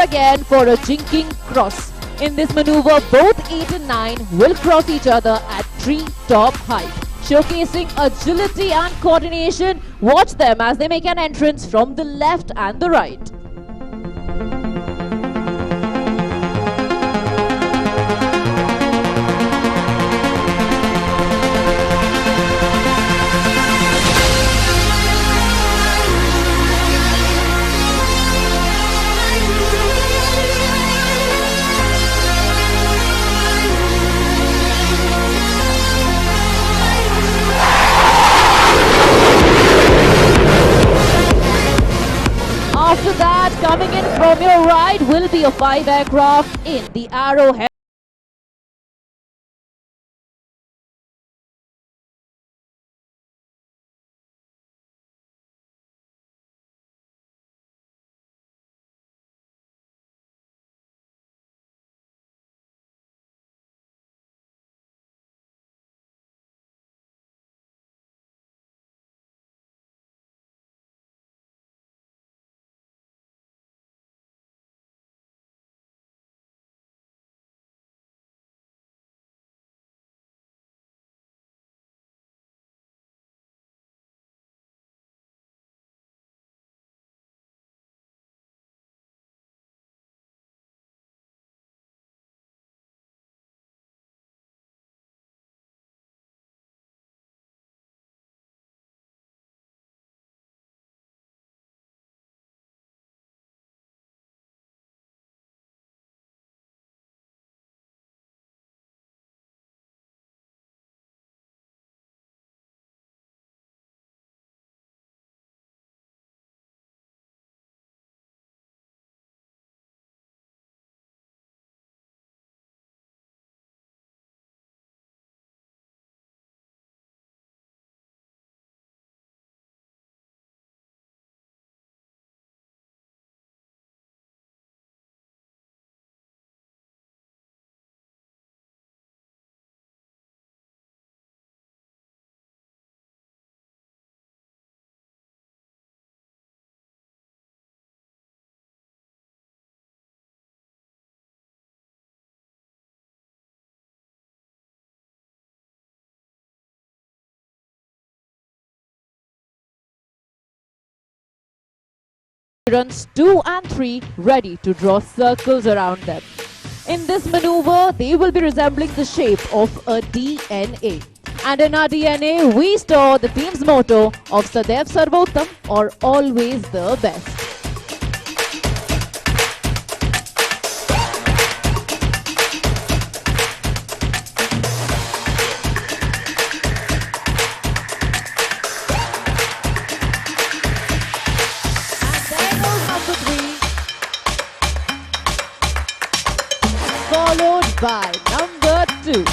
Again for a jinking cross. In this maneuver, both 8 and 9 will cross each other at tree-top height, showcasing agility and coordination. Watch them as they make an entrance from the left and the right. that, coming in from your right will be a 5 aircraft in the Arrowhead. Runs 2 and 3 ready to draw circles around them. In this maneuver, they will be resembling the shape of a DNA. And in our DNA, we store the team's motto of Sadaiv Sarvottam, or always the best. Followed by number 2.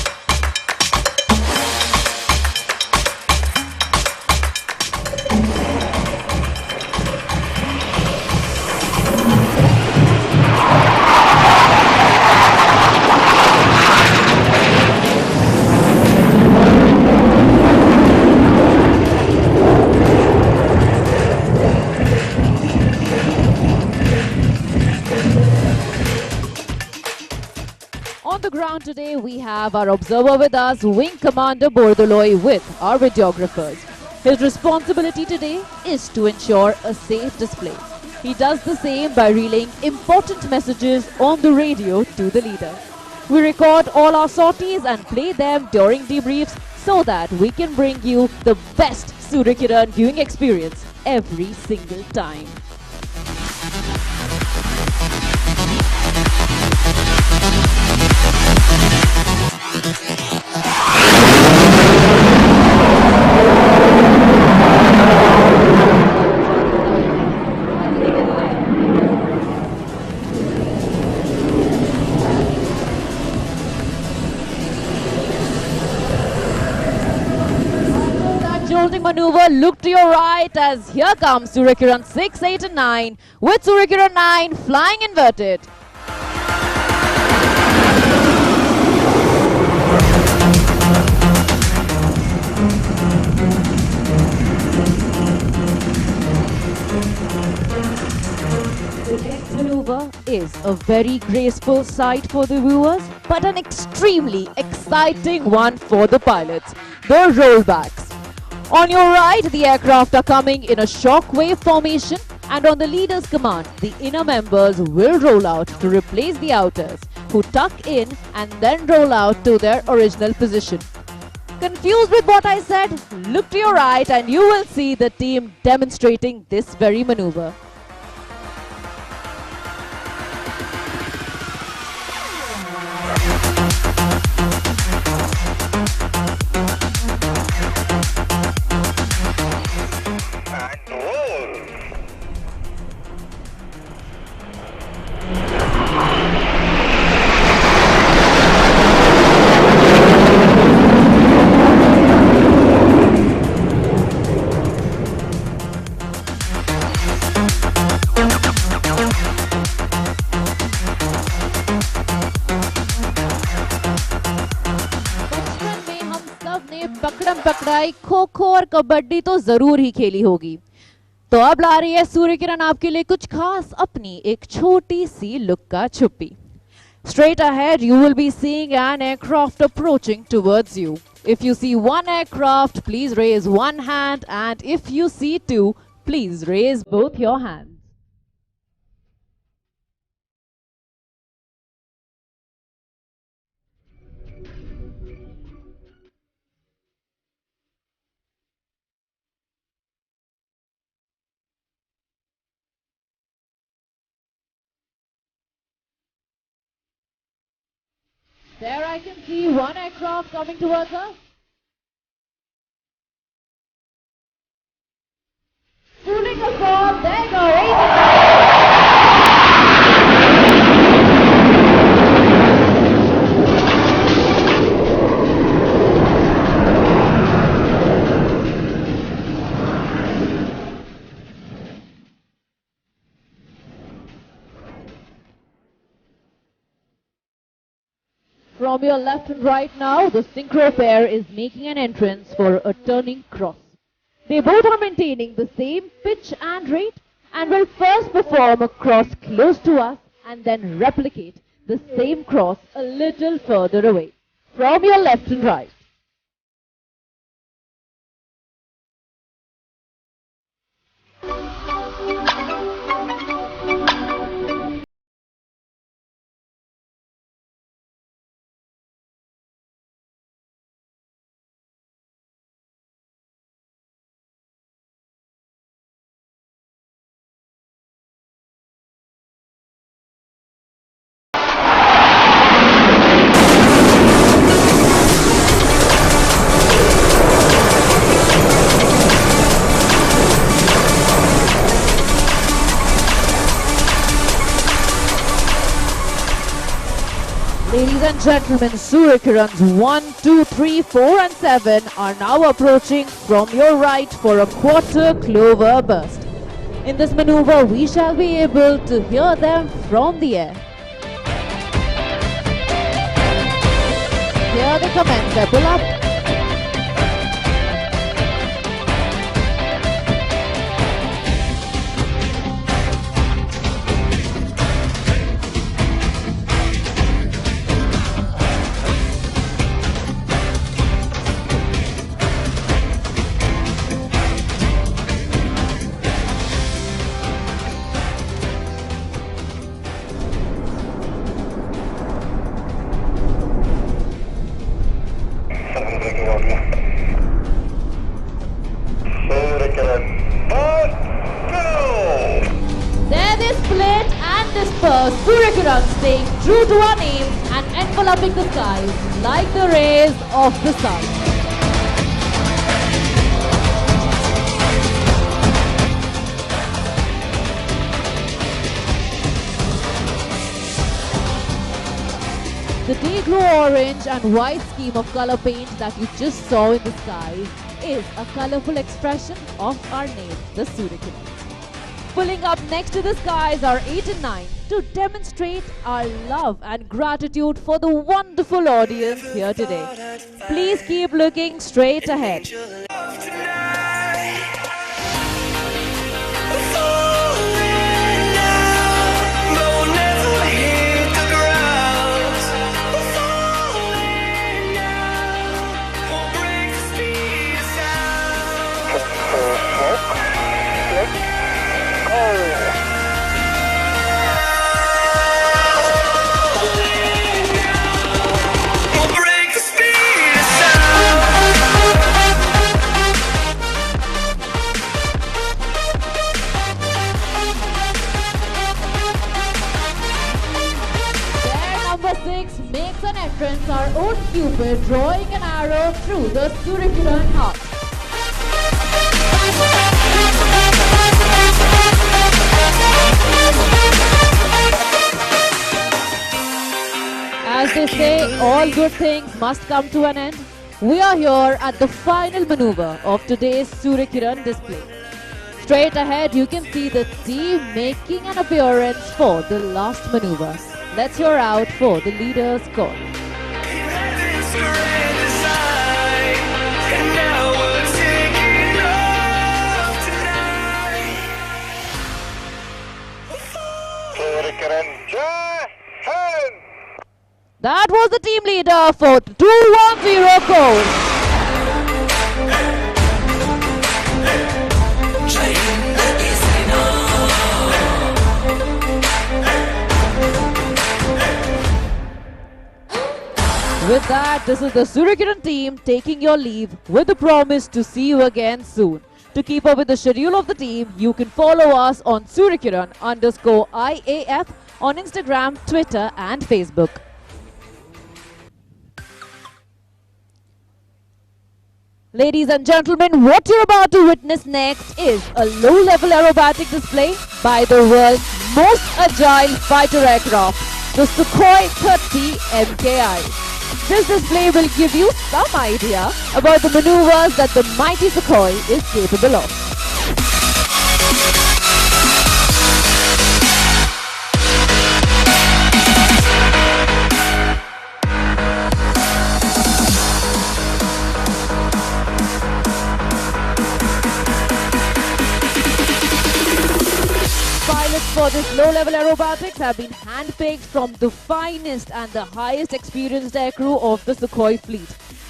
On the ground today, we have our observer with us, Wing Commander Bordoloi, with our videographers. His responsibility today is to ensure a safe display. He does the same by relaying important messages on the radio to the leader. We record all our sorties and play them during debriefs so that we can bring you the best Surya Kiran viewing experience every single time. Jolting maneuver, look to your right as here comes Surya Kiran 6, 8 and 9 with Surya Kiran 9 flying inverted. The next maneuver is a very graceful sight for the viewers, but an extremely exciting one for the pilots, the rollbacks. On your right, the aircraft are coming in a shockwave formation, and on the leader's command, the inner members will roll out to replace the outers, who tuck in and then roll out to their original position. Confused with what I said? Look to your right and you will see the team demonstrating this very maneuver. पकड़म पकड़ाई, खो खो और कबड्डी तो जरूर ही खेली होगी। तो अब ला रही है सूर्य किरण आपके लिए कुछ खास अपनी एक छोटी सी लुक्का छुपी। Straight ahead, you will be seeing an aircraft approaching towards you. If you see one aircraft, please raise one hand, and if you see two, please raise both your hands. There I can see one aircraft coming towards us. Shooting across, there go, From your left and right now, the synchro pair is making an entrance for a turning cross. They both are maintaining the same pitch and rate and will first perform a cross close to us and then replicate the same cross a little further away. From your left and right. Ladies and gentlemen, Surya Kiran's 1, 2, 3, 4 and 7 are now approaching from your right for a quarter clover burst. In this maneuver, we shall be able to hear them from the air. Here they commence their pull-up. There they split and disperse. Surya Kiran staying true to our name and enveloping the skies like the rays of the sun. The day-glow orange and white scheme of color paint that you just saw in the skies is a colorful expression of our name, the Surya Kiran. Pulling up next to the skies are 8 and 9 to demonstrate our love and gratitude for the wonderful audience here today. Please keep looking straight ahead. Makes an entrance, our own Cupid drawing an arrow through the Surya Kiran heart. As they say, all good things must come to an end. We are here at the final maneuver of today's Surya Kiran display. Straight ahead, you can see the team making an appearance for the last maneuver. Let's hear out for the leader's call. That was the team leader for 210 course. With that, this is the Surikiran team taking your leave with the promise to see you again soon. To keep up with the schedule of the team, you can follow us on Surikiran_IAF on Instagram, Twitter and Facebook. Ladies and gentlemen, what you're about to witness next is a low-level aerobatic display by the world's most agile fighter aircraft, the Sukhoi 30 MKI. This display will give you some idea about the maneuvers that the mighty Sukhoi is capable of. Pilots for this low-level aerobatics have been handpicked from the finest and the highest experienced aircrew of the Sukhoi fleet.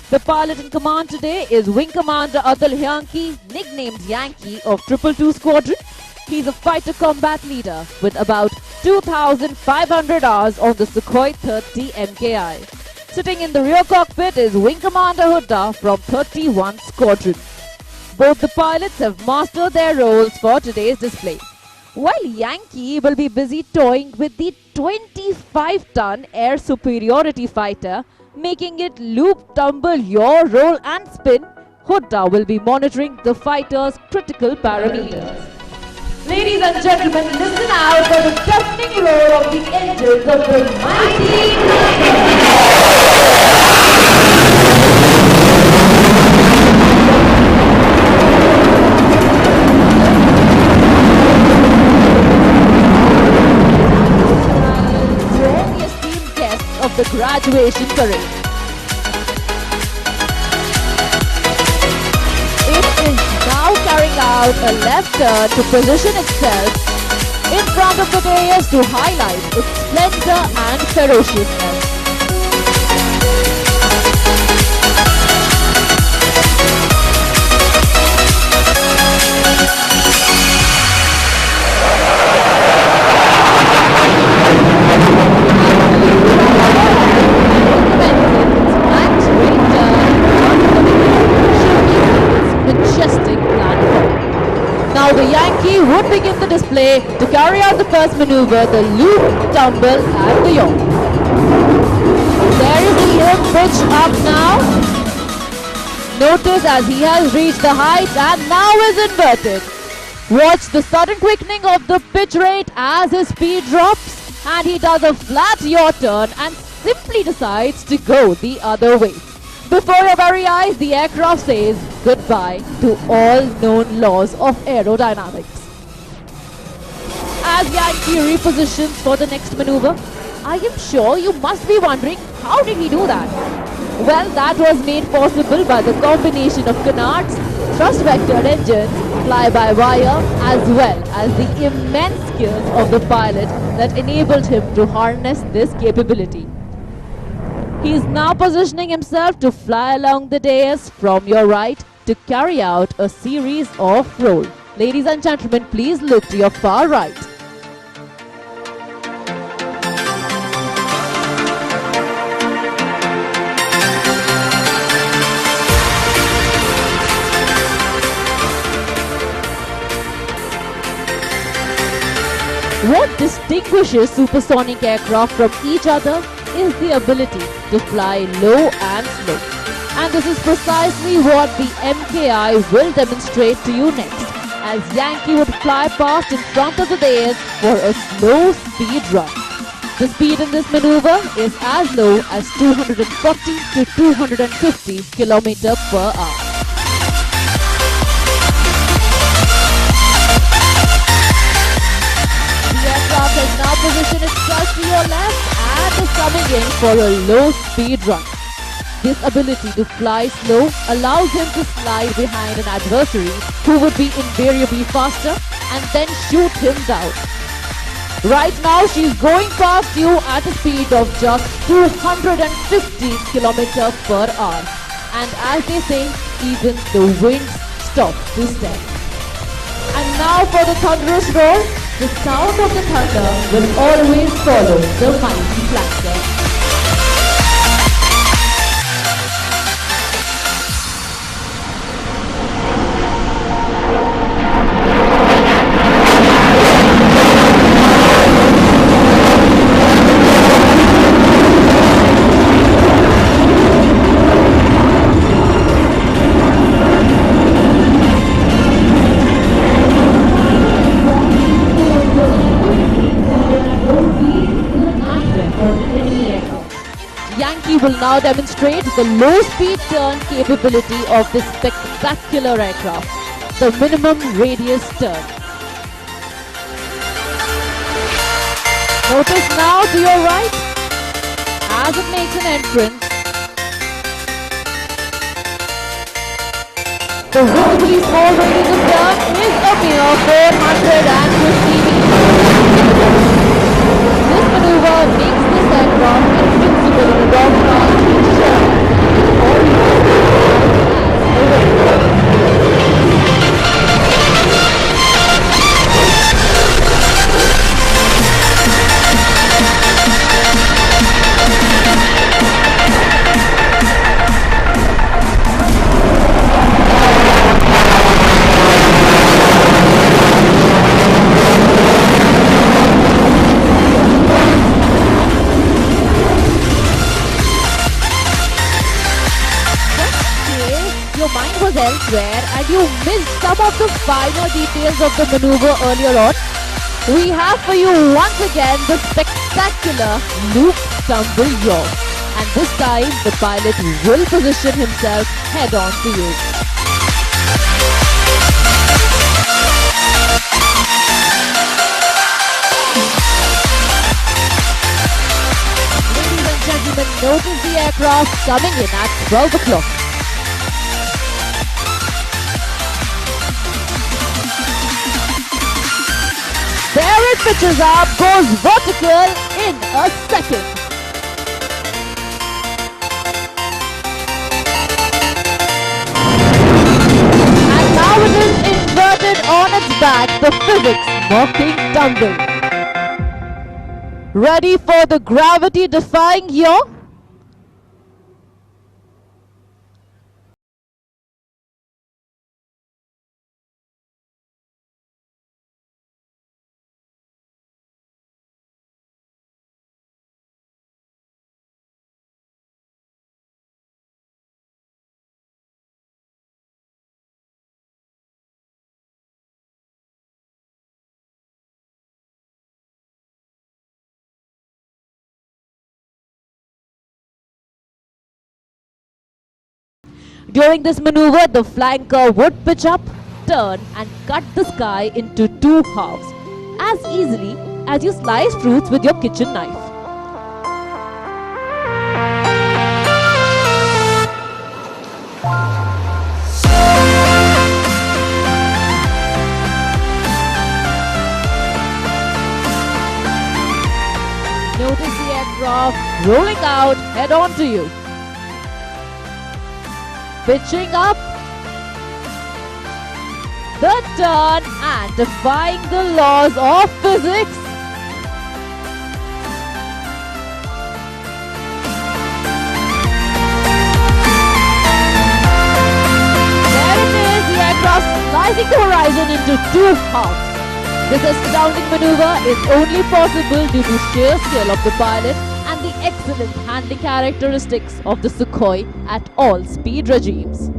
The pilot in command today is Wing Commander Atul Hyanki, nicknamed Yankee of 222 Squadron. He's a fighter combat leader with about 2,500 hours on the Sukhoi 30 MKI. Sitting in the rear cockpit is Wing Commander Hudda from 31 Squadron. Both the pilots have mastered their roles for today's display. While Yankee will be busy toying with the 25-ton air superiority fighter, making it loop, tumble, yaw, roll and spin, Hudda will be monitoring the fighter's critical parameters. Ladies and gentlemen, listen out for the deafening roar of the engines of the mighty of the graduation parade. It is now carrying out a left turn to position itself in front of the dais to highlight its splendor and ferociousness. Now the Yankee would begin the display to carry out the first maneuver, the loop, tumble and the yaw. There is the yoke pitch up now. Notice as he has reached the height and now is inverted. Watch the sudden quickening of the pitch rate as his speed drops and he does a flat yaw turn and simply decides to go the other way. Before your very eyes, the aircraft says goodbye to all known laws of aerodynamics. As Yankee repositions for the next maneuver, I am sure you must be wondering, how did he do that? Well, that was made possible by the combination of canards, thrust vector engines, fly-by-wire, as well as the immense skills of the pilot that enabled him to harness this capability. He is now positioning himself to fly along the dais from your right to carry out a series of roll. Ladies and gentlemen, please look to your far right. What distinguishes supersonic aircraft from each other is the ability to fly low and slow. And this is precisely what the MKI will demonstrate to you next, as Yankee would fly past in front of the dais for a slow speed run. The speed in this maneuver is as low as 240 to 250 km per hour. The aircraft has now positioned itself to your left and is coming in for a low speed run. This ability to fly slow allows him to slide behind an adversary who would be invariably faster and then shoot him down. Right now, she's going past you at a speed of just 250 km per hour. And as they say, even the winds stop to stare. And now for the thunderous roar, the sound of the thunder will always follow the mighty flanker. Will now demonstrate the low-speed turn capability of this spectacular aircraft, the minimum radius turn. Notice now to your right, as it makes an entrance, the visibly small radius of turn is a mere 450 meters. This maneuver makes this aircraft invincible in a dogfight, ensuring all elsewhere and you missed some of the finer details of the maneuver earlier on, we have for you once again the spectacular loop tumble yaw. And this time the pilot will position himself head on to you. Ladies and gentlemen, notice the aircraft coming in at 12 o'clock. There it pitches up, goes vertical in a second. And now it is inverted on its back, the physics mocking tumble. Ready for the gravity-defying yaw? During this maneuver, the flanker would pitch up, turn and cut the sky into two halves, as easily as you slice fruits with your kitchen knife. Notice the aircraft rolling out head on to you. Pitching up, the turn and defying the laws of physics. There it is, the aircraft slicing the horizon into two halves. This astounding maneuver is only possible due to sheer skill of the pilot and the excellent handling characteristics of the Sukhoi at all speed regimes.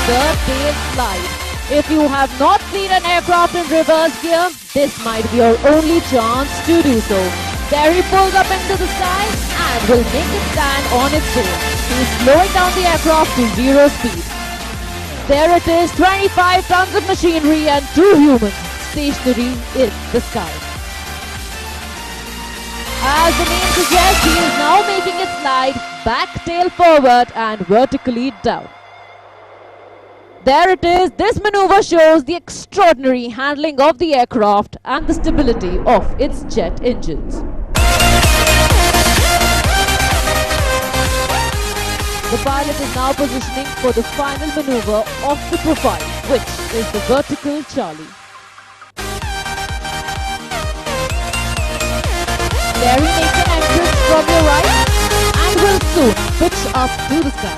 The tail slide. If you have not seen an aircraft in reverse gear, this might be your only chance to do so. There he pulls up into the sky and will make it stand on its own. He's slowing down the aircraft to 0 speed. There it is, 25 tons of machinery and 2 humans stationary in the sky. As the name suggests, he is now making it slide back tail forward and vertically down. There it is, this maneuver shows the extraordinary handling of the aircraft and the stability of its jet engines. The pilot is now positioning for the final maneuver of the profile, which is the vertical Charlie. There he makes an entrance from your right and will soon pitch up to the sky.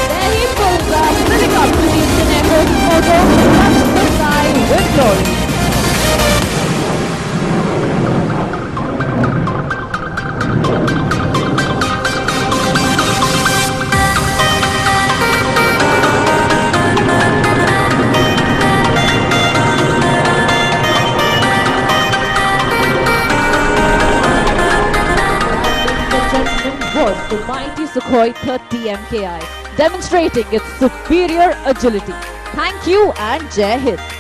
There he pulls up, filling up to the Indian Air Force motor to touch the sky with glory. Was the mighty Sukhoi 30 MKI, demonstrating its superior agility. Thank you and Jai Hind.